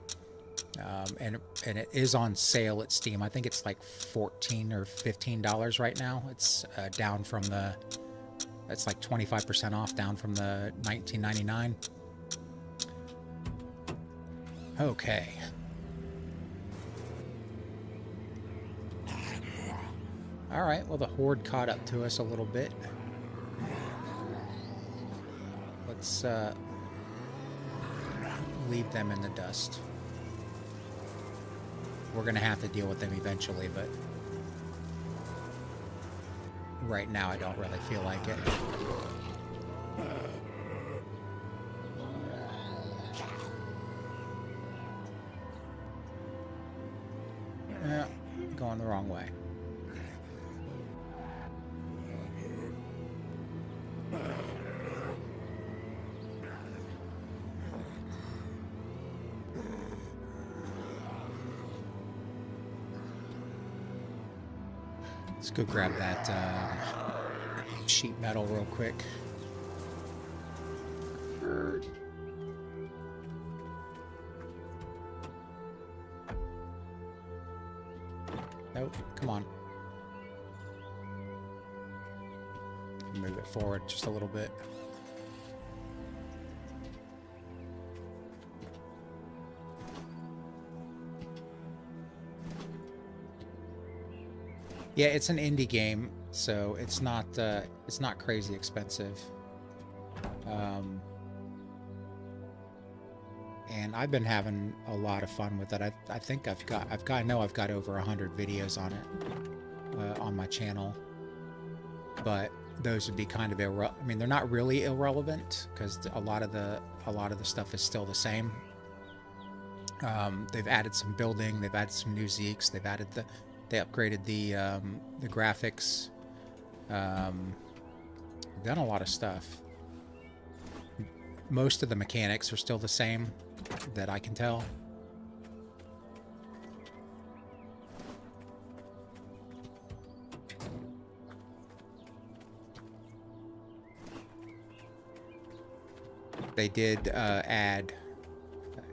And it is on sale at Steam. I think it's like $14 or $15 right now. It's down from the, it's like 25% off, down from the $19.99. Okay. All right, well, the Horde caught up to us a little bit. Let's leave them in the dust. We're going to have to deal with them eventually, but right now I don't really feel like it. Yeah, going the wrong way. Let's go grab that sheet metal real quick. Nope, come on. Move it forward just a little bit. Yeah, it's an indie game, so it's not crazy expensive. And I've been having a lot of fun with it. I think I know I've got over 100 videos on it on my channel. But those would be kind of I mean, they're not really irrelevant because a lot of the stuff is still the same. They've added some building, they've added some new zeeks, they upgraded the graphics. They've done a lot of stuff. Most of the mechanics are still the same that I can tell. They did add,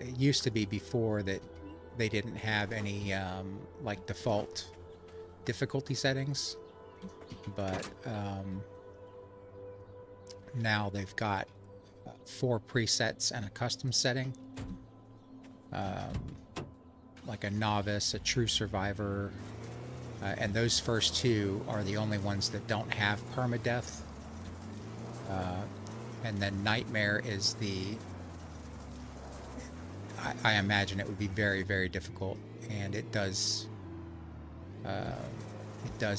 it used to be before that they didn't have any like default difficulty settings, but now they've got 4 presets and a custom setting, like a novice, a true survivor, and those first 2 are the only ones that don't have permadeath. And then Nightmare is the, I imagine it would be very, very difficult, and it does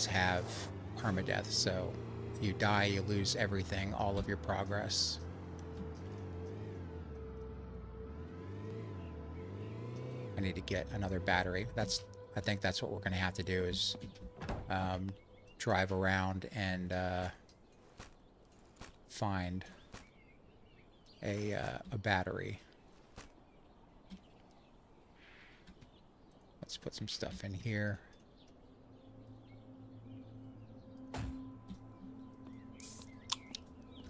have permadeath, so you die, you lose everything, all of your progress. I need to get another battery. I think that's what we're going to have to do, is drive around and find a battery. Let's put some stuff in here.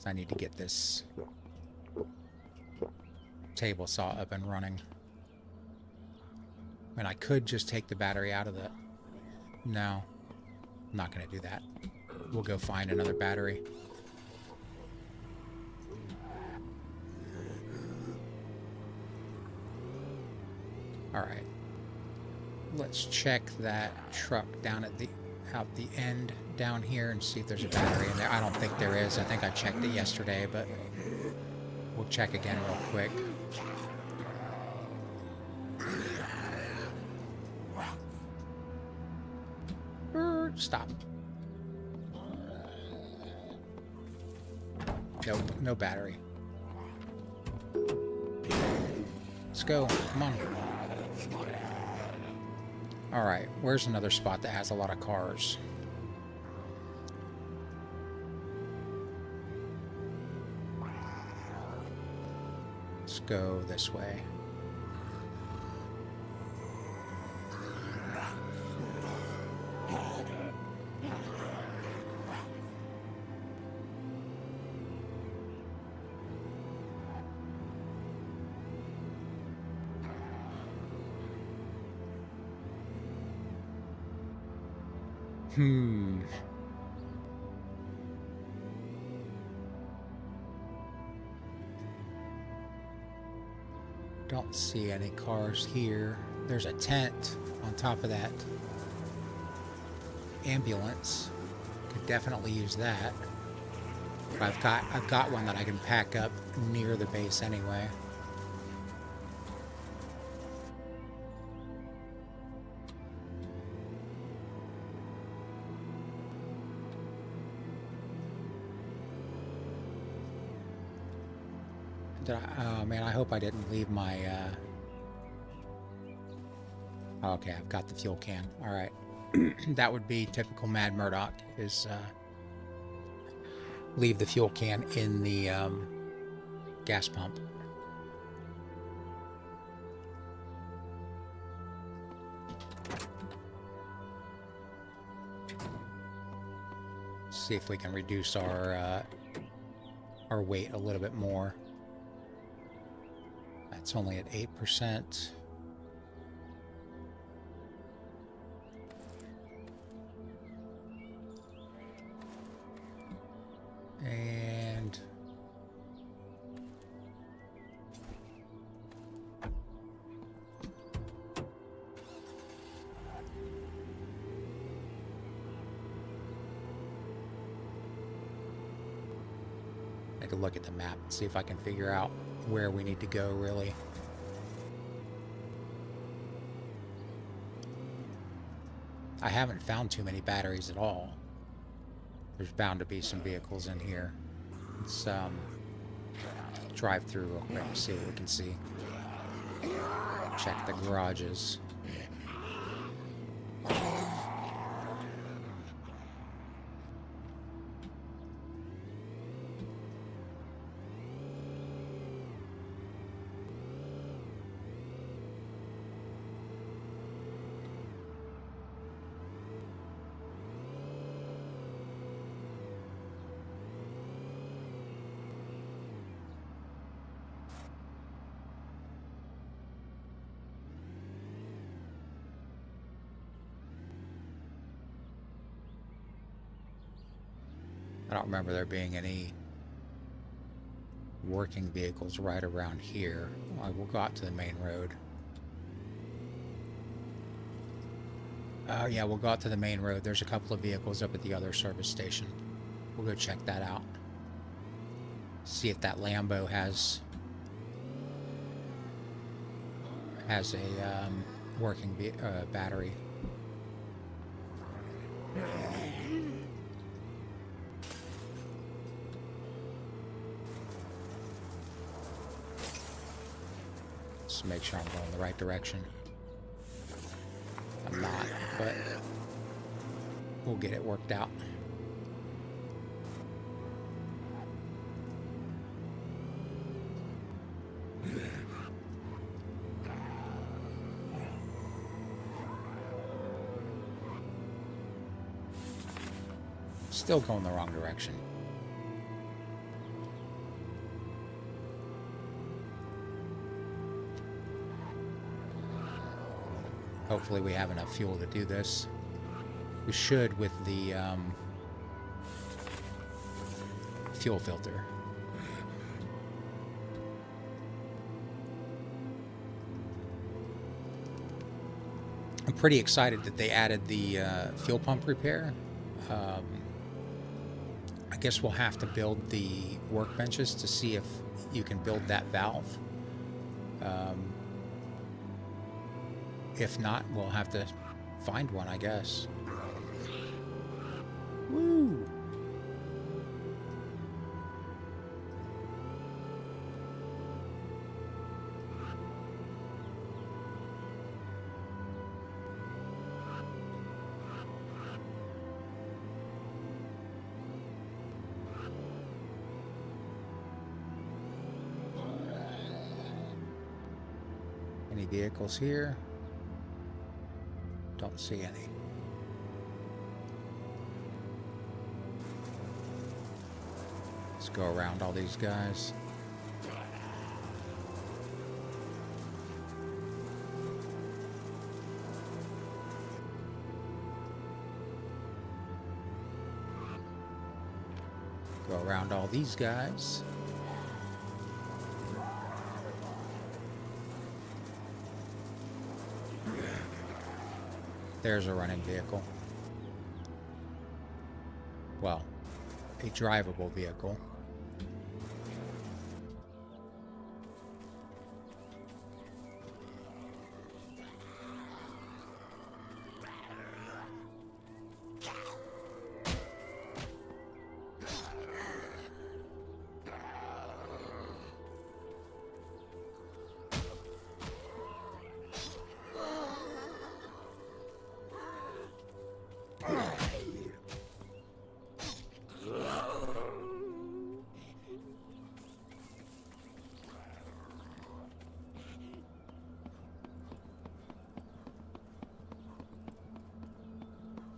I need to get this table saw up and running. I mean, I could just take the battery out of the... No, I'm not going to do that. We'll go find another battery. All right. Let's check that truck down at out the end down here and see if there's a battery in there. I don't think there is. I think I checked it yesterday, but we'll check again real quick. Stop. Nope, no battery. Let's go. Come on. Alright, where's another spot that has a lot of cars? Let's go this way. Hmm. Don't see any cars here. There's a tent on top of that ambulance. Could definitely use that. But I've got one that I can pack up near the base anyway. Oh man, I hope I didn't leave my okay, I've got the fuel can. All right. That would be typical Mad Murdock, is leave the fuel can in the gas pump. See if we can reduce our weight a little bit more. That's only at 8%. And take a look at the map and see if I can figure out where we need to go, really. I haven't found too many batteries at all. There's bound to be some vehicles in here. Let's drive through real quick and see what we can see. Check the garages. I don't remember there being any working vehicles right around here. We'll go out to the main road. Yeah, we'll go out to the main road. There's a couple of vehicles up at the other service station. We'll go check that out. See if that Lambo has a working battery. Just make sure I'm going the right direction. I'm not, but we'll get it worked out. Still going the wrong direction. Hopefully we have enough fuel to do this. We should with the fuel filter. I'm pretty excited that they added the fuel pump repair. I guess we'll have to build the workbenches to see if you can build that valve. If not, we'll have to find one, I guess. Woo! Any vehicles here? Don't see any. Let's go around all these guys. Go around all these guys. There's a running vehicle. Well, a drivable vehicle.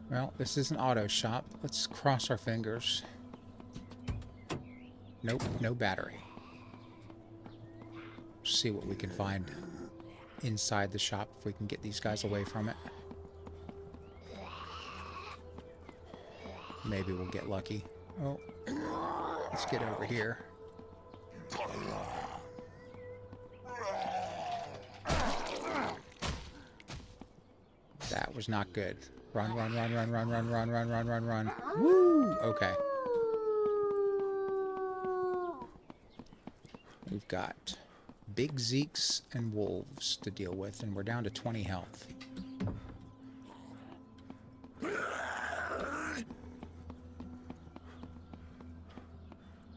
Well, this is an auto shop. Let's cross our fingers. Nope, no battery. See what we can find inside the shop if we can get these guys away from it. Maybe we'll get lucky. Oh, let's get over here. That was not good. Run, run, run, run, run, run, run, run, run, run, run. Woo! Okay. We've got big zeeks and wolves to deal with, and we're down to 20 health.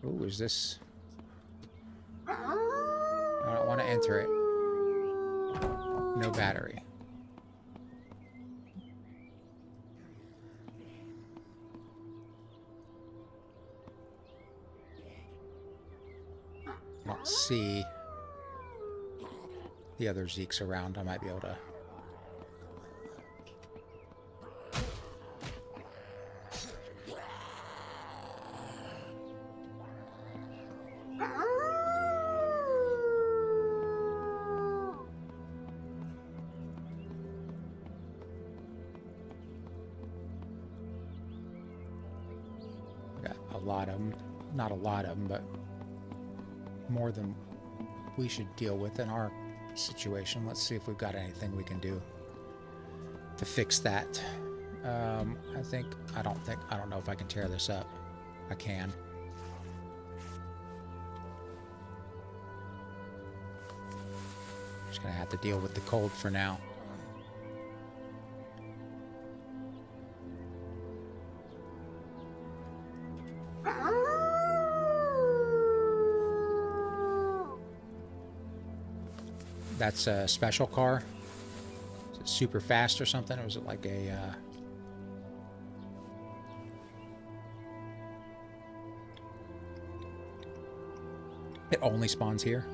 Oh, is this... I don't want to enter it. No battery. I don't see the other zeeks around. I might be able to... Got a lot of them. Not a lot of them, but more than we should deal with in our situation. Let's see if we've got anything we can do to fix that. I don't know if I can tear this up. I can. Just gonna have to deal with the cold for now. That's a special car. Is it super fast or something? Or was it like a... It only spawns here?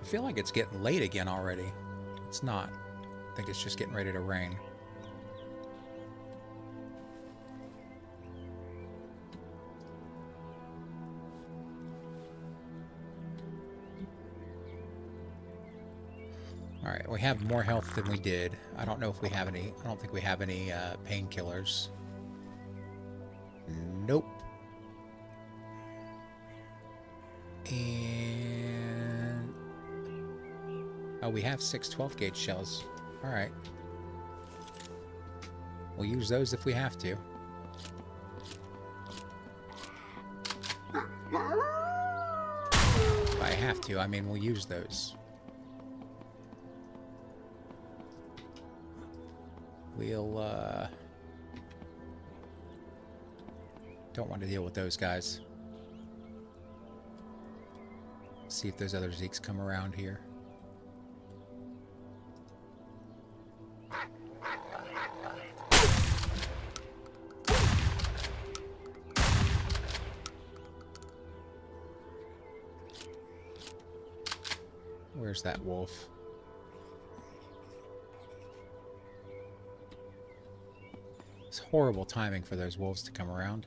I feel like it's getting late again already. It's not. I think it's just getting ready to rain. Alright, we have more health than we did. I don't know if we have any... I don't think we have any painkillers. Nope. And... oh, we have 6 12-gauge shells. Alright. We'll use those if we have to. If I have to, I mean, we'll use those. We'll, don't want to deal with those guys. See if those other zeeks come around here. Where's that wolf? It's horrible timing for those wolves to come around.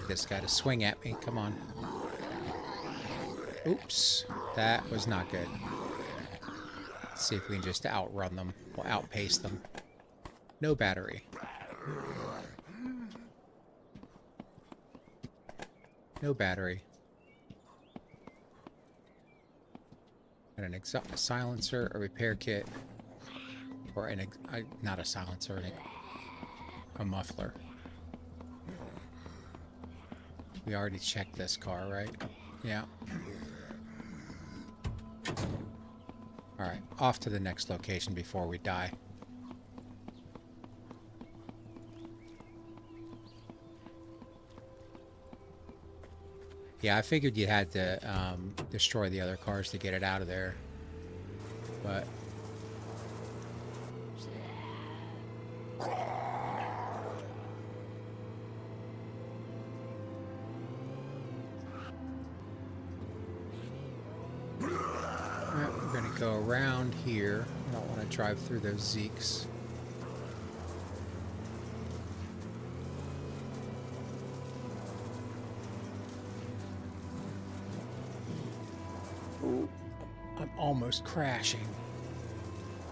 this guy to swing at me. Come on. Oops. That was not good. Let's see if we can just outrun them. We'll outpace them. No battery. No battery. And a silencer, a repair kit, or not a silencer, a muffler. We already checked this car, right? Yeah. Alright, off to the next location before we die. Yeah, I figured you had to destroy the other cars to get it out of there. But... Alright, we're going to go around here. I don't want to drive through those zeeks. I'm almost crashing.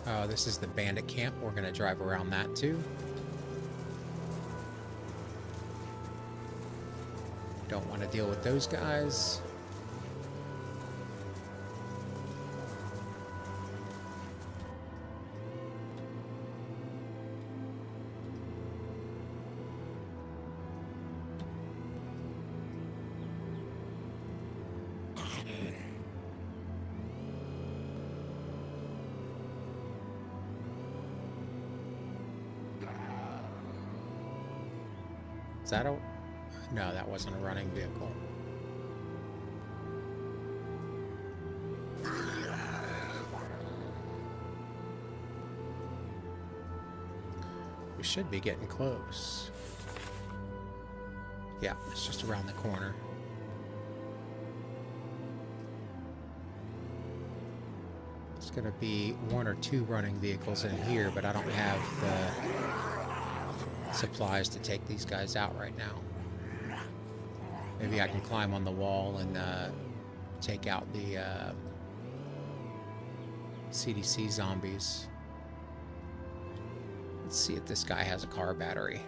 Oh, this is the Bandit camp. We're going to drive around that too. Don't want to deal with those guys. Is that a... No, that wasn't a running vehicle. We should be getting close. Yeah, it's just around the corner. There's gonna be 1 or 2 running vehicles in here, but I don't have the supplies to take these guys out right now. Maybe I can climb on the wall and take out the CDC zombies. Let's see if this guy has a car battery.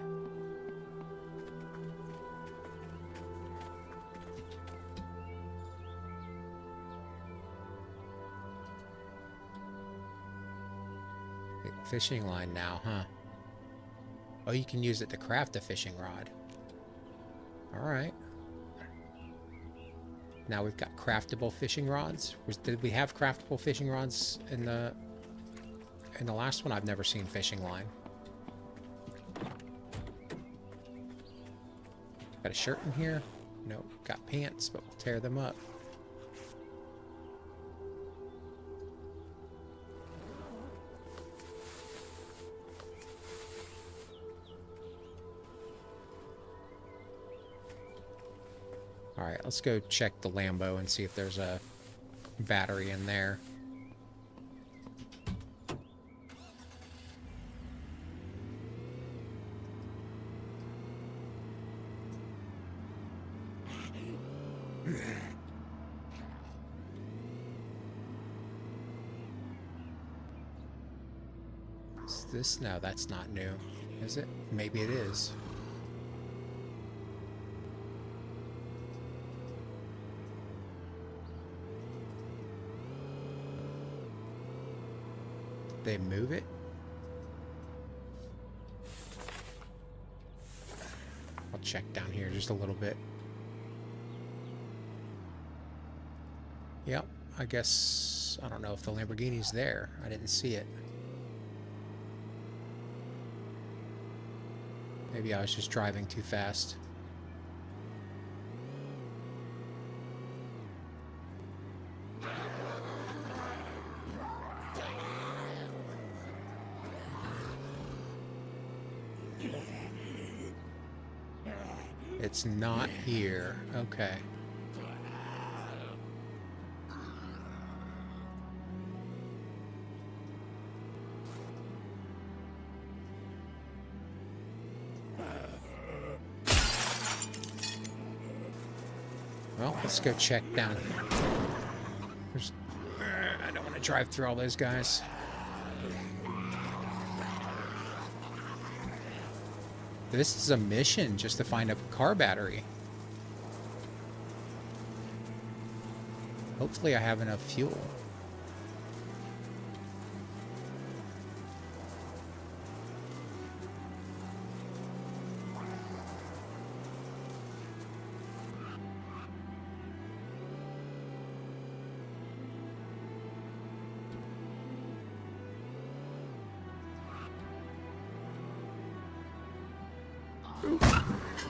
Fishing line now, huh? Oh, you can use it to craft a fishing rod. Alright. Now we've got craftable fishing rods. Did we have craftable fishing rods in the last one? I've never seen fishing line. Got a shirt in here? Nope. Got pants, but we'll tear them up. Alright, let's go check the Lambo and see if there's a battery in there. Is this? No, that's not new. Is it? Maybe it is. They move it? I'll check down here just a little bit. Yep, I guess, I don't know if the Lamborghini's there. I didn't see it. Maybe I was just driving too fast. It's not here. Okay. Well, let's go check down. I don't want to drive through all those guys. This is a mission just to find a car battery. Hopefully I have enough fuel.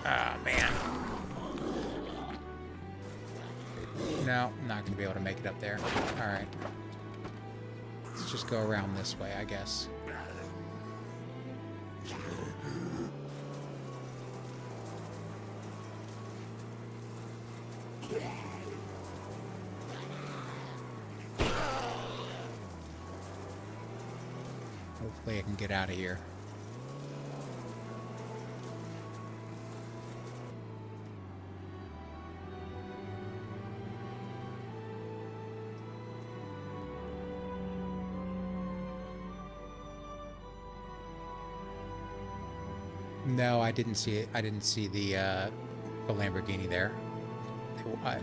Ah, man. No, I'm not going to be able to make it up there. Alright. Let's just go around this way, I guess. Hopefully I can get out of here. No, I didn't see it. I didn't see the Lamborghini there. I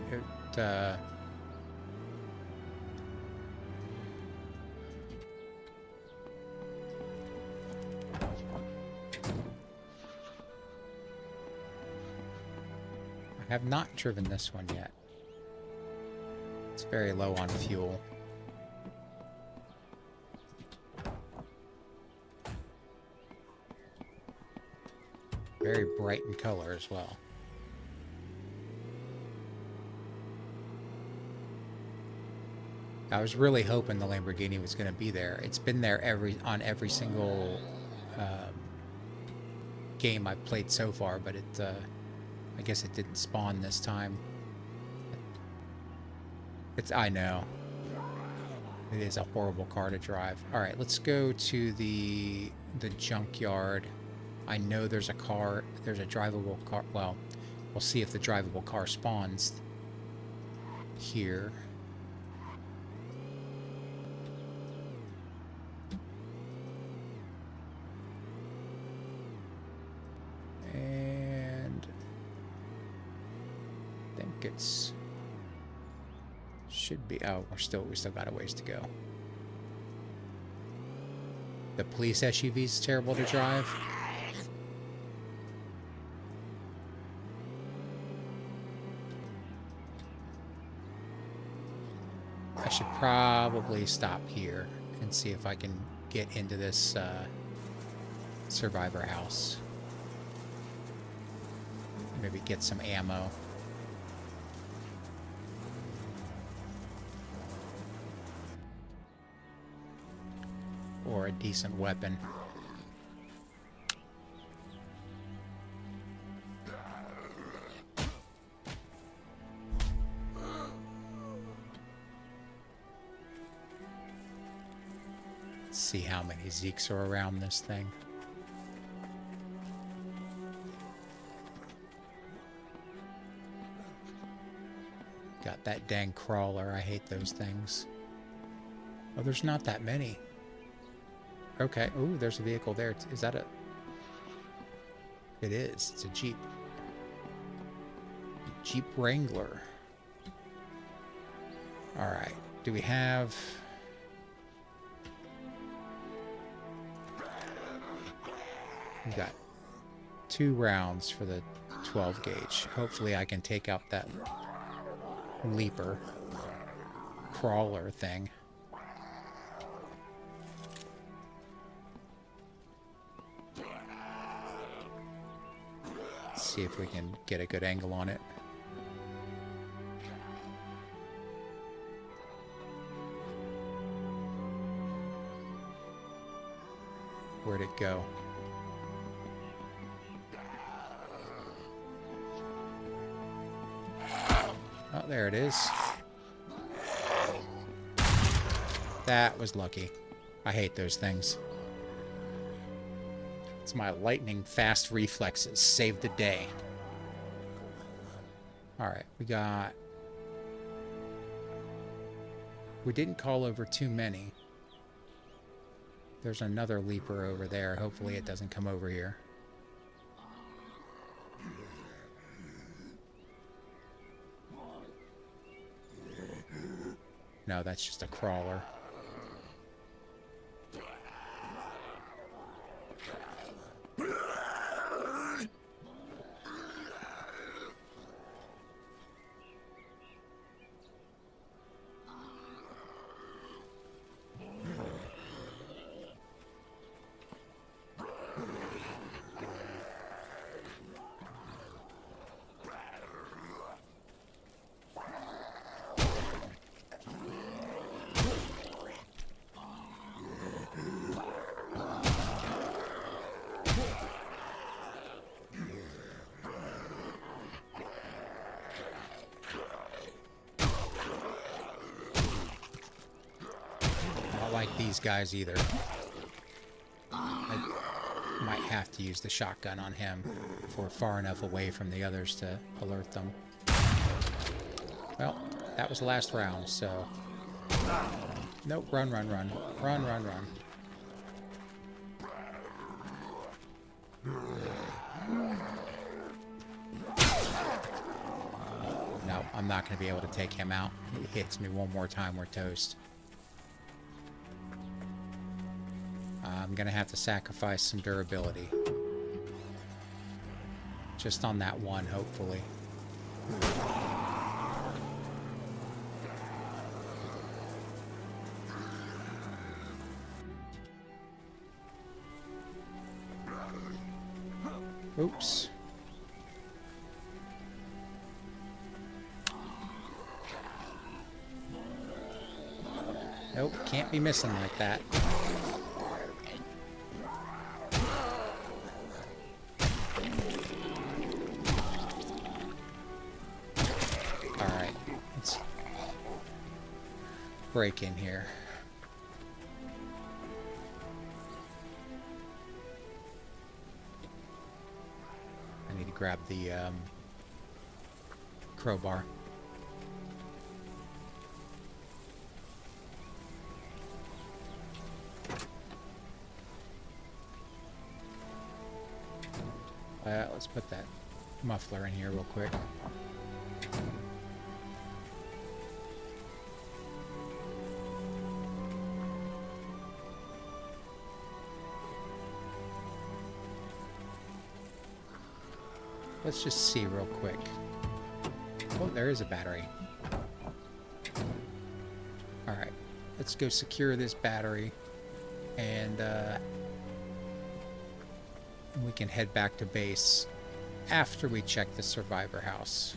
have not driven this one yet. It's very low on fuel. Very bright in color as well. I was really hoping the Lamborghini was going to be there. It's been there on every single game I've played so far, but I guess it didn't spawn this time. I know. It is a horrible car to drive. All right, let's go to the junkyard. I know there's a drivable car. Well, we'll see if the drivable car spawns here. And I think it's should be. Oh, we still got a ways to go. The police SUV is terrible to drive. I should probably stop here and see if I can get into this survivor house. Maybe get some ammo. Or a decent weapon. Let's see how many zeeks are around this thing. Got that dang crawler. I hate those things. Oh, there's not that many. Okay. Ooh, there's a vehicle there. Is that a... It is. It's a Jeep. Jeep Wrangler. Alright. Do we have... We got 2 rounds for the 12 gauge. Hopefully I can take out that leaper crawler thing. Let's see if we can get a good angle on it. Where'd it go? Oh, there it is. That was lucky. I hate those things. It's my lightning fast reflexes. Saved the day. Alright, we got We didn't call over too many. There's another leaper over there. Hopefully it doesn't come over here. No, that's just a crawler. Like these guys either. I might have to use the shotgun on him if we're far enough away from the others to alert them. Well, that was the last round, so... Nope, run, run, run. Run, run, run. No, I'm not going to be able to take him out. He hits me one more time, we're toast. I'm gonna have to sacrifice some durability. Just on that one, hopefully. Oops. Nope, can't be missing like that. Break in here. I need to grab the crowbar. Let's put that muffler in here real quick. Let's just see real quick. Oh, there is a battery. Alright, let's go secure this battery, and we can head back to base after we check the survivor house.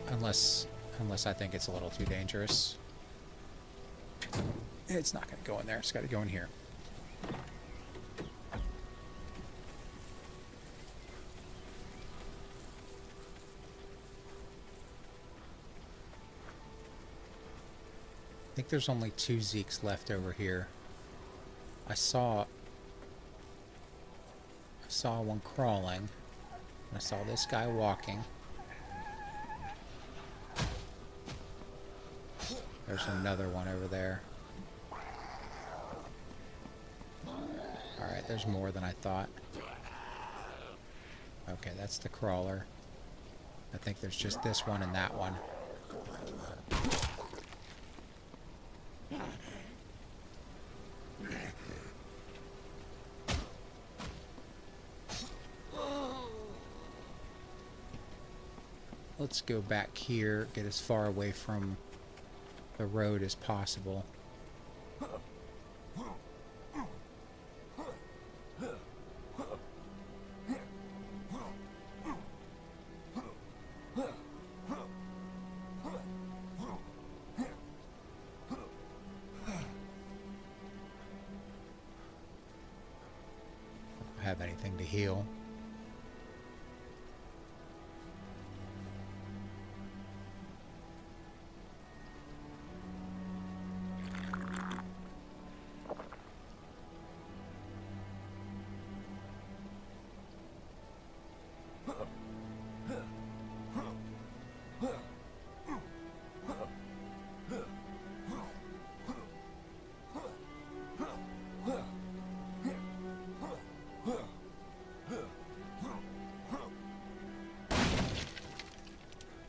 Unless I think it's a little too dangerous. It's not going to go in there. It's got to go in here. I think there's only 2 zeeks left over here. I saw one crawling, and I saw this guy walking. There's another one over there. Alright, there's more than I thought. Okay, that's the crawler. I think there's just this one and that one. Let's go back here, get as far away from the road as possible. Have anything to heal?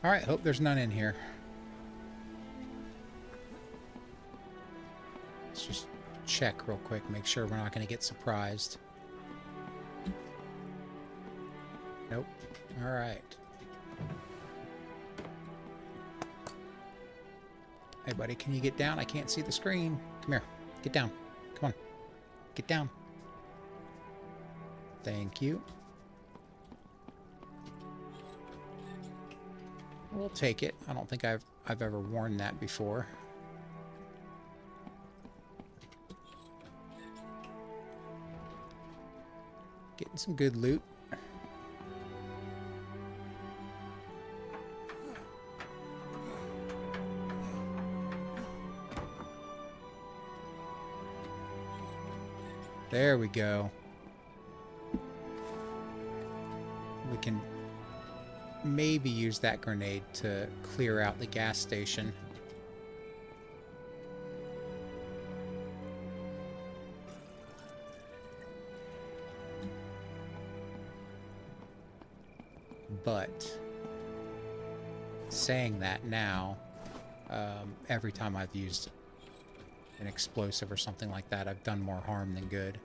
Alright, hope there's none in here. Let's just check real quick, make sure we're not going to get surprised. Nope. Alright. Hey, buddy, can you get down? I can't see the screen. Come here. Get down. Come on. Get down. Thank you. We'll take it. I don't think I've ever worn that before. Getting some good loot. There we go. We can maybe use that grenade to clear out the gas station. But saying that now, every time I've used an explosive or something like that, I've done more harm than good.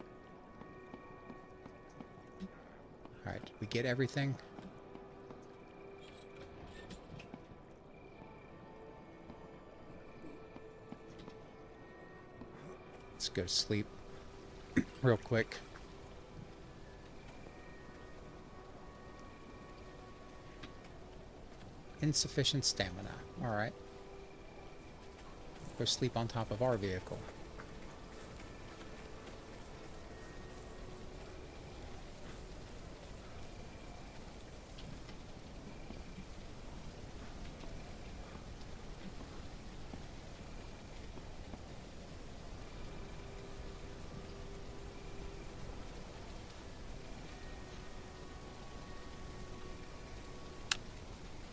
Alright, did we get everything? Let's go to sleep real quick. Insufficient stamina. Alright. Go sleep on top of our vehicle.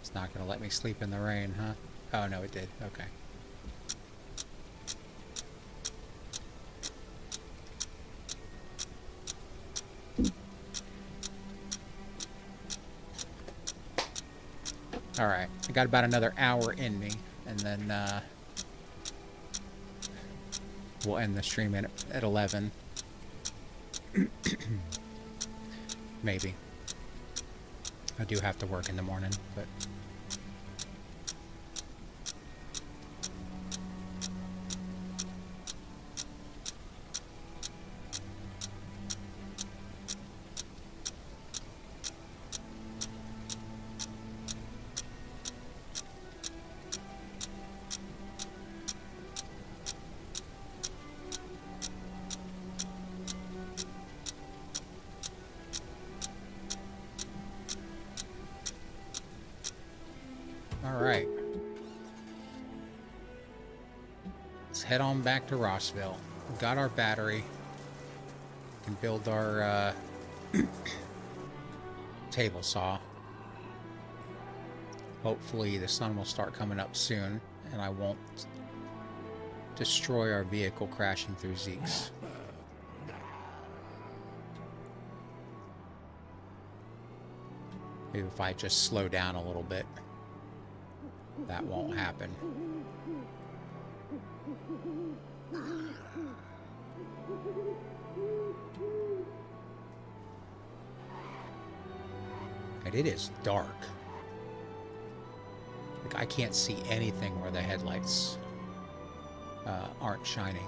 It's not going to let me sleep in the rain, huh? Oh, no, it did. Okay. Alright, I got about another hour in me, and then we'll end the stream at 11. Maybe. I do have to work in the morning, but... Alright. Let's head on back to Rossville. We've got our battery. We can build our table saw. Hopefully the sun will start coming up soon and I won't destroy our vehicle crashing through zeeks. Maybe if I just slow down a little bit. That won't happen. And it is dark. Like, I can't see anything where the headlights aren't shining.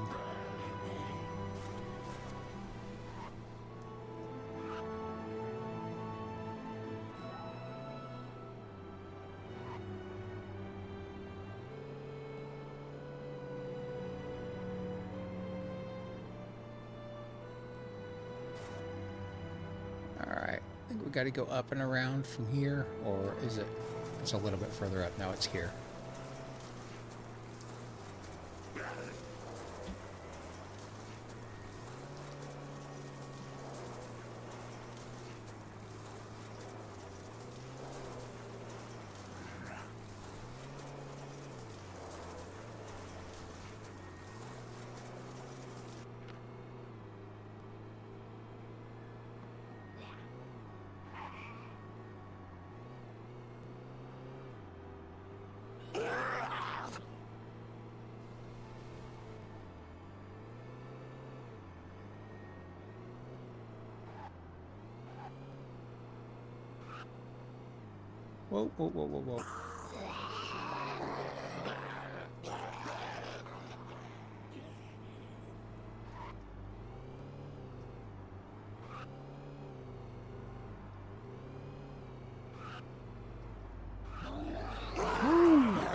Got to go up and around from here, or is it? It's a little bit further up. No, it's here. Whoa, whoa, whoa, whoa, whoa.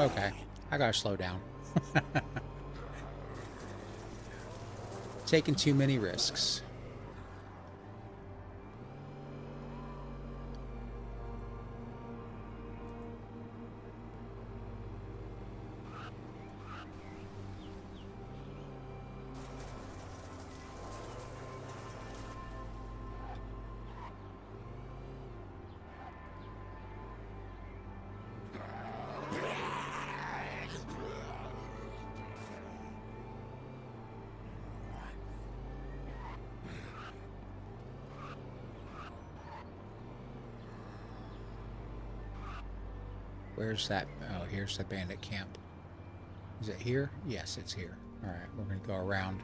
Okay, I gotta slow down. Taking too many risks. Where's that? Oh, here's the bandit camp. Is it here? Yes, it's here. All right, we're going to go around.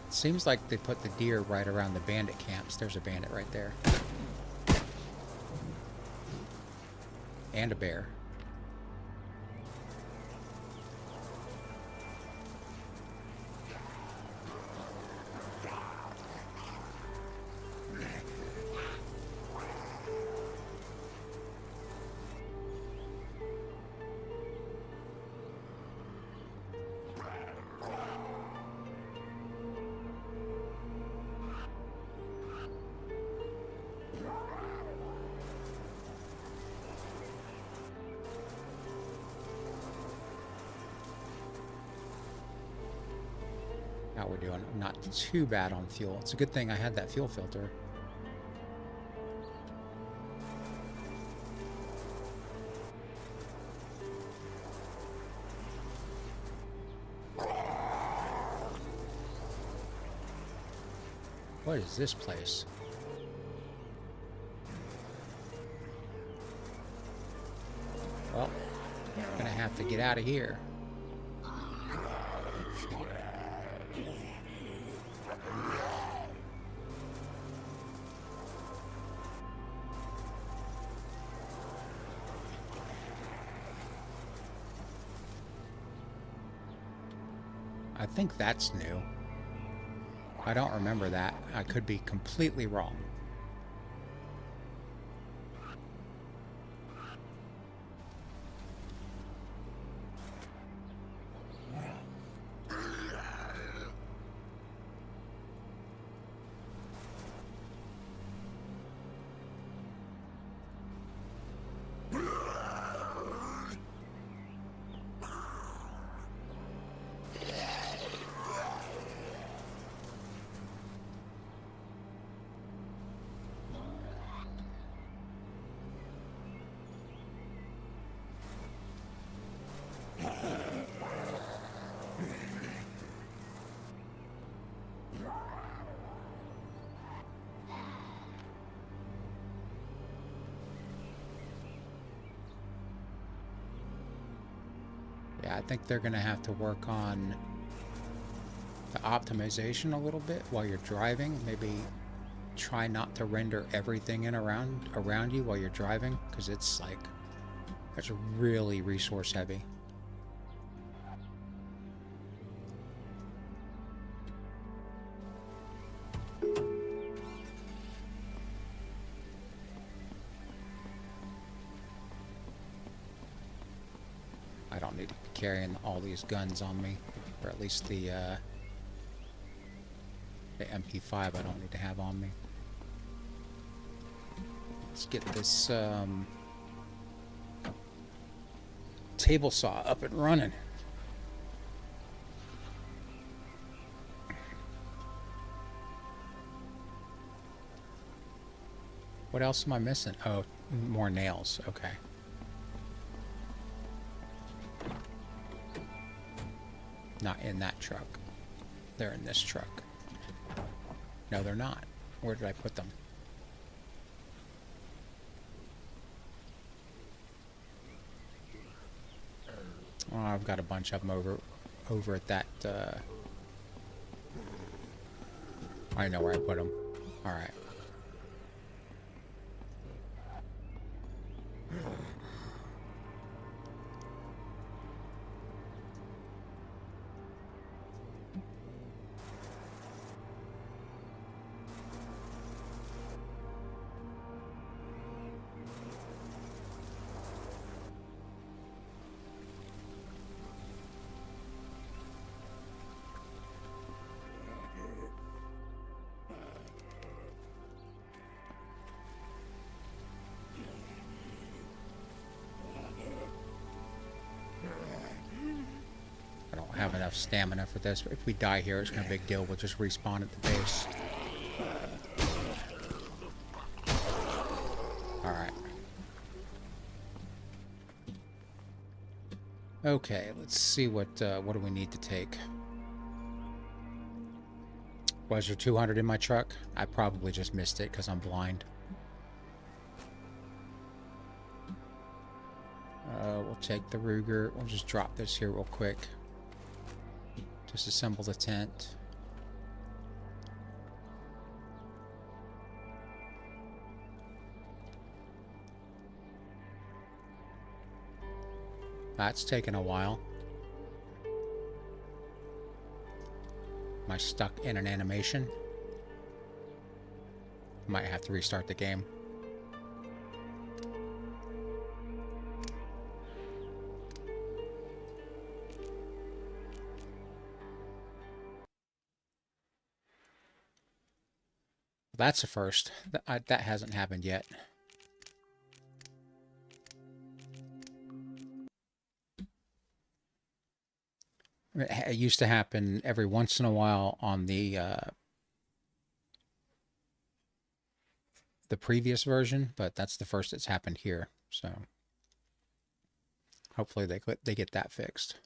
It seems like they put the deer right around the bandit camps. There's a bandit right there. And a bear. How we're doing? Not too bad on fuel. It's a good thing I had that fuel filter. What is this place? Well, I'm gonna have to get out of here. I think that's new. I don't remember that. I could be completely wrong. Yeah, I think they're going to have to work on the optimization a little bit while you're driving. Maybe try not to render everything in around you while you're driving, because it's like, it's really resource heavy. I don't need to be carrying all these guns on me, or at least the MP5 I don't need to have on me. Let's get this table saw up and running. What else am I missing? Oh, more nails. Okay. Not in that truck. They're in this truck. No, they're not. Where did I put them? Oh, I've got a bunch of them over at that I know where I put them. All right. I don't have enough stamina for this, but if we die here, it's no big deal. We'll just respawn at the base. Alright. Okay, let's see what do we need to take. Was there 200 in my truck? I probably just missed it because I'm blind. We'll take the Ruger. We'll just drop this here real quick. Disassemble the tent. That's taken a while. Am I stuck in an animation? Might have to restart the game. That's a first. That hasn't happened yet. It used to happen every once in a while on the previous version, but that's the first that's happened here. So hopefully they get that fixed.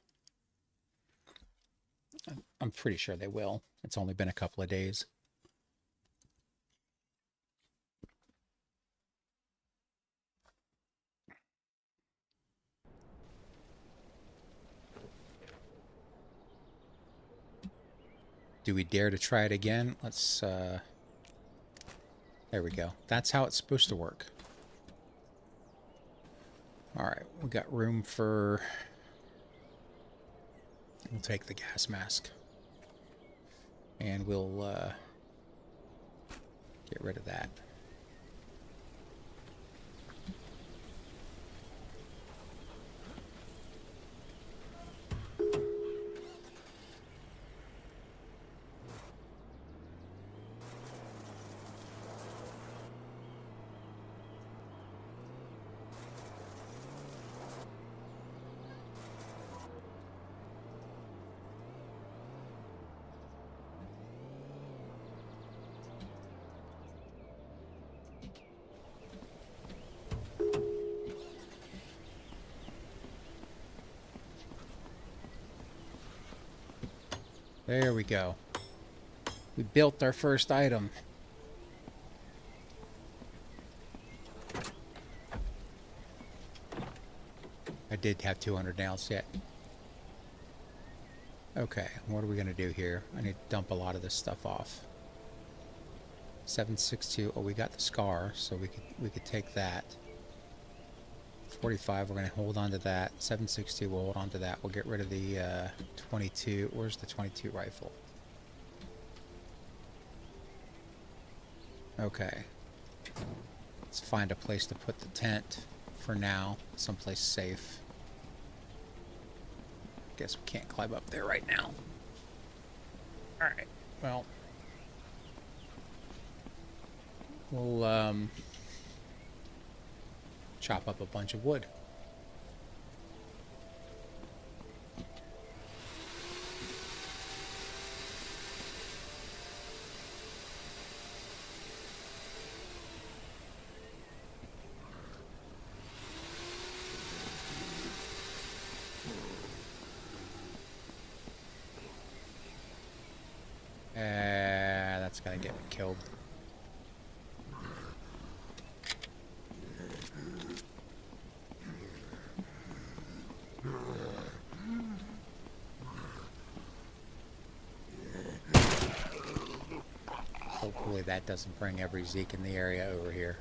I'm pretty sure they will. It's only been a couple of days. Do we dare to try it again? Let's, there we go. That's how it's supposed to work. Alright, we got room for... We'll take the gas mask. And we'll, get rid of that. There we go. We built our first item. I did have 200 nails yet. Okay, what are we going to do here? I need to dump a lot of this stuff off. 762. Oh, we got the scar, so we could take that. 45, we're going to hold on to that. 762, we'll hold on to that. We'll get rid of the 22. Where's the 22 rifle? Okay. Let's find a place to put the tent for now. Someplace safe. Guess we can't climb up there right now. Alright, well. We'll, chop up a bunch of wood. That's gonna get me killed. Hopefully that doesn't bring every Zeke in the area over here.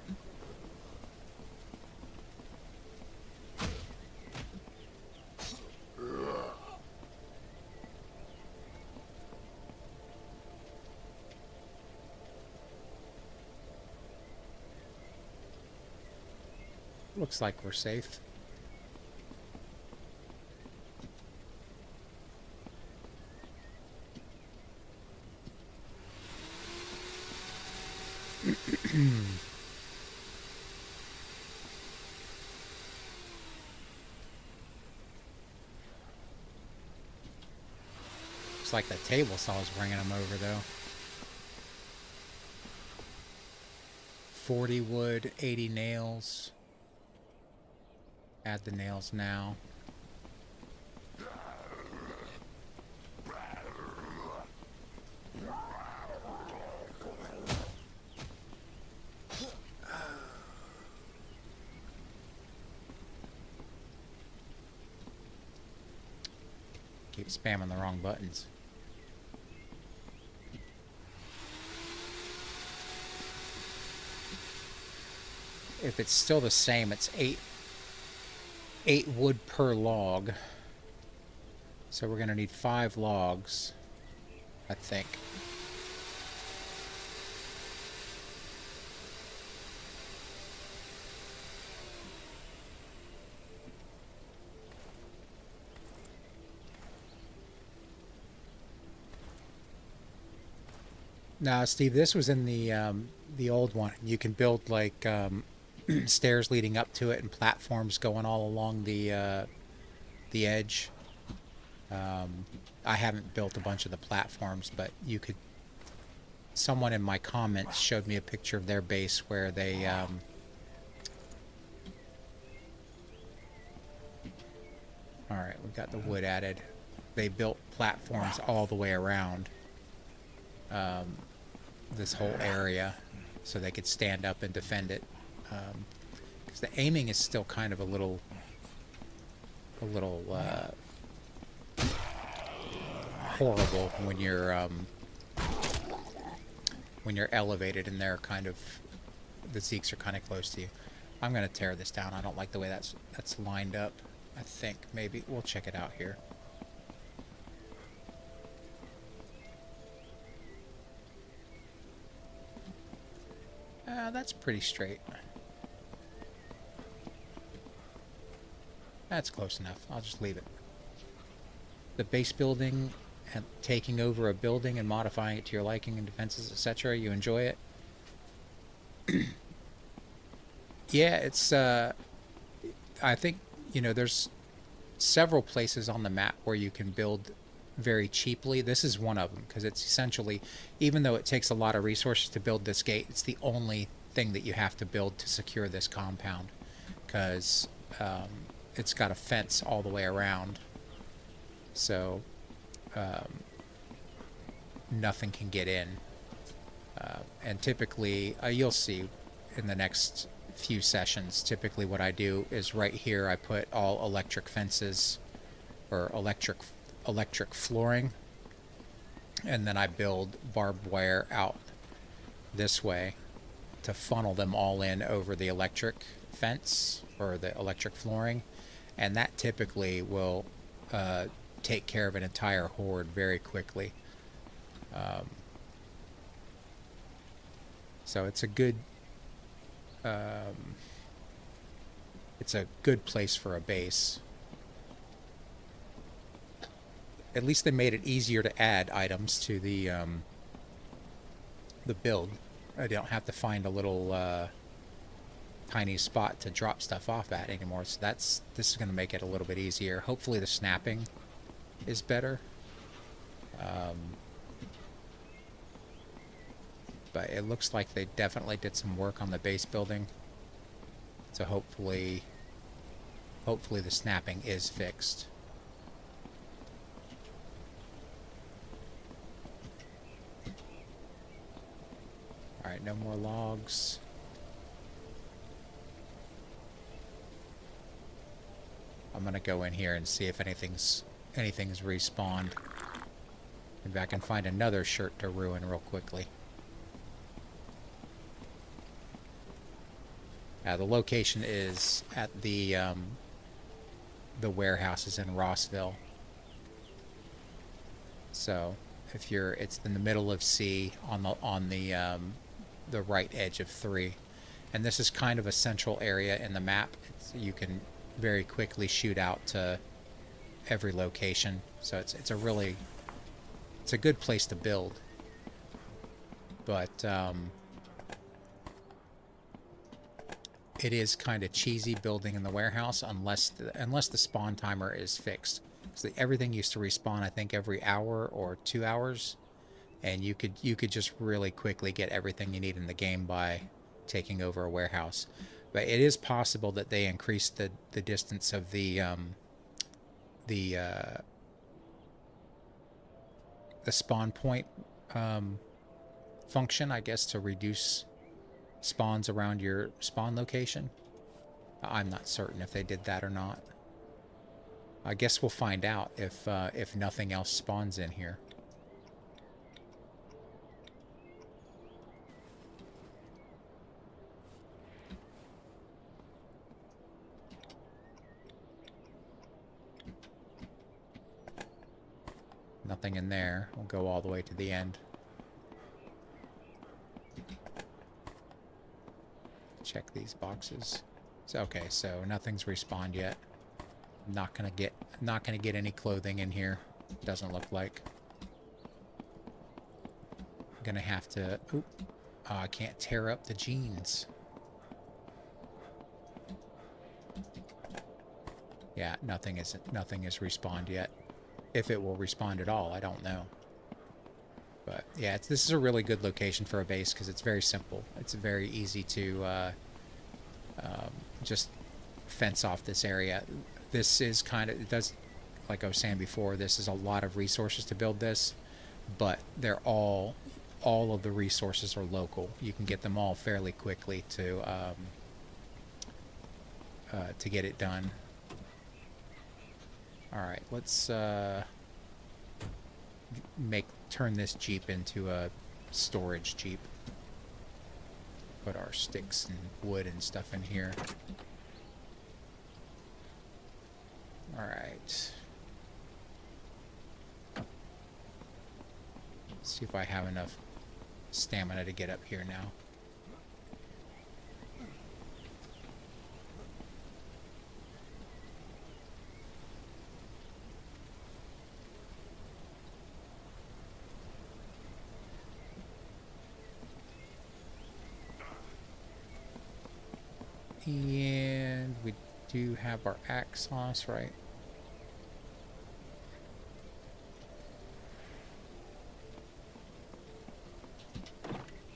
Looks like we're safe. Looks like the table saw is bringing them over, though. 40 wood, 80 nails. Add the nails now. Keep spamming the wrong buttons. If it's still the same, it's 8 wood per log. So we're going to need 5 logs, I think. Now, Steve, this was in the old one. You can build like stairs leading up to it and platforms going all along the edge. I haven't built a bunch of the platforms, but you could. Someone in my comments showed me a picture of their base where they. All right, we've got the wood added. They built platforms all the way around this whole area, so they could stand up and defend it. Because the aiming is still kind of a little horrible when you're elevated and they're kind of, the Zeeks are kind of close to you. I'm gonna tear this down. I don't like the way that's lined up. I think maybe we'll check it out here. That's pretty straight. That's close enough. I'll just leave it. The base building and taking over a building and modifying it to your liking and defenses, etc. You enjoy it? Yeah, it's I think, you know, there's several places on the map where you can build very cheaply. This is one of them, because it's essentially, even though it takes a lot of resources to build this gate, it's the only thing that you have to build to secure this compound, because it's got a fence all the way around, so nothing can get in. And typically, you'll see in the next few sessions, typically what I do is right here I put all electric fences or electric flooring, and then I build barbed wire out this way to funnel them all in over the electric fence or the electric flooring, and that typically will take care of an entire horde very quickly. So it's a good place for a base. At least they made it easier to add items to the build. I don't have to find a little tiny spot to drop stuff off at anymore. So this is going to make it a little bit easier. Hopefully the snapping is better. But it looks like they definitely did some work on the base building. So hopefully the snapping is fixed. Alright, no more logs. I'm gonna go in here and see if anything's respawned. Maybe I can find another shirt to ruin real quickly. The location is at the warehouses in Rossville. So if you're, it's in the middle of C on the right edge of 3, and this is kind of a central area in the map. You can very quickly shoot out to every location, so it's a good place to build. But it is kind of cheesy building in the warehouse unless the spawn timer is fixed. So everything used to respawn, I think, every hour or 2 hours, and you could just really quickly get everything you need in the game by taking over a warehouse. But it is possible that they increase the distance of the spawn point function, I guess, to reduce spawns around your spawn location. I'm not certain if they did that or not. I guess we'll find out if nothing else spawns in here. Nothing in there. We'll go all the way to the end. Check these boxes. So, okay, so nothing's respawned yet. Not gonna get any clothing in here. Doesn't look like. I'm gonna have to. Oop! Oh, I can't tear up the jeans. Yeah, nothing is respawned yet. If it will respawn at all, I don't know. But yeah, this is a really good location for a base because it's very simple. It's very easy to just fence off this area. This is kind of, it does, like I was saying before, this is a lot of resources to build this, but they're all of the resources are local. You can get them all fairly quickly to get it done. All right, let's turn this Jeep into a storage Jeep. Put our sticks and wood and stuff in here. All right. Let's see if I have enough stamina to get up here now. And we do have our axe on us, right?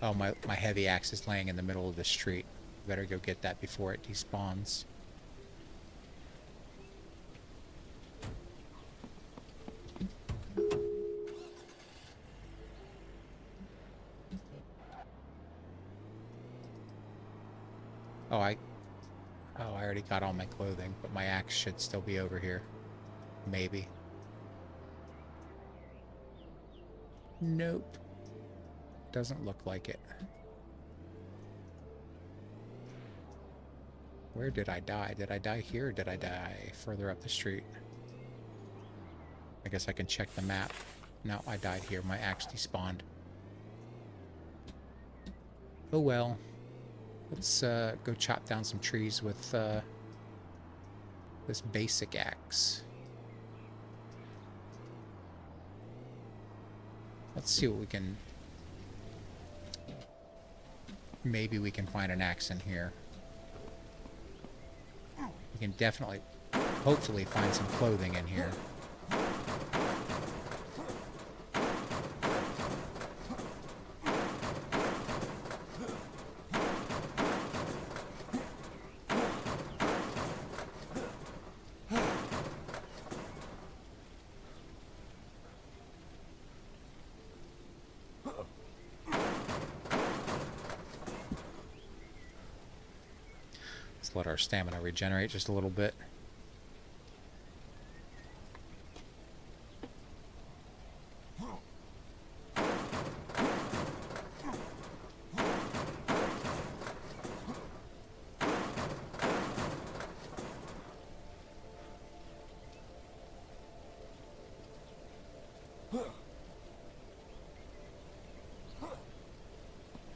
Oh, my heavy axe is laying in the middle of the street. Better go get that before it despawns. Oh, I already got all my clothing, but my axe should still be over here. Maybe. Nope. Doesn't look like it. Where did I die? Did I die here or did I die further up the street? I guess I can check the map. No, I died here. My axe despawned. Oh well. Let's go chop down some trees with this basic axe. Let's see what we can... Maybe we can find an axe in here. We can definitely, hopefully, find some clothing in here. Let our stamina regenerate just a little bit.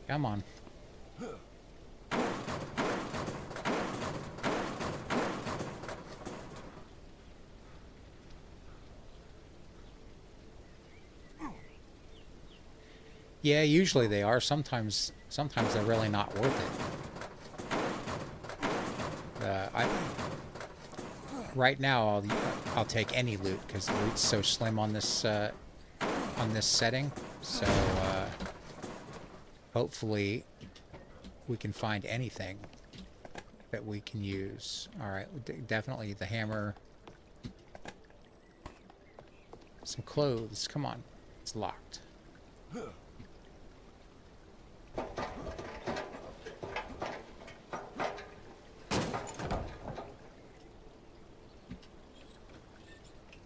Come on. Yeah, usually they are. Sometimes they're really not worth it. Right now I'll take any loot because the loot's so slim on this setting. So hopefully we can find anything that we can use. All right, definitely the hammer. Some clothes. Come on, it's locked.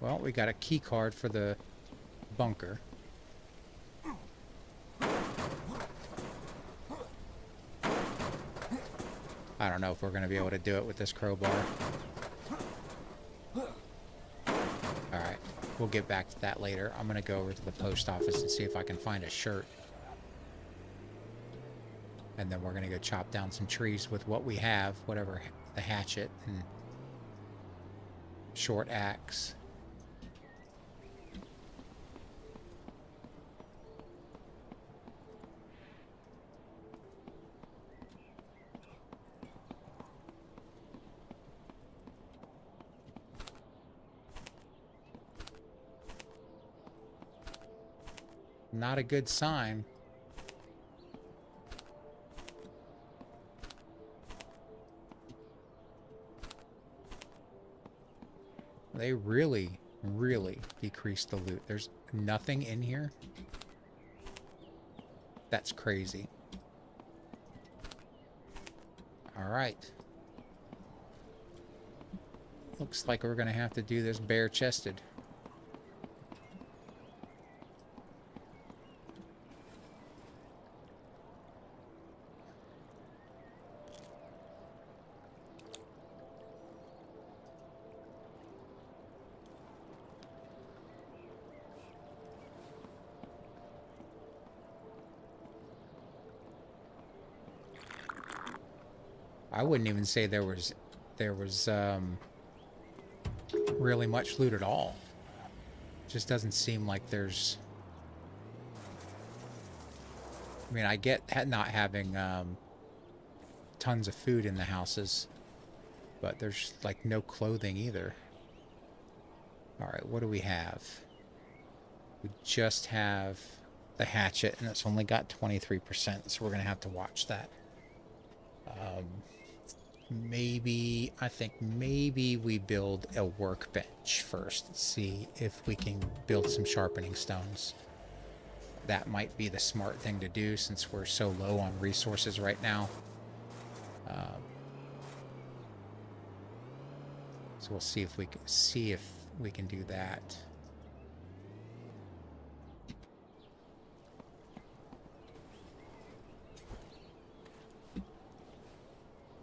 Well, we got a key card for the bunker. I don't know if we're going to be able to do it with this crowbar. Alright, we'll get back to that later. I'm going to go over to the post office and see if I can find a shirt. And then we're going to go chop down some trees with what we have, whatever, the hatchet and short axe. Not a good sign. They really, really decreased the loot. There's nothing in here. That's crazy. All right. Looks like we're gonna have to do this bare-chested. I wouldn't even say there was really much loot at all. Just doesn't seem like there's. I mean, I get not having tons of food in the houses, but there's like no clothing either. All right, what do we have? We just have the hatchet, and it's only got 23%, so we're gonna have to watch that. I think maybe we build a workbench first. See if we can build some sharpening stones. That might be the smart thing to do since we're so low on resources right now. So we'll see if we can do that.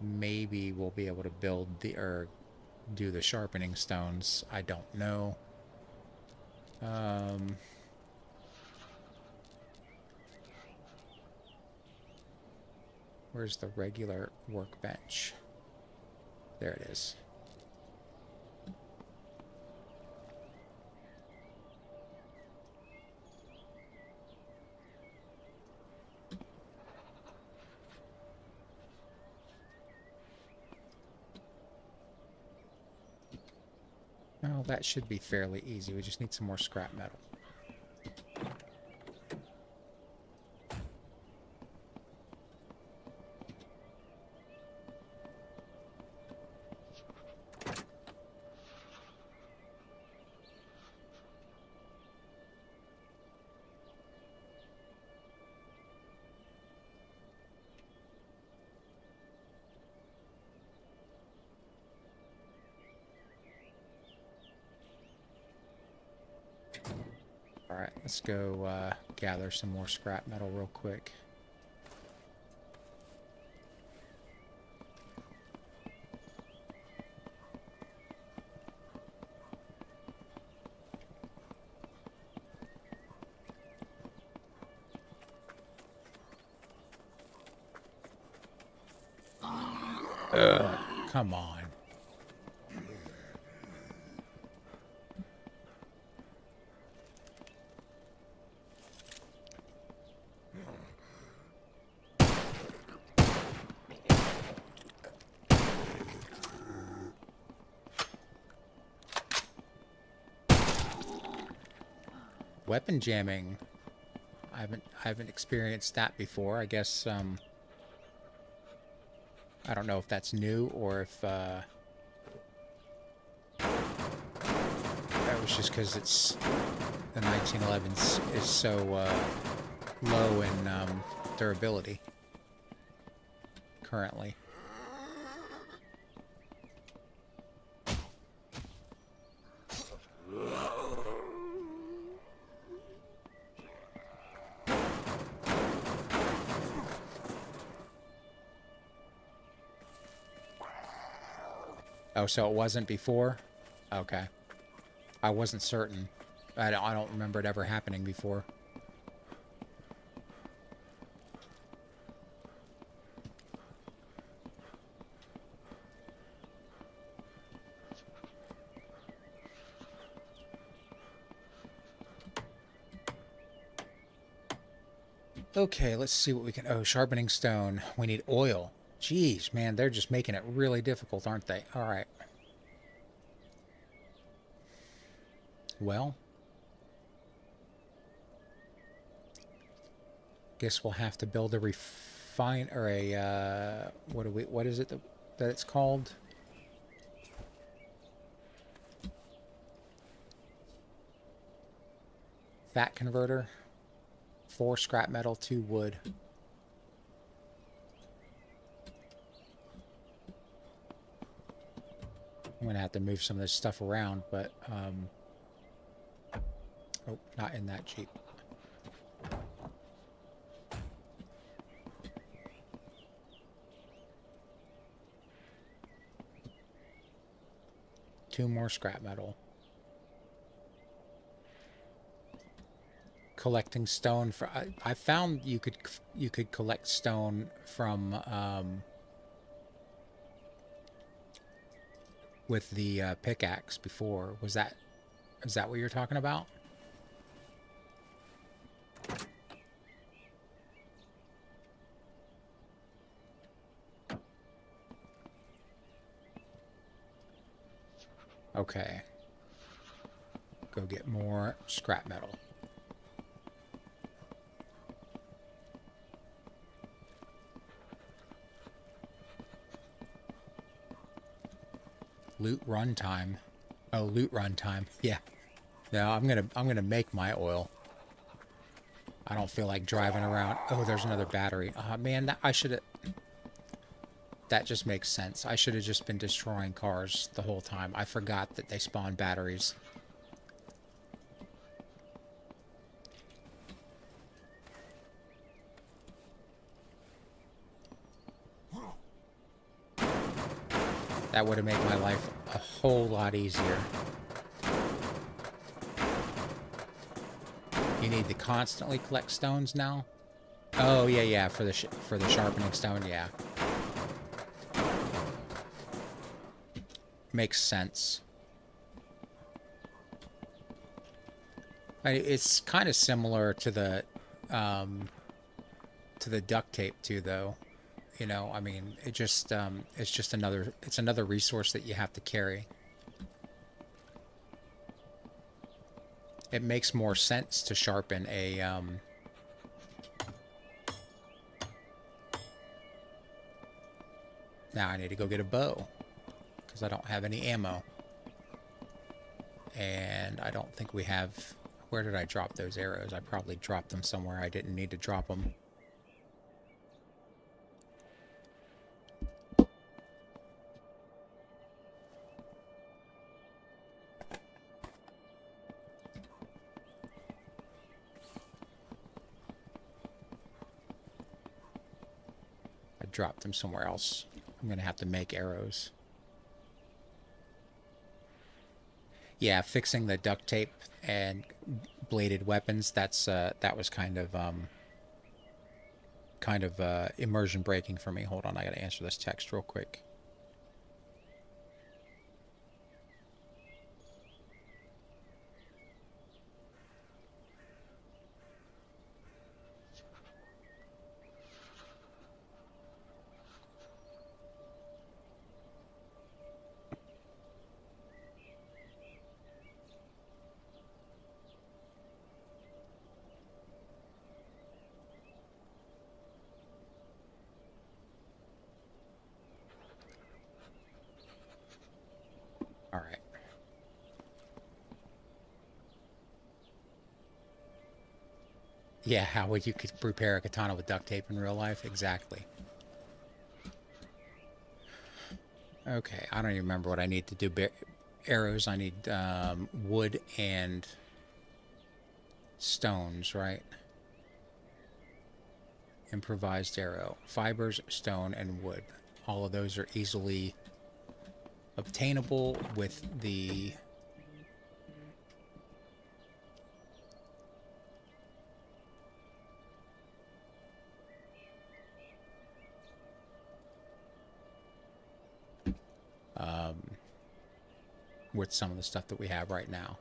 Maybe we'll be able to build or do the sharpening stones. I don't know. Where's the regular workbench? There it is. Well, that should be fairly easy. We just need some more scrap metal. Alright, let's go gather some more scrap metal real quick. Come on. Weapon jamming. I haven't experienced that before. I guess I don't know if that's new or if that was just because it's the 1911s is so low in durability currently. Oh, so it wasn't before? Okay. I wasn't certain. I don't remember it ever happening before. Okay, let's see what we can... Oh, sharpening stone. We need oil. Jeez, man, they're just making it really difficult, aren't they? All right. Well, guess we'll have to build a refine or a what is it that it's called? Fat converter. 4 scrap metal, 2 wood. I'm gonna have to move some of this stuff around, but oh, not in that Jeep. Two more scrap metal. Collecting stone for I found you could collect stone from with the pickaxe before. Is that what you're talking about? Okay. Go get more scrap metal. Loot run time. Oh, loot run time. Yeah. No, I'm gonna make my oil. I don't feel like driving around. Oh, there's another battery. Man, I should have... That just makes sense. I should have just been destroying cars the whole time. I forgot that they spawn batteries. That would have made my life a whole lot easier. You need to constantly collect stones now? Oh, yeah, for the sharpening stone, yeah. Makes sense. It's kind of similar to the duct tape too, though. You know, I mean, it's just another resource that you have to carry. It makes more sense to sharpen a Now I need to go get a bow because I don't have any ammo. And I don't think we have... Where did I drop those arrows? I probably dropped them somewhere I didn't need to drop them. I dropped them somewhere else. I'm going to have to make arrows. Yeah, fixing the duct tape and bladed weapons, that's that was kind of immersion breaking for me. Hold on, I got to answer this text real quick. Yeah, how would you could prepare a katana with duct tape in real life? Exactly. Okay, I don't even remember what I need to do. Arrows, I need wood and stones, right? Improvised arrow. Fibers, stone, and wood. All of those are easily obtainable with the... with some of the stuff that we have right now.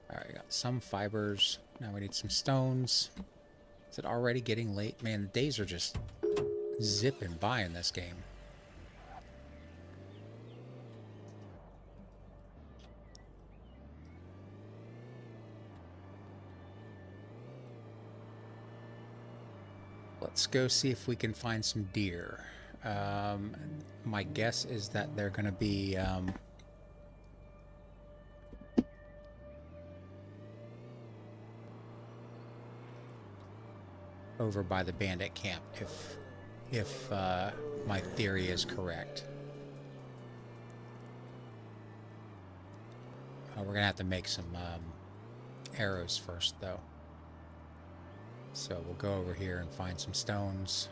Alright, got some fibers. Now we need some stones. Is it already getting late? Man, the days are just zipping by in this game. Let's go see if we can find some deer. My guess is that they're going to be over by the bandit camp, if my theory is correct. We're going to have to make some arrows first, though. So we'll go over here and find some stones.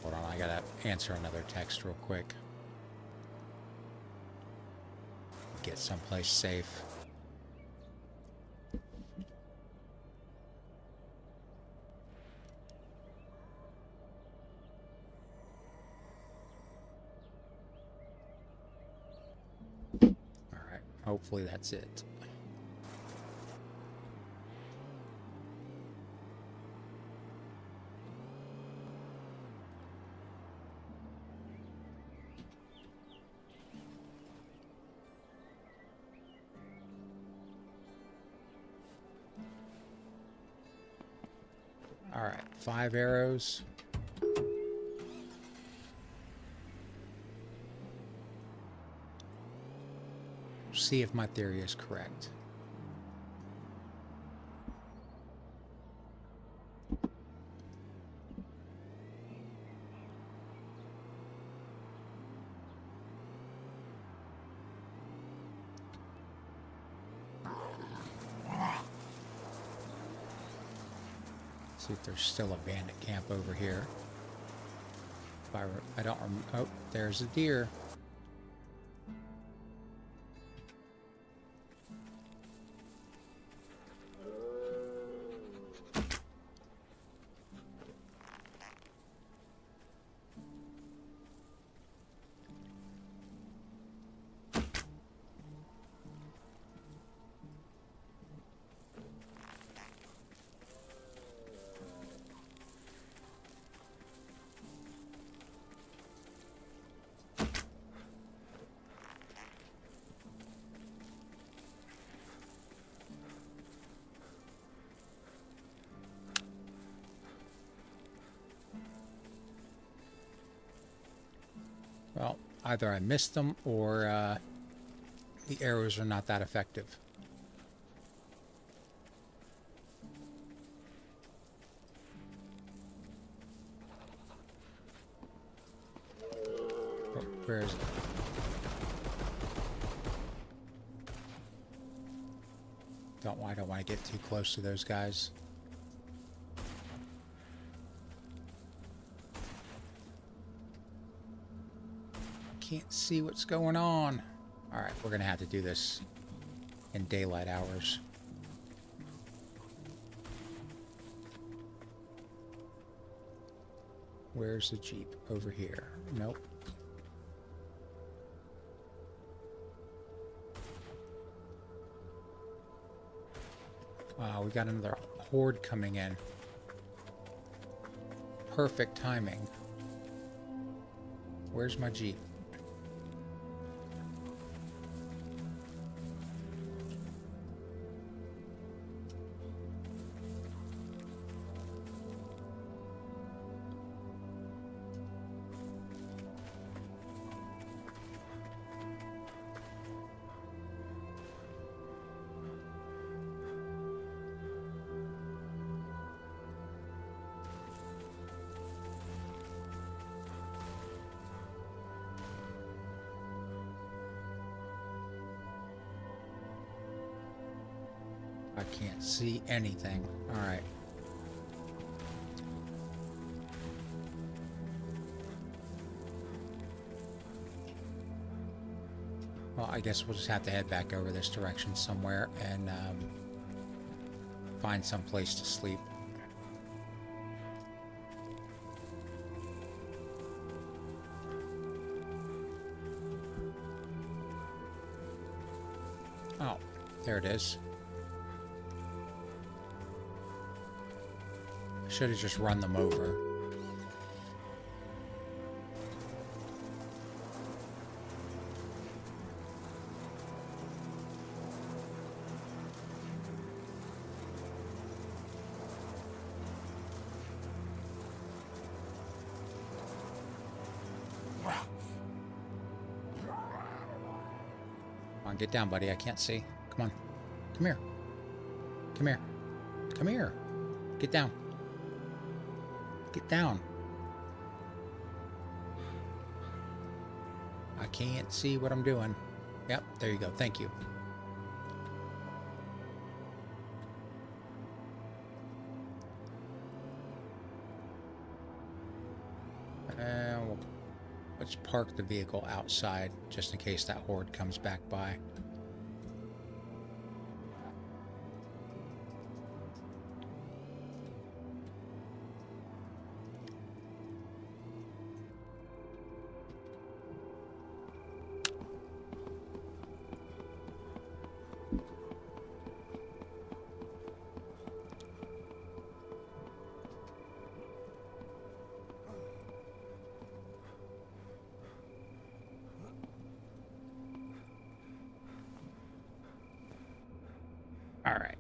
Hold on, I gotta answer another text real quick. Get someplace safe. Alright, hopefully that's it. Alright, 5 arrows. See if my theory is correct. See if there's still a bandit camp over here. If I don't remember. Oh, there's a deer. Well, either I missed them or the arrows are not that effective. Oh, where is it? I don't want to get too close to those guys. Can't see what's going on. Alright, we're gonna have to do this in daylight hours. Where's the Jeep? Over here. Nope. We got another horde coming in. Perfect timing. Where's my Jeep? I can't see anything. All right. Well, I guess we'll just have to head back over this direction somewhere and find some place to sleep. Oh, there it is. Should have just run them over. Come on, get down, buddy. I can't see. Come on. Come here. Come here. Come here. Get down. Get down. I can't see what I'm doing. Yep, there you go. Thank you. Let's park the vehicle outside just in case that horde comes back by. All right.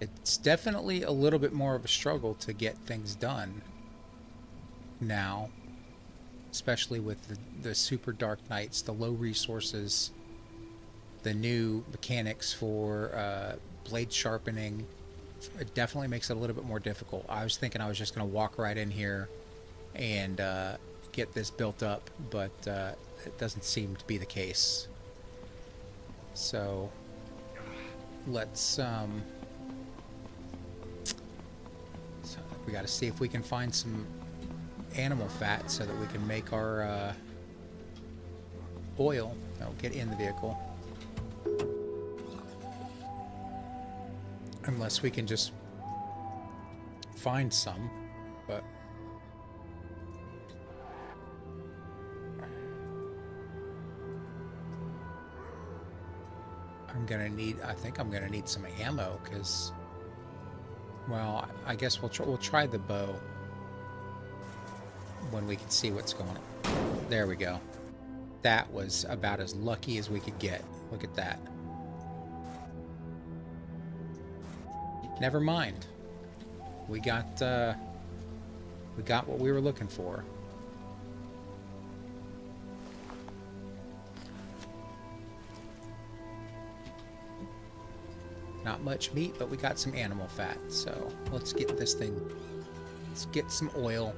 It's definitely a little bit more of a struggle to get things done now, especially with the super dark nights, the low resources, the new mechanics for blade sharpening. It definitely makes it a little bit more difficult. I was thinking I was just going to walk right in here and get this built up, but it doesn't seem to be the case. So let's we got to see if we can find some animal fat so that we can make our oil that'll get in the vehicle. Unless we can just find some, but I think I'm gonna need some ammo, because, well, I guess we'll try the bow when we can see what's going on. There we go. That was about as lucky as we could get. Look at that. Never mind. We got We got what we were looking for. Not much meat, but we got some animal fat. So let's get this thing. Let's get some oil.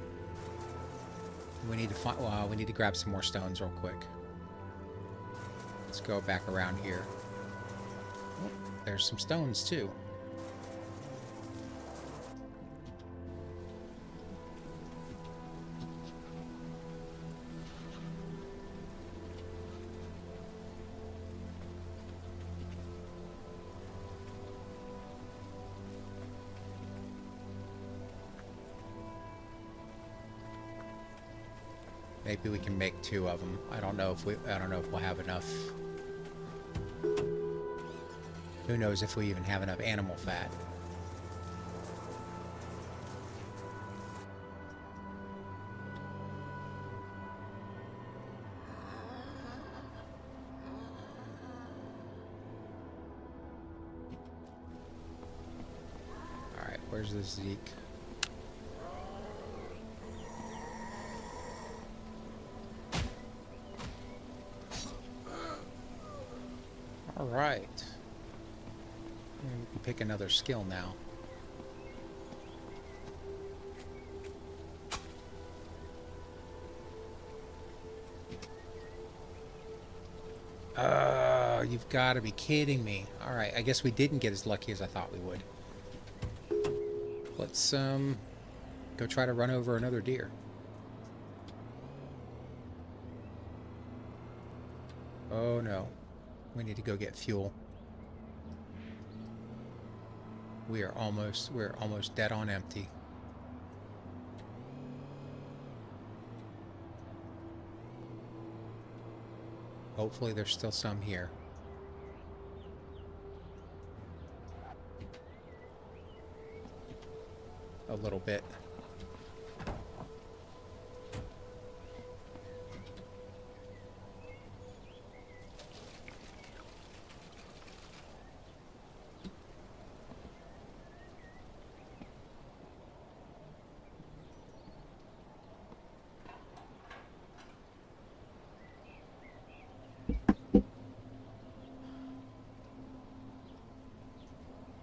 We need to find. Well, we need to grab some more stones real quick. Let's go back around here. Oh, there's some stones too. Maybe we can make 2 of them. I don't know if we'll have enough. Who knows if we even have enough animal fat. All right, where's the Zeke? All right. We can pick another skill now. You've got to be kidding me. All right, I guess we didn't get as lucky as I thought we would. Let's go try to run over another deer. Oh no. We need to go get fuel. We're almost dead on empty. Hopefully there's still some here. A little bit.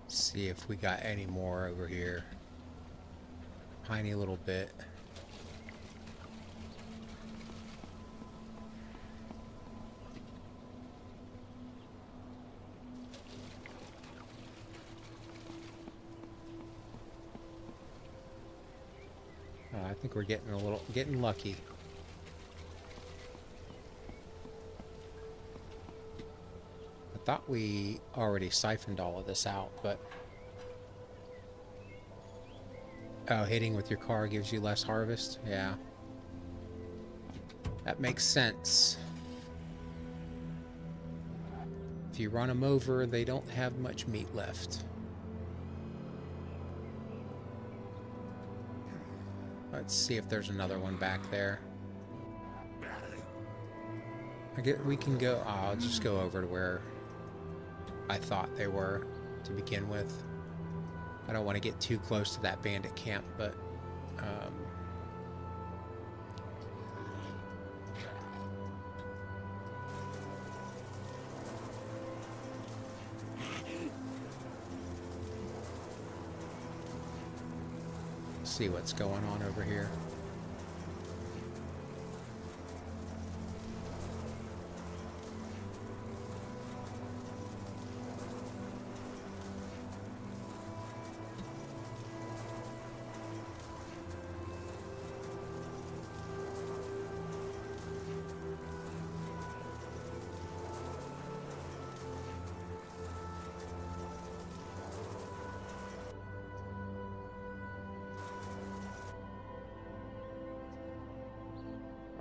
See if we got any more over here. Tiny little bit. I think we're getting lucky. I thought we already siphoned all of this out, but oh, hitting with your car gives you less harvest? Yeah. That makes sense. If you run them over, they don't have much meat left. Let's see if there's another one back there. We can go. I'll just go over to where I thought they were to begin with. I don't want to get too close to that bandit camp, but see what's going on over here.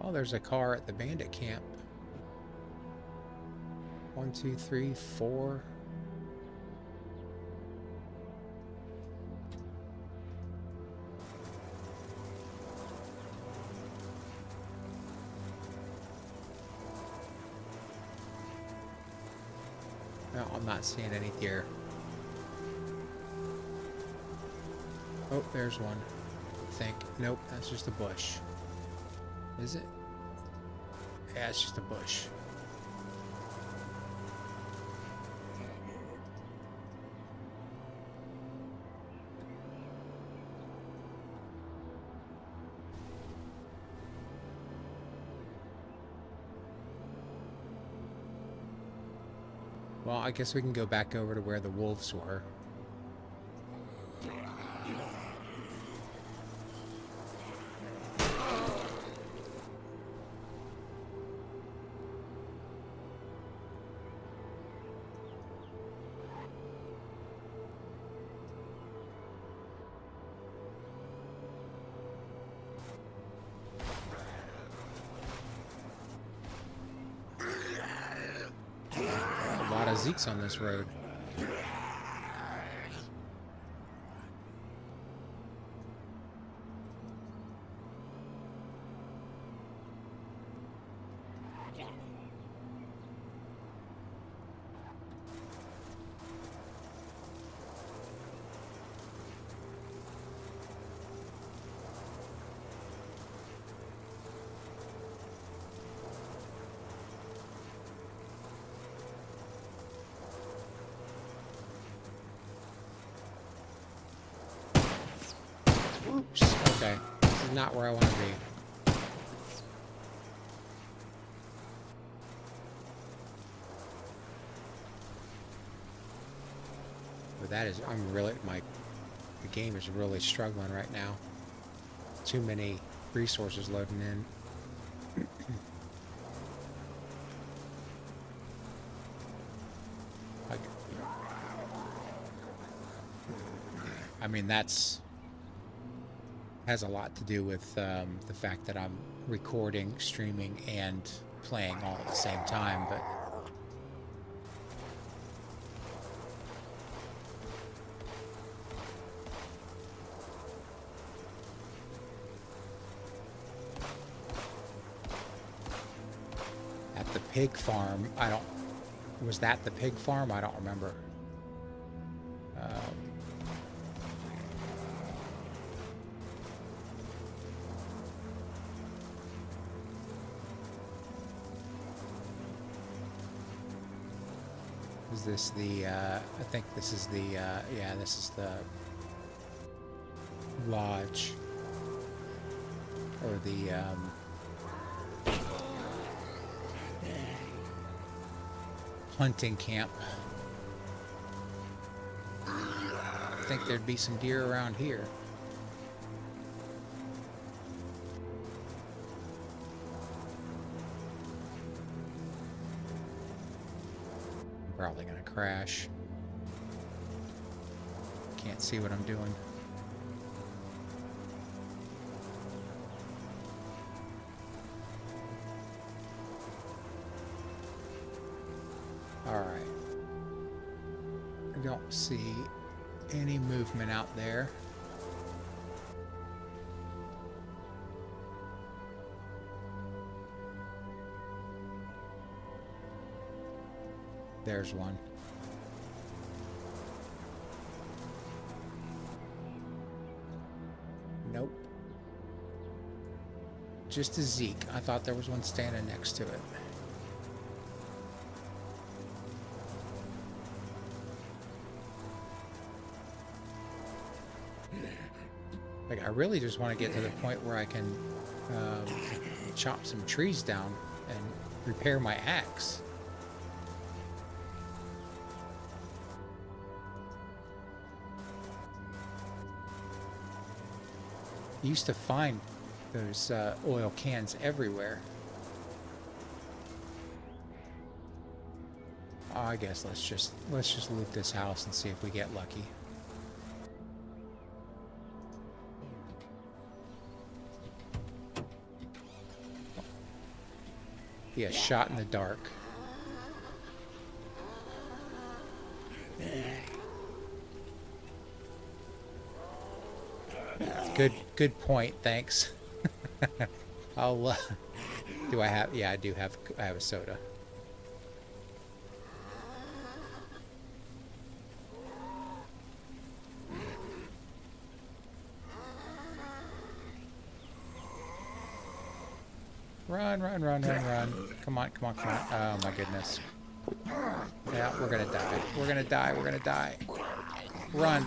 Oh, there's a car at the bandit camp. 1, 2, 3, 4. No, I'm not seeing any deer. Oh, there's one. think. Nope, that's just a bush. Is it? Yeah, it's just a bush. Well, I guess we can go back over to where the wolves were. A lot of zeeks on this road. Oops. Okay. This is not where I want to be. But that is, the game is really struggling right now. Too many resources loading in. I mean, that's has a lot to do with the fact that I'm recording, streaming, and playing all at the same time, but at the pig farm, was that the pig farm? I don't remember. Is this the, I think this is the, yeah, this is the lodge, or the, hunting camp. I think there'd be some deer around here. Probably gonna crash. Can't see what I'm doing. All right. I don't see any movement out there. There's one. Nope. Just a zeek. I thought there was one standing next to it. Like, I really just want to get to the point where I can chop some trees down and repair my axe. You used to find those oil cans everywhere. Oh, I guess let's just loot this house and see if we get lucky. Yeah, shot in the dark. Good point, thanks. I'll do I have, yeah, I have a soda. Run, run, run, run, run. Come on, come on, come on. Oh my goodness. Yeah, we're gonna die. We're gonna die. We're gonna die. Run.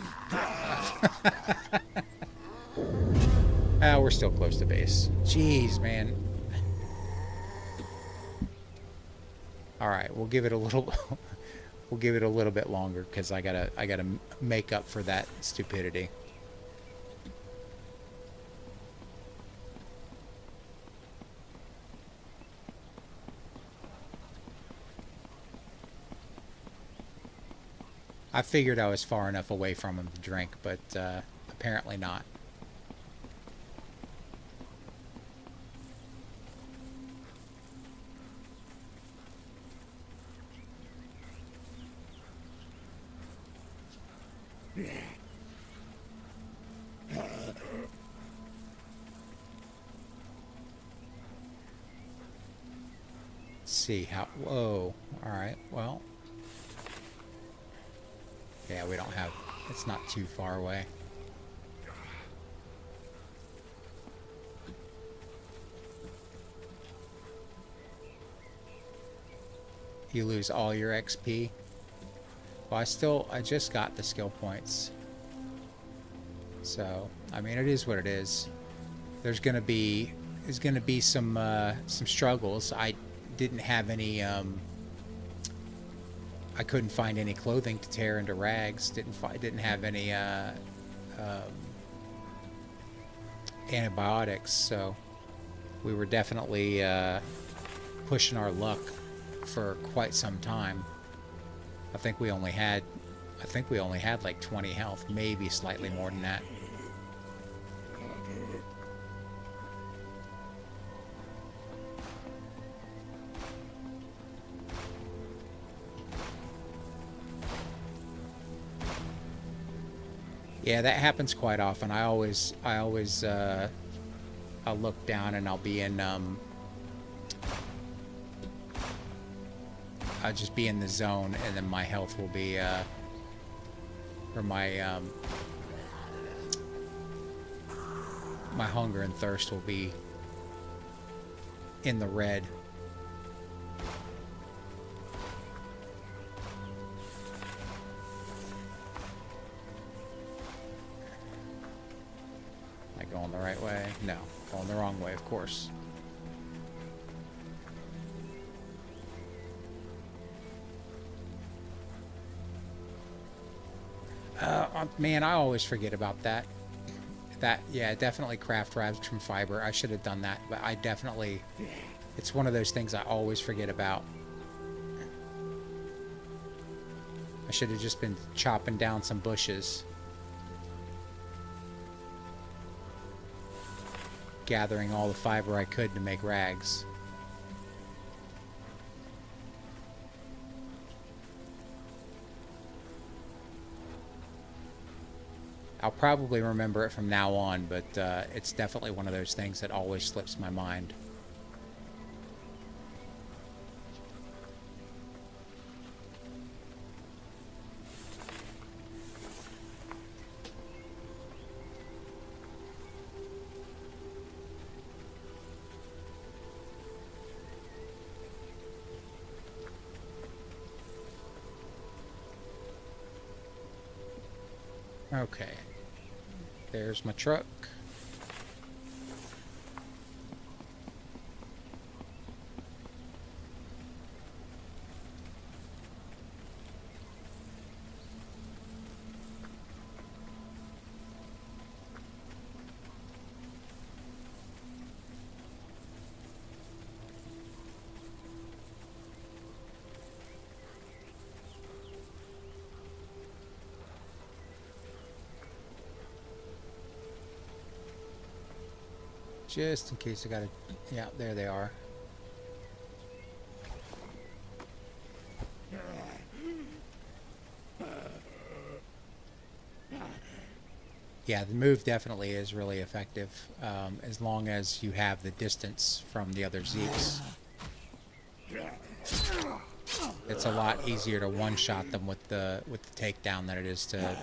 Oh, we're still close to base. Jeez, man. All right, we'll give it a little. We'll give it a little bit longer because I gotta make up for that stupidity. I figured I was far enough away from him to drink, but apparently not. Let's see how... Whoa. Alright, well... Yeah, we don't have... It's not too far away. You lose all your XP. Well, I just got the skill points. So, I mean, it is what it is. There's gonna be some struggles. I didn't have any I couldn't find any clothing to tear into rags. Didn't have any antibiotics, so we were definitely pushing our luck for quite some time. I think we only had like 20 health, maybe slightly more than that. Yeah, that happens quite often. I'll look down and I'll be in I'll just be in the zone, and then my health will be or my my hunger and thirst will be in the red. Going the right way? No. Going the wrong way, of course. Man, I always forget about that. Yeah, definitely craft rags from fiber. I should have done that, but it's one of those things I always forget about. I should have just been chopping down some bushes. Gathering all the fiber I could to make rags. I'll probably remember it from now on, but it's definitely one of those things that always slips my mind. Okay, there's my truck. Just in case I gotta... Yeah, there they are. Yeah, the move definitely is really effective, as long as you have the distance from the other zeeks. It's a lot easier to one-shot them with the takedown than it is to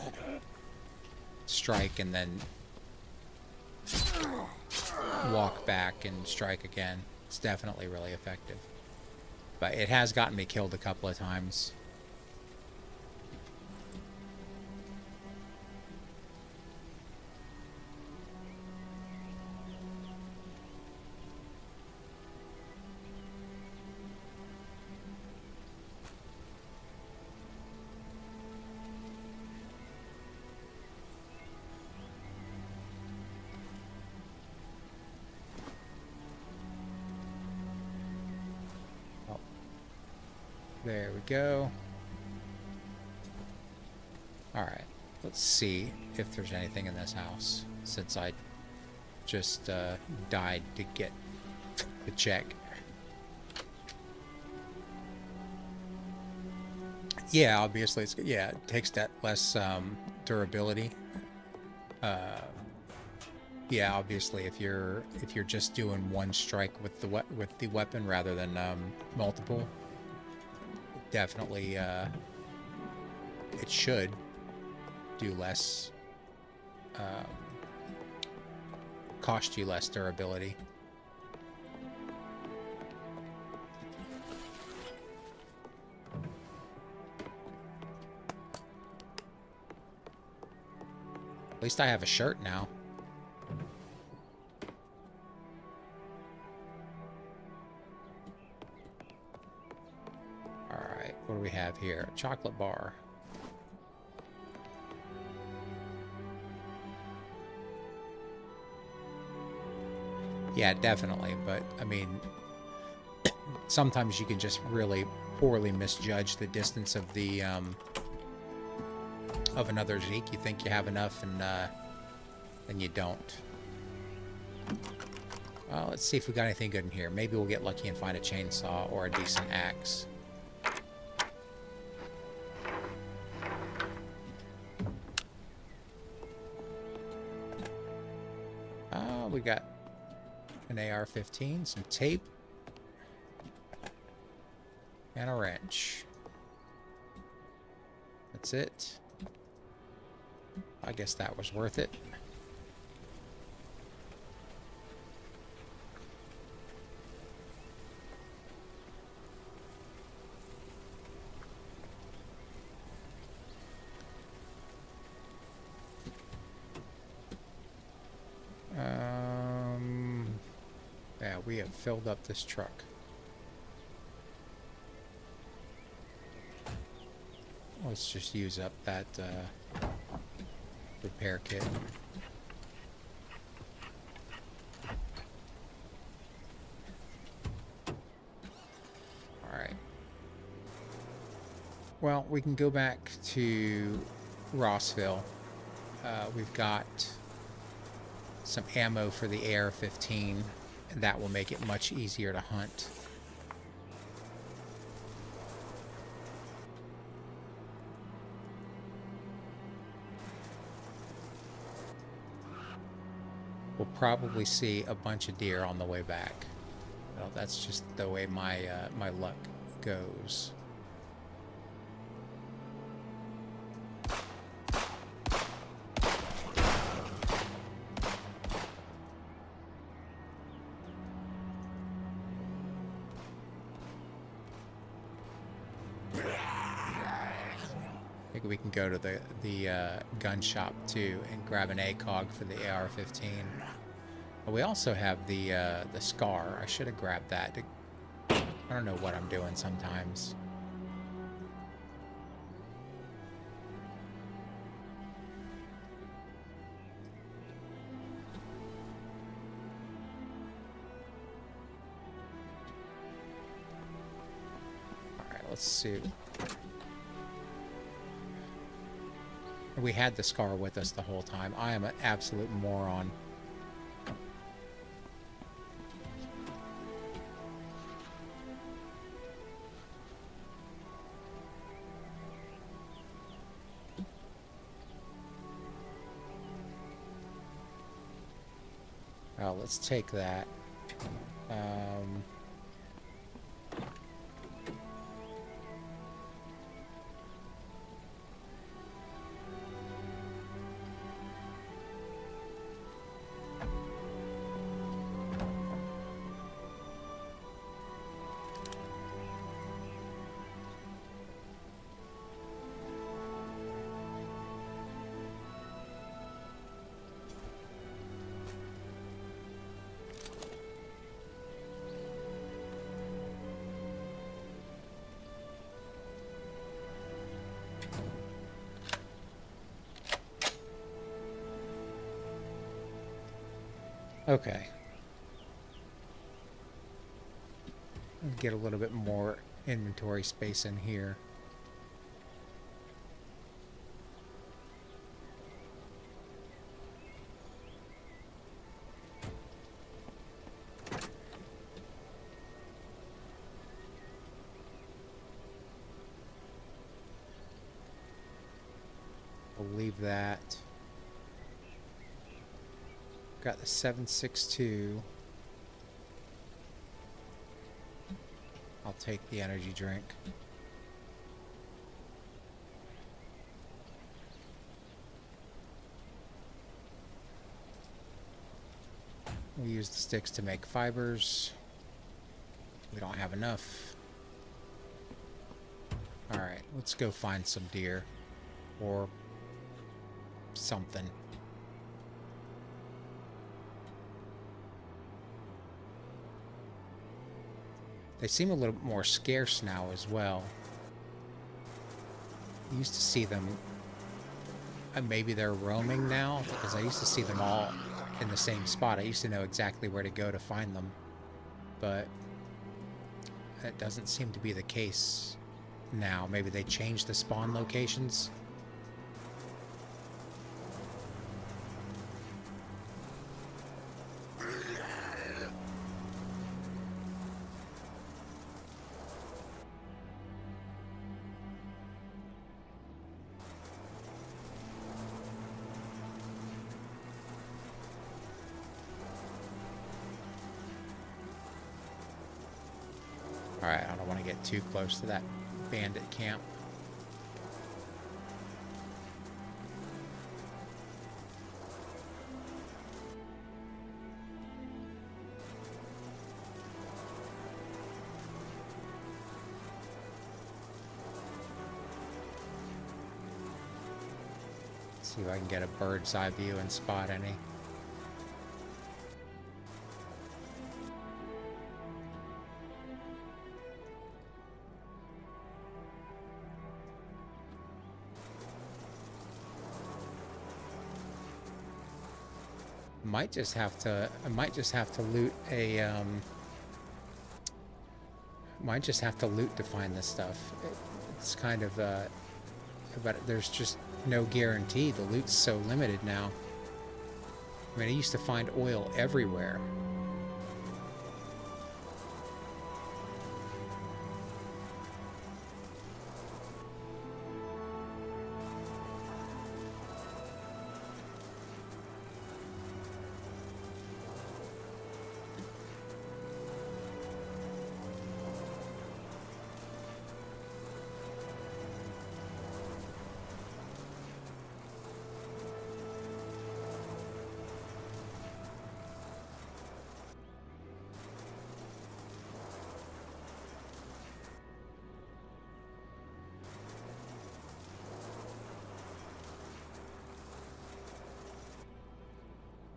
strike and then walk back and strike again. It's definitely really effective. But it has gotten me killed a couple of times. There we go. Alright, let's see if there's anything in this house, since I just died to get the check. Yeah, obviously, it takes that less durability. Yeah, obviously, if you're just doing one strike with the weapon rather than multiple, definitely it should do less, cost you less durability. At least I have a shirt now. Alright, what do we have here? A chocolate bar. Yeah, definitely, but I mean, sometimes you can just really poorly misjudge the distance of the of another zeek. You think you have enough, and then you don't. Well, let's see if we got anything good in here. Maybe we'll get lucky and find a chainsaw or a decent axe. We got an AR-15, some tape, and a wrench. That's it. I guess that was worth it. Yeah, we have filled up this truck. Let's just use up that repair kit. Alright. Well, we can go back to Rossville. We've got some ammo for the AR-15. That will make it much easier to hunt. We'll probably see a bunch of deer on the way back. Well, that's just the way my my luck goes. I think we can go to the gun shop too and grab an ACOG for the AR-15. But we also have the SCAR. I should have grabbed that. I don't know what I'm doing sometimes. All right, let's see. We had the SCAR with us the whole time. I am an absolute moron. Well, let's take that. Okay. Get a little bit more inventory space in here. We'll leave that. Got the 762. I'll take the energy drink. We'll use the sticks to make fibers. We don't have enough. Alright, let's go find some deer. Or something. They seem a little bit more scarce now as well. I used to see them, maybe they're roaming now, because I used to see them all in the same spot. I used to know exactly where to go to find them, but that doesn't seem to be the case now. Maybe they changed the spawn locations. Alright, I don't want to get too close to that bandit camp. See if I can get a bird's eye view and spot any. I might just have to loot a might just have to loot to find this stuff. It's kind of but there's just no guarantee. The loot's so limited now. I mean, I used to find oil everywhere.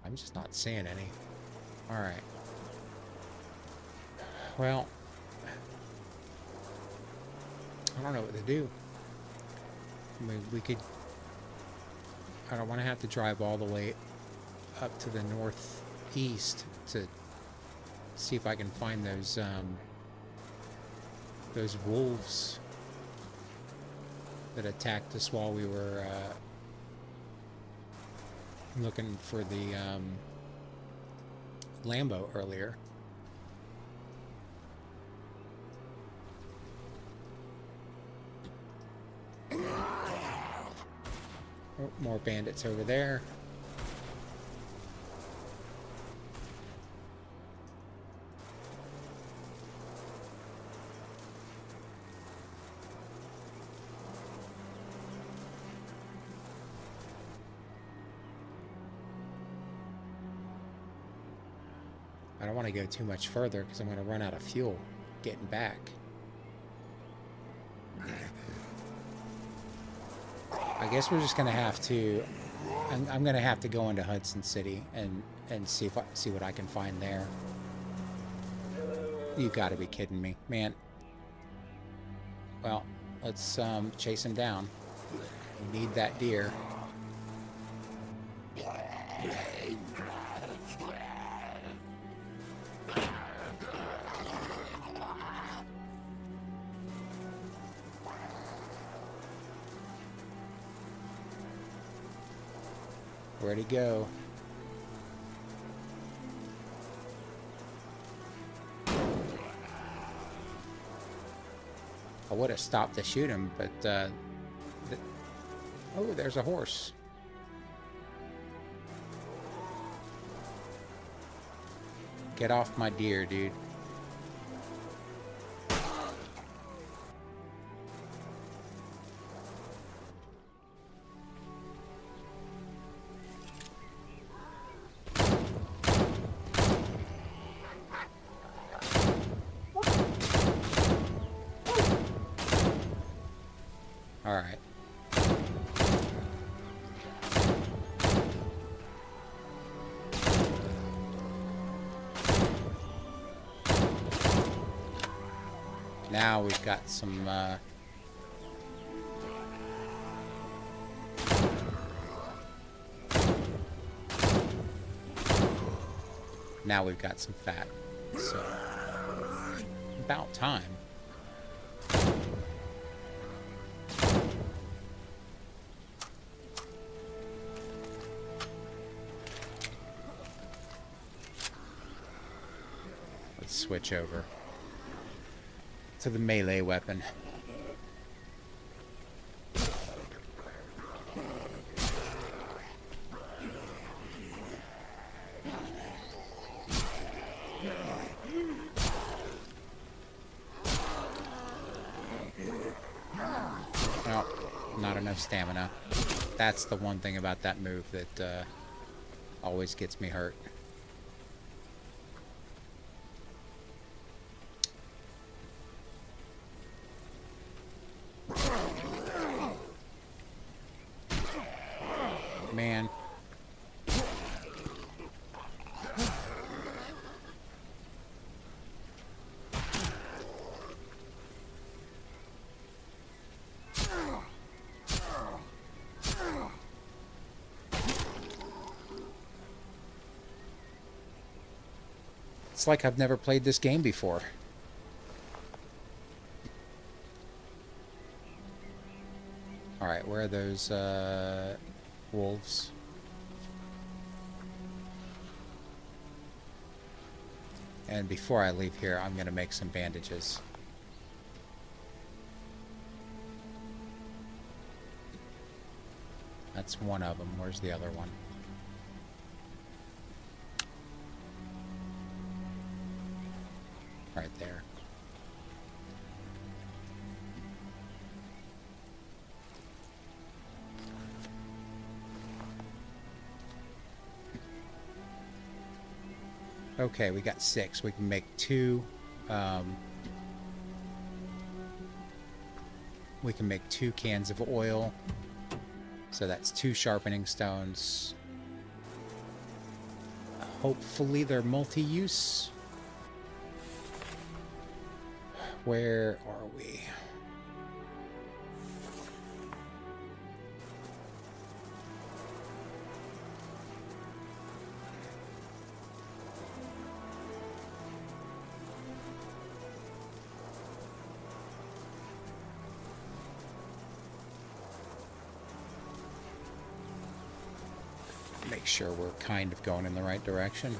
I'm just not seeing any. Alright. Well, I don't know what to do. I mean, we could... I don't want to have to drive all the way up to the northeast to see if I can find those wolves that attacked us while we were looking for the Lambo earlier. Oh, more bandits over there. I don't want to go too much further because I'm going to run out of fuel getting back. I guess we're just going to have to... I'm going to have to go into Hudson City and see what I can find there. You got to be kidding me, man. Well, let's chase him down. We need that deer. Where'd he go? I would have stopped to shoot him, but, oh, there's a horse. Get off my deer, dude. All right. Now we've got some, now we've got some fat. So, about time. Let's switch over to the melee weapon. Oh, not enough stamina. That's the one thing about that move that always gets me hurt. Man. It's like I've never played this game before. Alright, where are those wolves? And before I leave here, I'm going to make some bandages. That's one of them. Where's the other one? Right there. Okay, we got 6. We can make 2. We can make 2 cans of oil. So that's 2 sharpening stones. Hopefully they're multi-use. Where are we? Make sure we're kind of going in the right direction.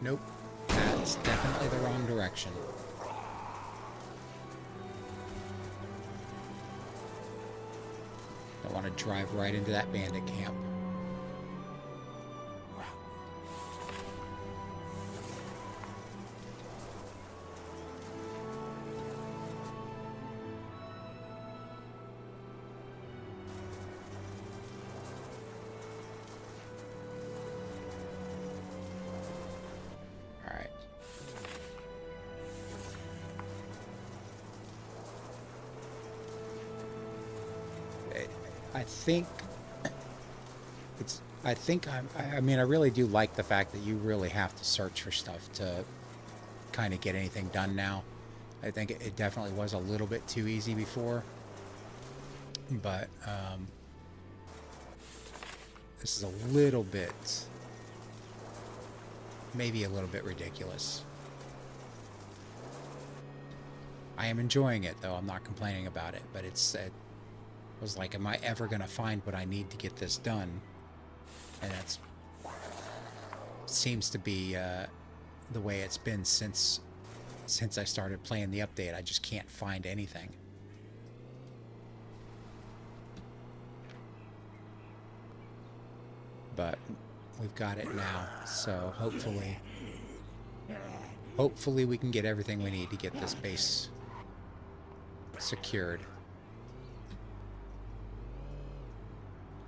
Nope. That's definitely the wrong direction. I want to drive right into that bandit camp. I mean, I really do like the fact that you really have to search for stuff to kind of get anything done now. I think it definitely was a little bit too easy before, but this is a little bit, maybe a little bit ridiculous. I am enjoying it, though. I'm not complaining about it, but it's was like, am I ever going to find what I need to get this done? And that's seems to be the way it's been since I started playing the update. I just can't find anything. But we've got it now, so hopefully we can get everything we need to get this base secured.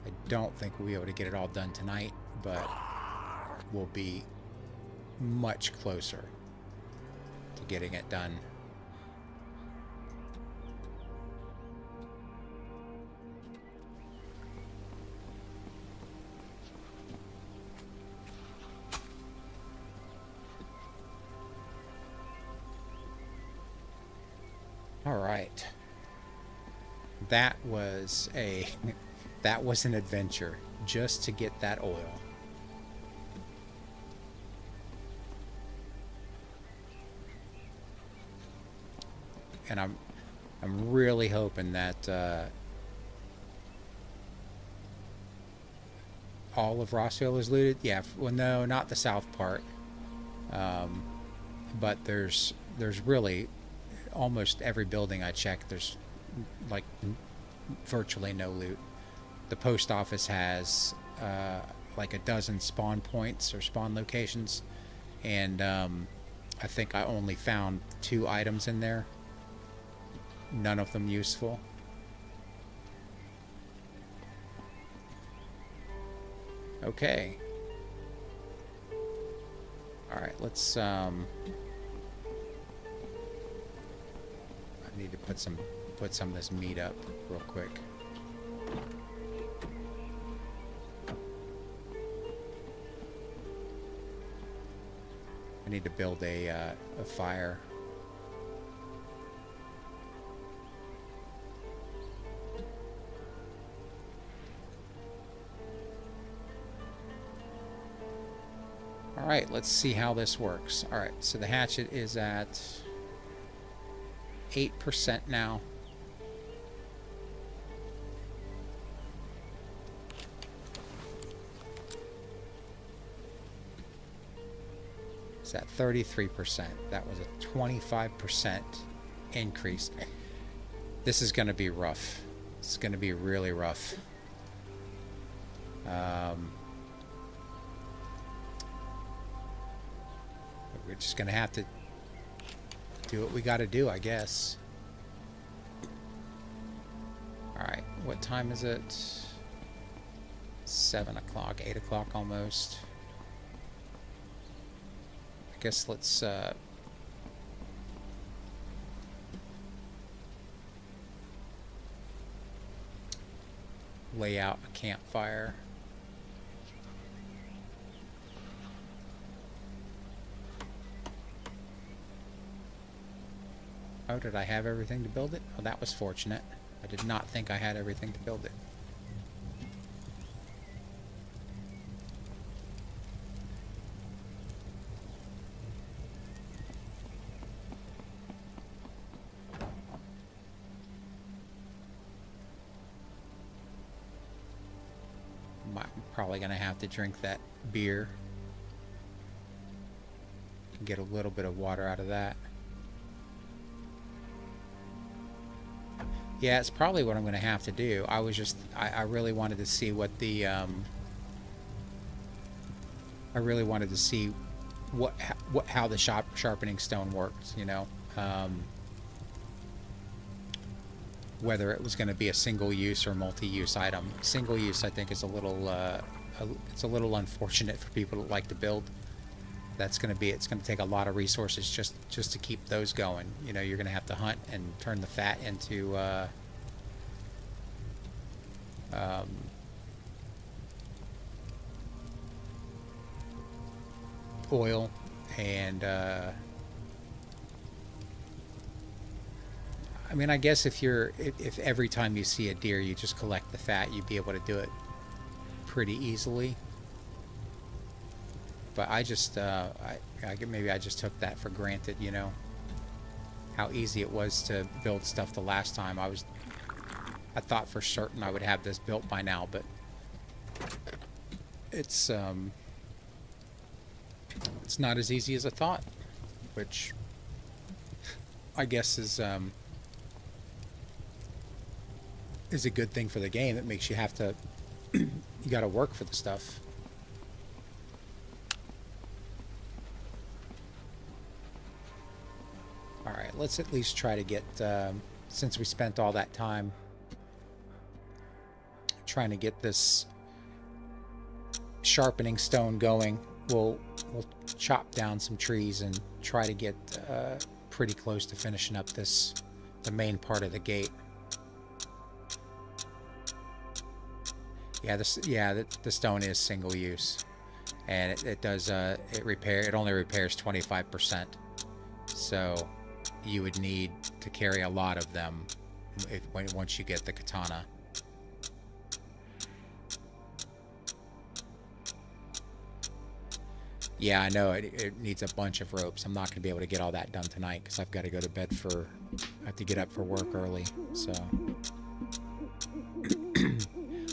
I don't think we'll be able to get it all done tonight, but we'll be much closer to getting it done. All right. That was an adventure just to get that oil. And I'm really hoping that all of Rossville is looted. Yeah, well, no, not the south part. But there's really almost every building I check, there's like virtually no loot. The post office has like a dozen spawn points or spawn locations, and I think I only found 2 items in there. None of them useful. Okay. All right, let's I need to put some of this meat up real quick. I need to build a fire. All right, let's see how this works. All right, so the hatchet is at 8% now. It's at 33%. That was a 25% increase. This is going to be rough. It's going to be really rough. We're just going to have to do what we got to do, I guess. All right, what time is it? 7 o'clock, 8 o'clock almost. I guess let's lay out a campfire. Oh, did I have everything to build it? Oh, that was fortunate. I did not think I had everything to build it. I'm probably going to have to drink that beer. Get a little bit of water out of that. Yeah, it's probably what I'm going to have to do. I really wanted to see what the, I really wanted to see how the sharpening stone worked, you know. Whether it was going to be a single use or multi-use item. Single use, I think, is a little, it's a little unfortunate for people that like to build. It's going to take a lot of resources just to keep those going. You know, you're going to have to hunt and turn the fat into oil, and I mean, I guess if every time you see a deer you just collect the fat, you'd be able to do it pretty easily. But I just, maybe I just took that for granted, you know, how easy it was to build stuff the last time. I I thought for certain I would have this built by now, but it's not as easy as I thought, which I guess is a good thing for the game. It makes you have to you got to work for the stuff. All right, let's at least try to get since we spent all that time trying to get this sharpening stone going. We'll chop down some trees and try to get pretty close to finishing up the main part of the gate. Yeah, the stone is single use, and it does it only repairs 25%. So you would need to carry a lot of them once you get the katana. Yeah, I know it needs a bunch of ropes. I'm not going to be able to get all that done tonight because I've got to go to bed I have to get up for work early. So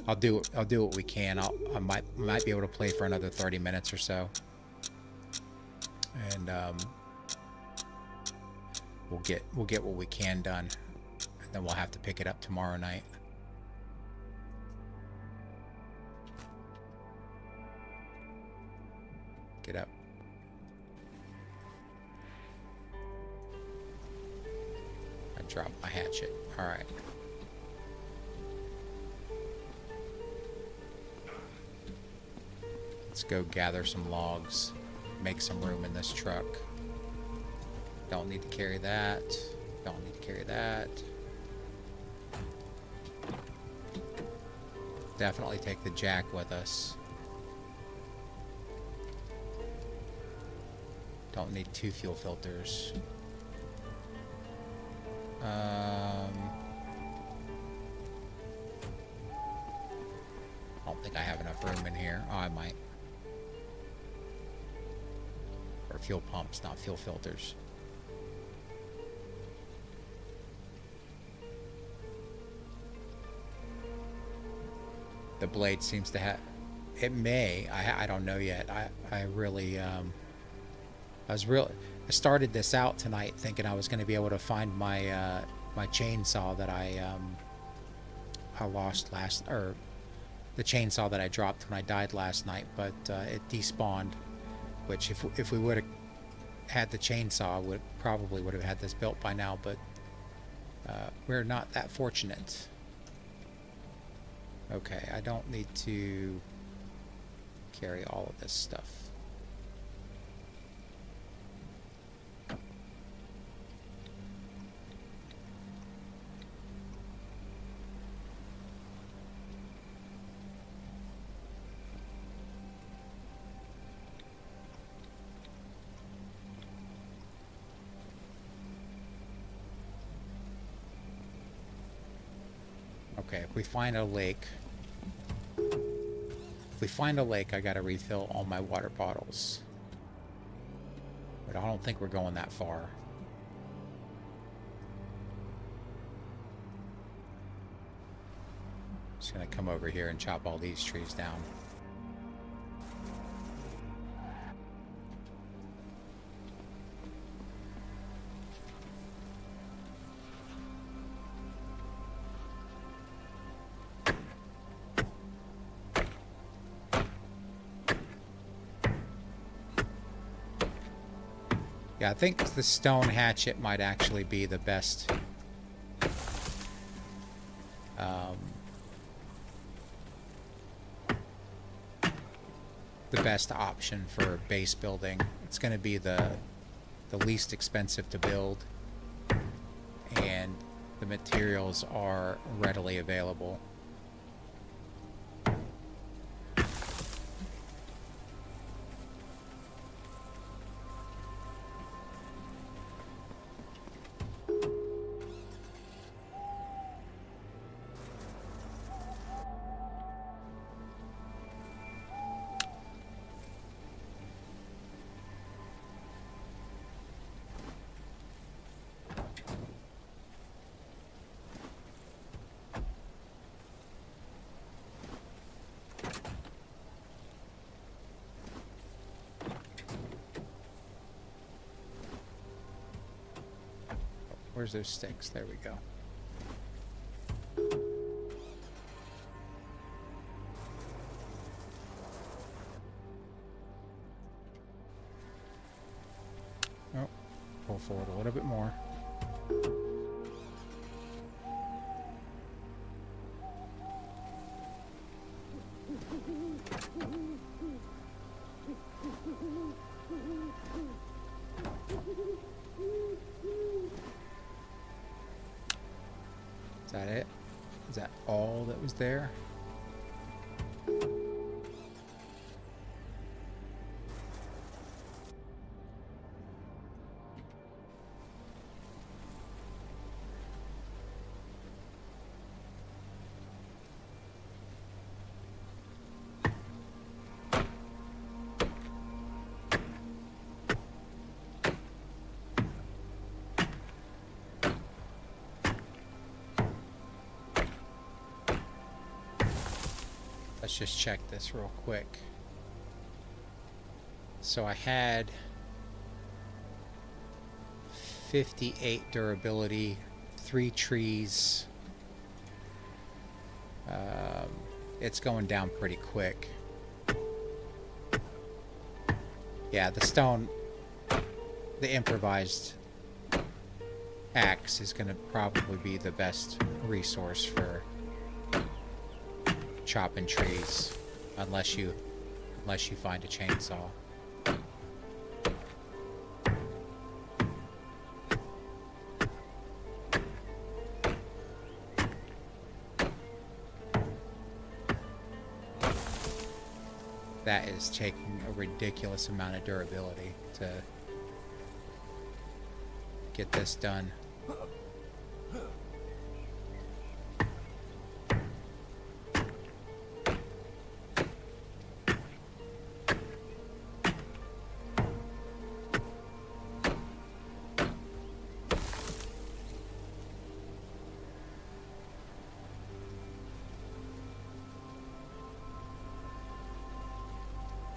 I'll do what we can. I might be able to play for another 30 minutes or so, and we'll get what we can done, and then we'll have to pick it up tomorrow night. Get up. I dropped my hatchet. All right. Let's go gather some logs, make some room in this truck. Don't need to carry that. Don't need to carry that. Definitely take the jack with us. Don't need 2 fuel filters. I don't think I have enough room in here. Oh, I might. Or fuel pumps, not fuel filters. The blade seems to have... It may. I don't know yet. I really... I started this out tonight thinking I was going to be able to find my my chainsaw that I lost or the chainsaw that I dropped when I died last night, but it despawned. Which if we would have had the chainsaw, probably would have had this built by now. But we're not that fortunate. Okay, I don't need to carry all of this stuff. Okay, if we find a lake, I gotta refill all my water bottles. But I don't think we're going that far. Just gonna come over here and chop all these trees down. Yeah, I think the stone hatchet might actually be the best. The best option for base building. It's going to be the least expensive to build, and the materials are readily available. Where's those sticks? There we go. Oh, pull forward a little bit more. Is that it? Is that all that was there? Let's just check this real quick. So I had 58 durability, 3 trees. It's going down pretty quick. Yeah, the stone, the improvised axe is going to probably be the best resource for chopping trees, unless you find a chainsaw. That is taking a ridiculous amount of durability to get this done.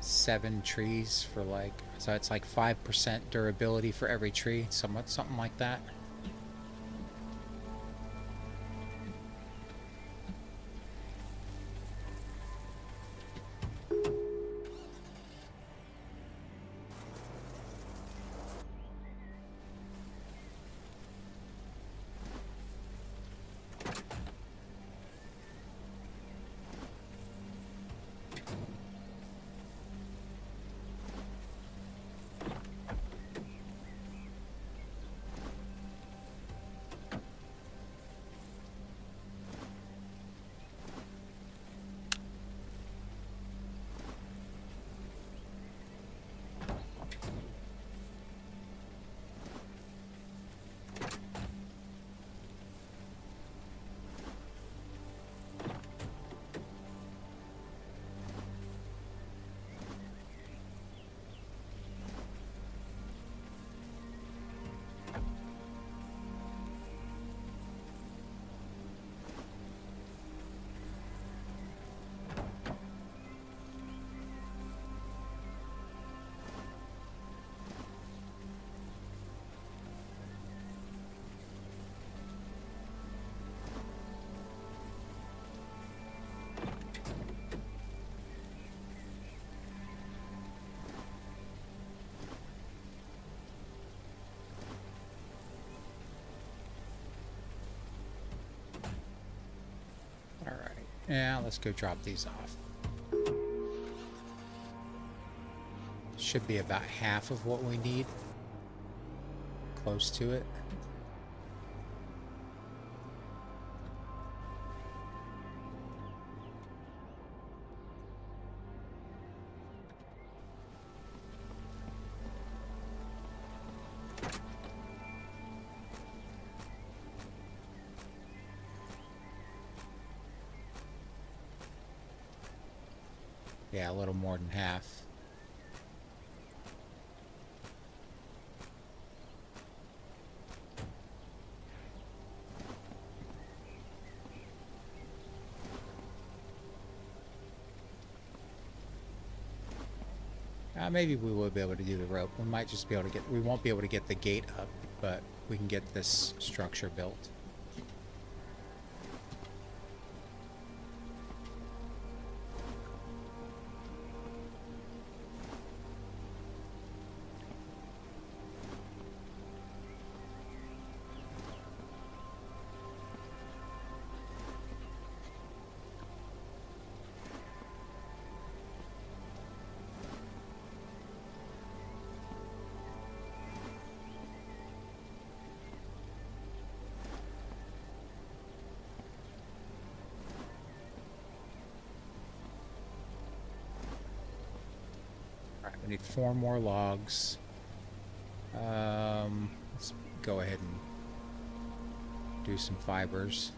Seven trees for like, so it's like 5% durability for every tree, something like that. Yeah, let's go drop these off. Should be about half of what we need. Close to it. Yeah, a little more than half. Maybe we will be able to do the rope. We might just be able to get, we won't be able to get the gate up, but we can get this structure built. We need 4 more logs. Let's go ahead and do some fibers.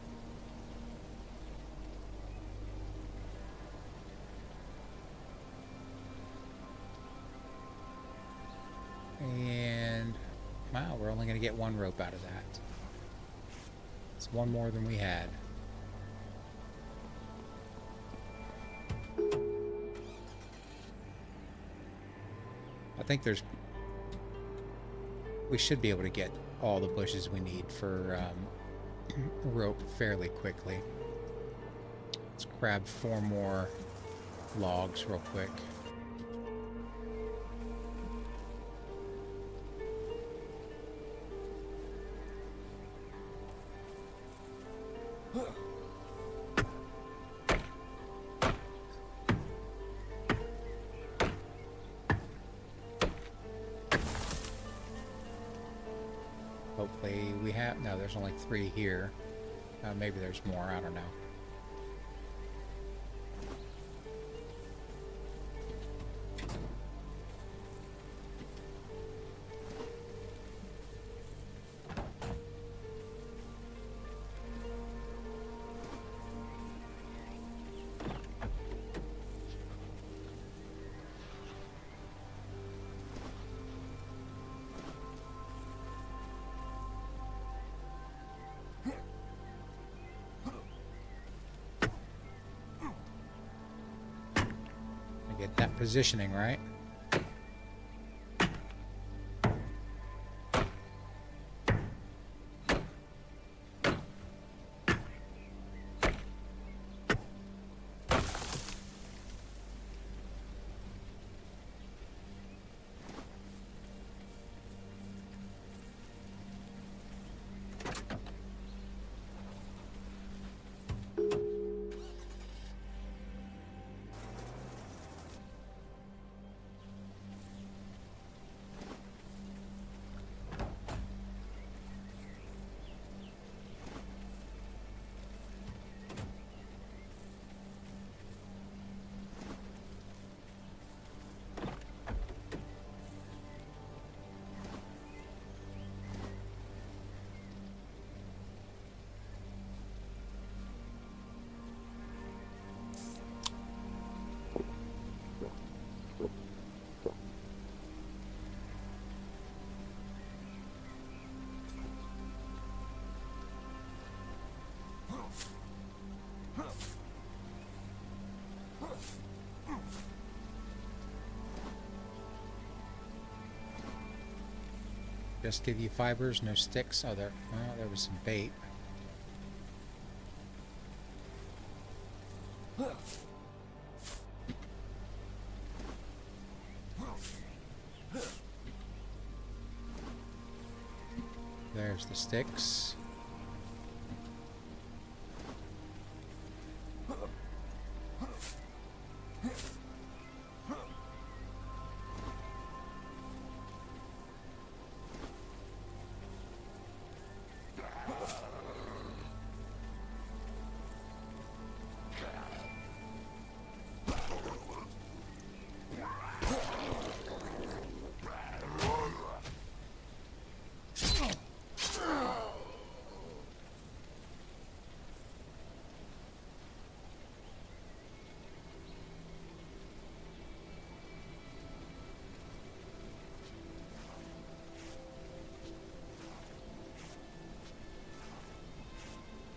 And wow, we're only going to get 1 rope out of that. It's 1 more than we had. I think we should be able to get all the bushes we need for rope fairly quickly. Let's grab 4 more logs real quick. Hopefully we have... No, there's only 3 here. Maybe there's more, I don't know. Get that positioning right. Just give you fibers, no sticks. Oh, there was some bait. There's the sticks.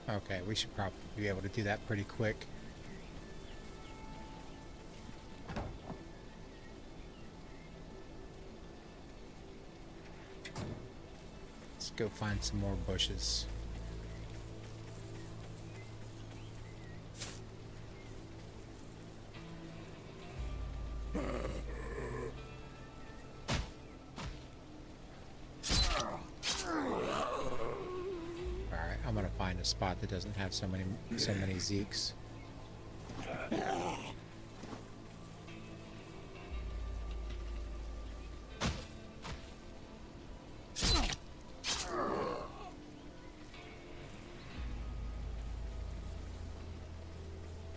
Okay, we should probably be able to do that pretty quick. Let's go find some more bushes. Alright, I'm gonna find a spot that doesn't have so many zeeks.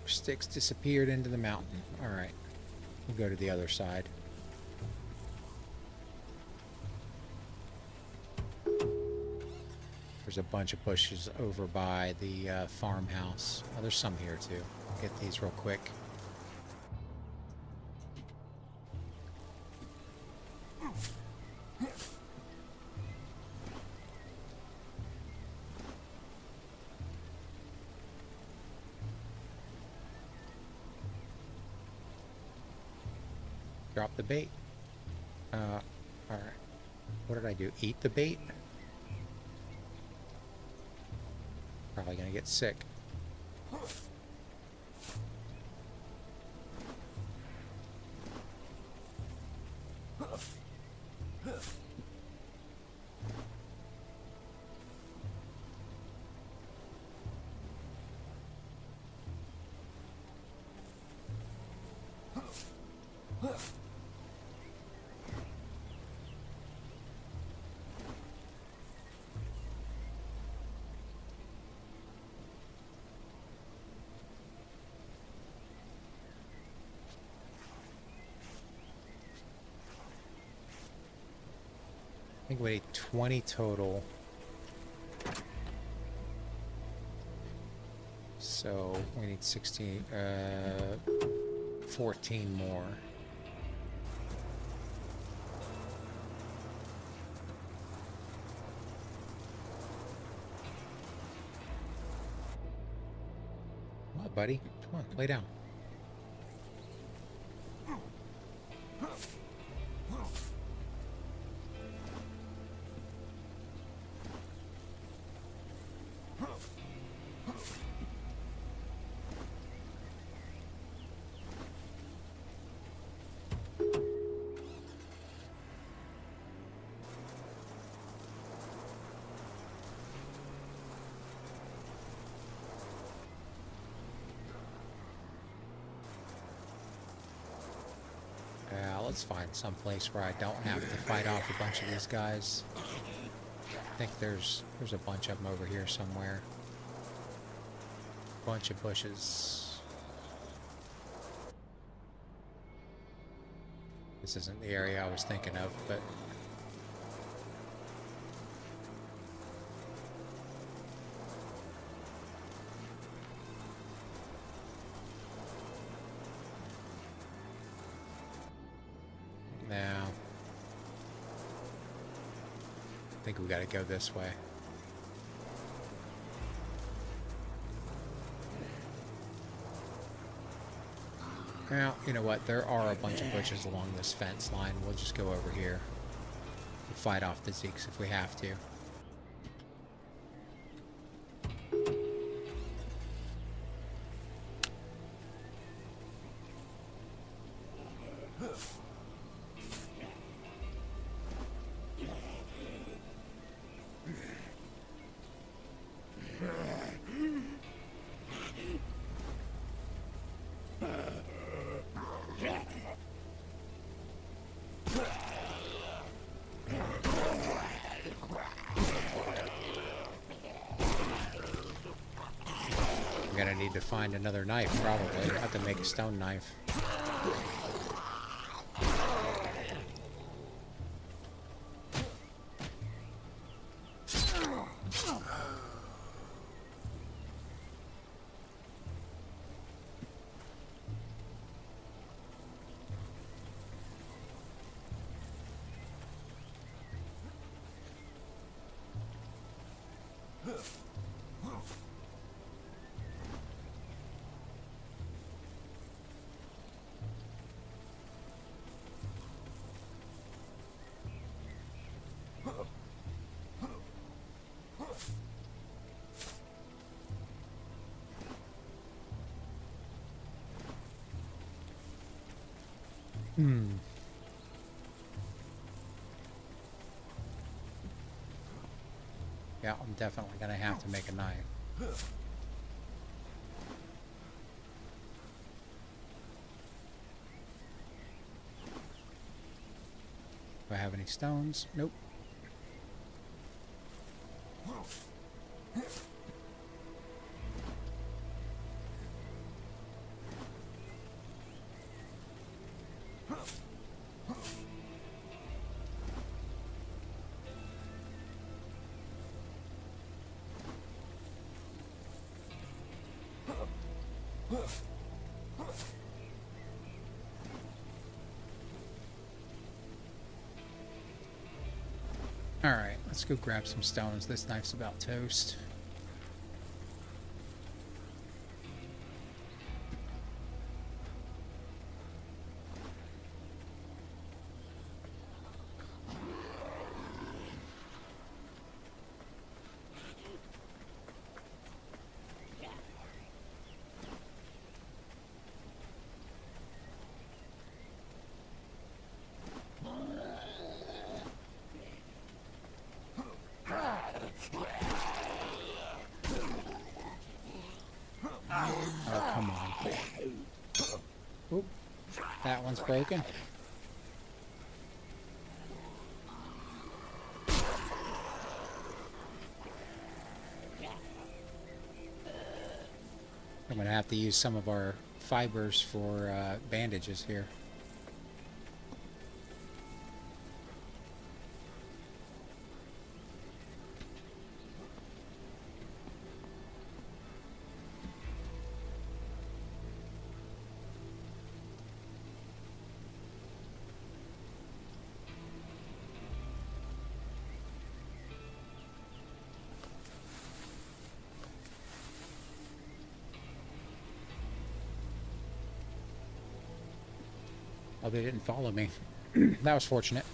Sticks disappeared into the mountain. Alright. We'll go to the other side. There's a bunch of bushes over by the farmhouse. Oh, there's some here too. I'll get these real quick. Drop the bait. Alright. What did I do? Eat the bait? Probably gonna get sick. I think we need 20 total. So we need 16, 14 more. Come on, buddy. Come on, lay down. Let's find some place where I don't have to fight off a bunch of these guys. I think there's a bunch of them over here somewhere. Bunch of bushes. This isn't the area I was thinking of, but now, I think we gotta go this way. Now, you know what? There are a bunch of bushes along this fence line. We'll just go over here. We'll fight off the zeeks if we have to. I'm gonna need to find another knife, probably. I'll have to make a stone knife. Yeah, I'm definitely gonna have to make a knife. Do I have any stones? Nope. Alright, let's go grab some stones. This knife's about toast. Oh, come on. Oop. That one's broken. I'm going to have to use some of our fibers for bandages here. Oh, they didn't follow me. That was fortunate.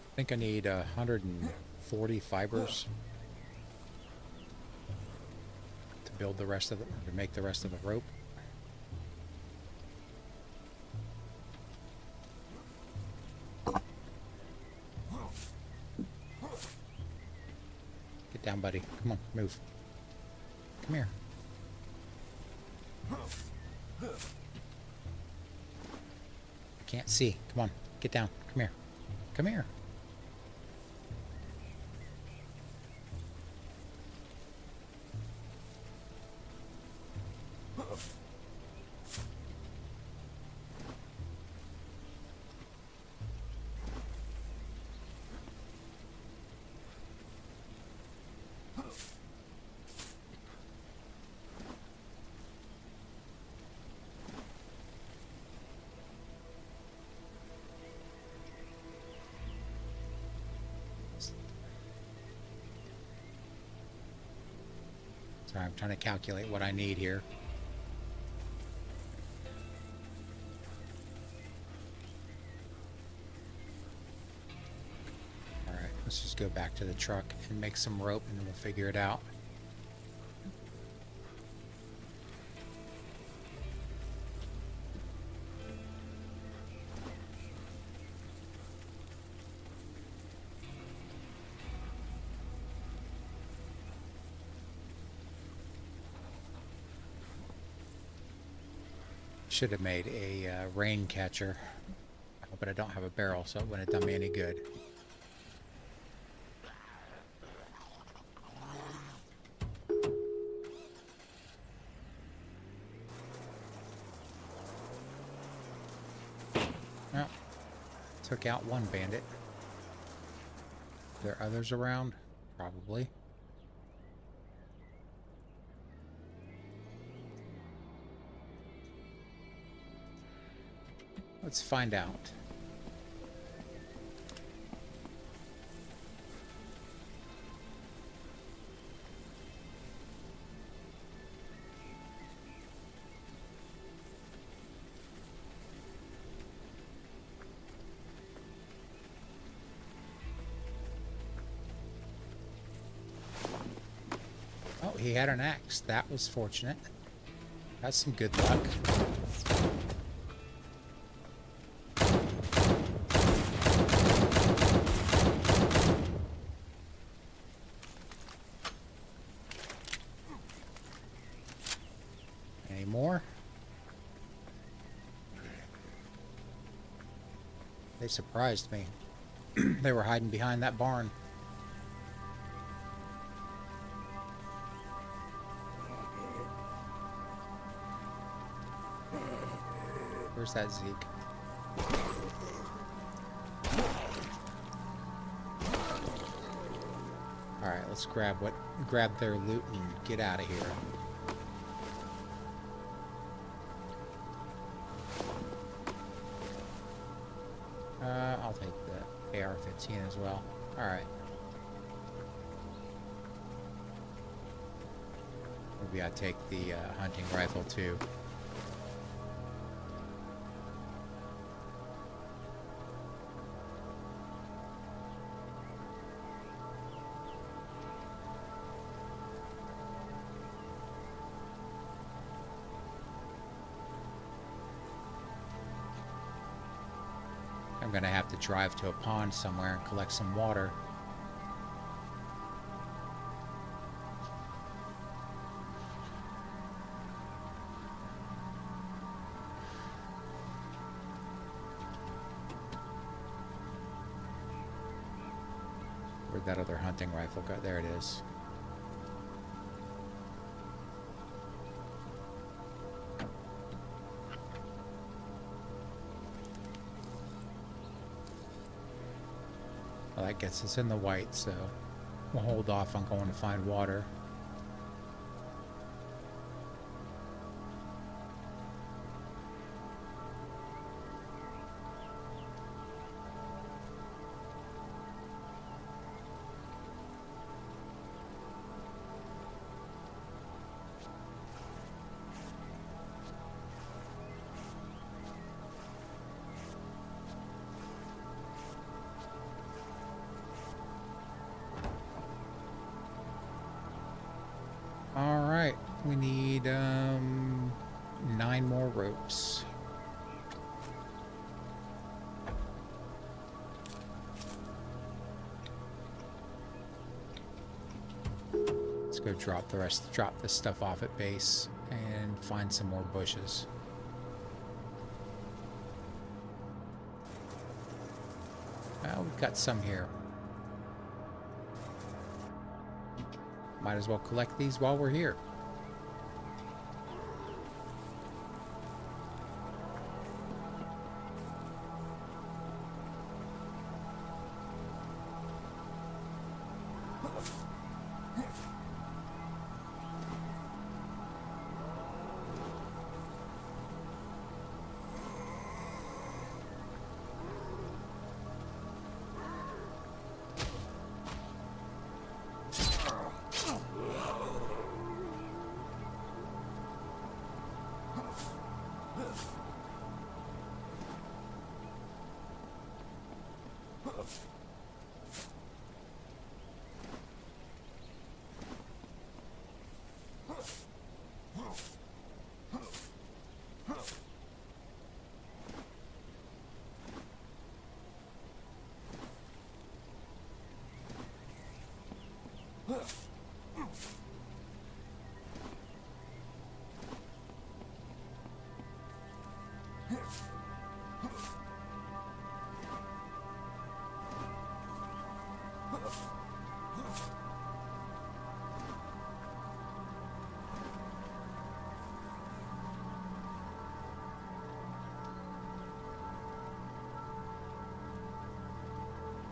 I think I need 140 fibers to build the rest of it, or to make the rest of the rope. Get down, buddy. Come on, move. Come here. I can't see. Come on, get down. Come here. Come here. Sorry, I'm trying to calculate what I need here. Alright, let's just go back to the truck and make some rope and then we'll figure it out. Should have made a rain catcher, but I don't have a barrel, so it wouldn't have done me any good. Well, took out one bandit. Are there others around? Probably. Let's find out. Oh, he had an axe. That was fortunate. That's some good luck. Any more? They surprised me. They were hiding behind that barn. Where's that Zeke? Alright, let's grab their loot and get out of here. I'll take the AR-15 as well. Alright. Maybe I take the hunting rifle too. I'm gonna have to drive to a pond somewhere and collect some water. Where'd that other hunting rifle go? There it is. Well, that gets us in the white, so we'll hold off on going to find water. Alright, we need 9 more ropes. Let's go drop this stuff off at base and find some more bushes. Well, we've got some here. Might as well collect these while we're here.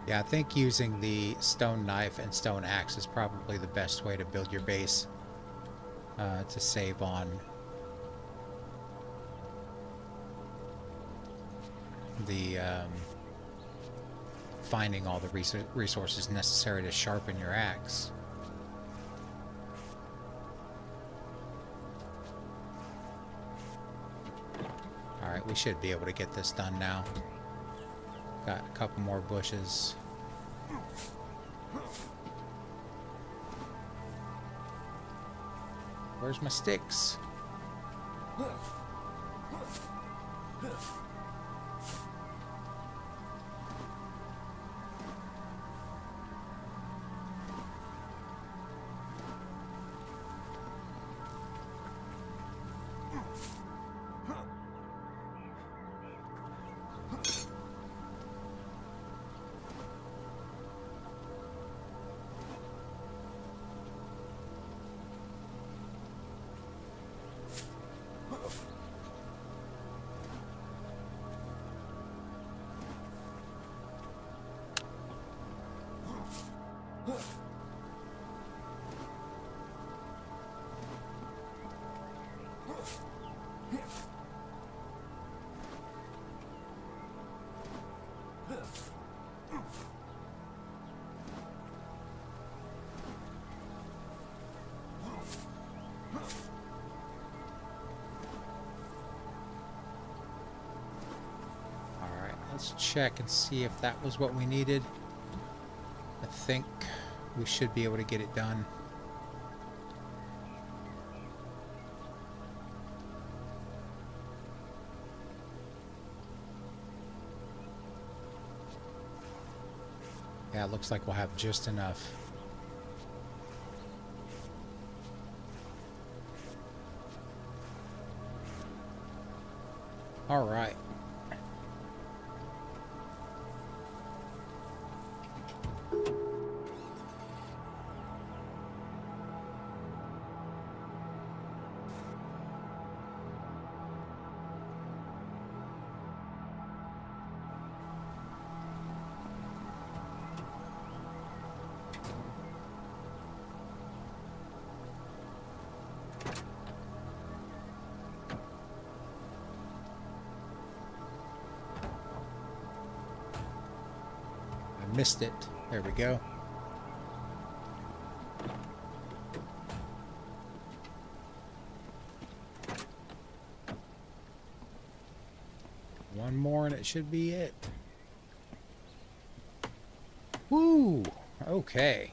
Yeah, I think using the stone knife and stone axe is probably the best way to build your base to save on the finding all the resources necessary to sharpen your axe. Alright, we should be able to get this done now. Got a couple more bushes. Where's my sticks? Let's check and see if that was what we needed. I think we should be able to get it done. Yeah, it looks like we'll have just enough. All right. Missed it. There we go. One more and it should be it. Woo! Okay.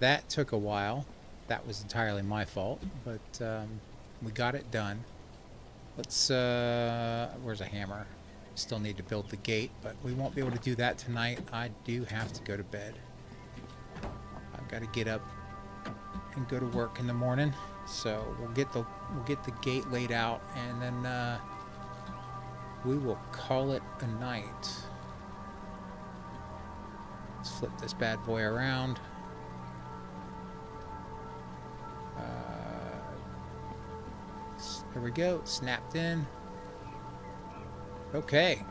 That took a while. That was entirely my fault, but we got it done. Let's where's a hammer? Still need to build the gate, but we won't be able to do that tonight. I do have to go to bed. I've got to get up and go to work in the morning. So we'll get the gate laid out, and then we will call it a night. Let's flip this bad boy around. There we go. It's snapped in. Okay.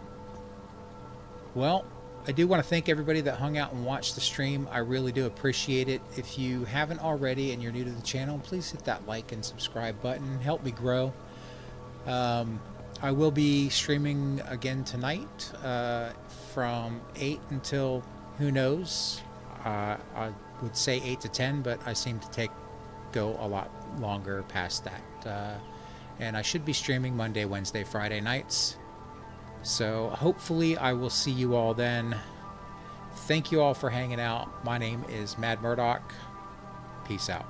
Well, I do want to thank everybody that hung out and watched the stream. I really do appreciate it. If you haven't already and you're new to the channel, please hit that like and subscribe button. Help me grow. I will be streaming again tonight from 8 until who knows. I would say 8 to 10, but I seem to go a lot longer past that. And I should be streaming Monday, Wednesday, Friday nights. So hopefully I will see you all then. Thank you all for hanging out. My name is Mad Murdock. Peace out.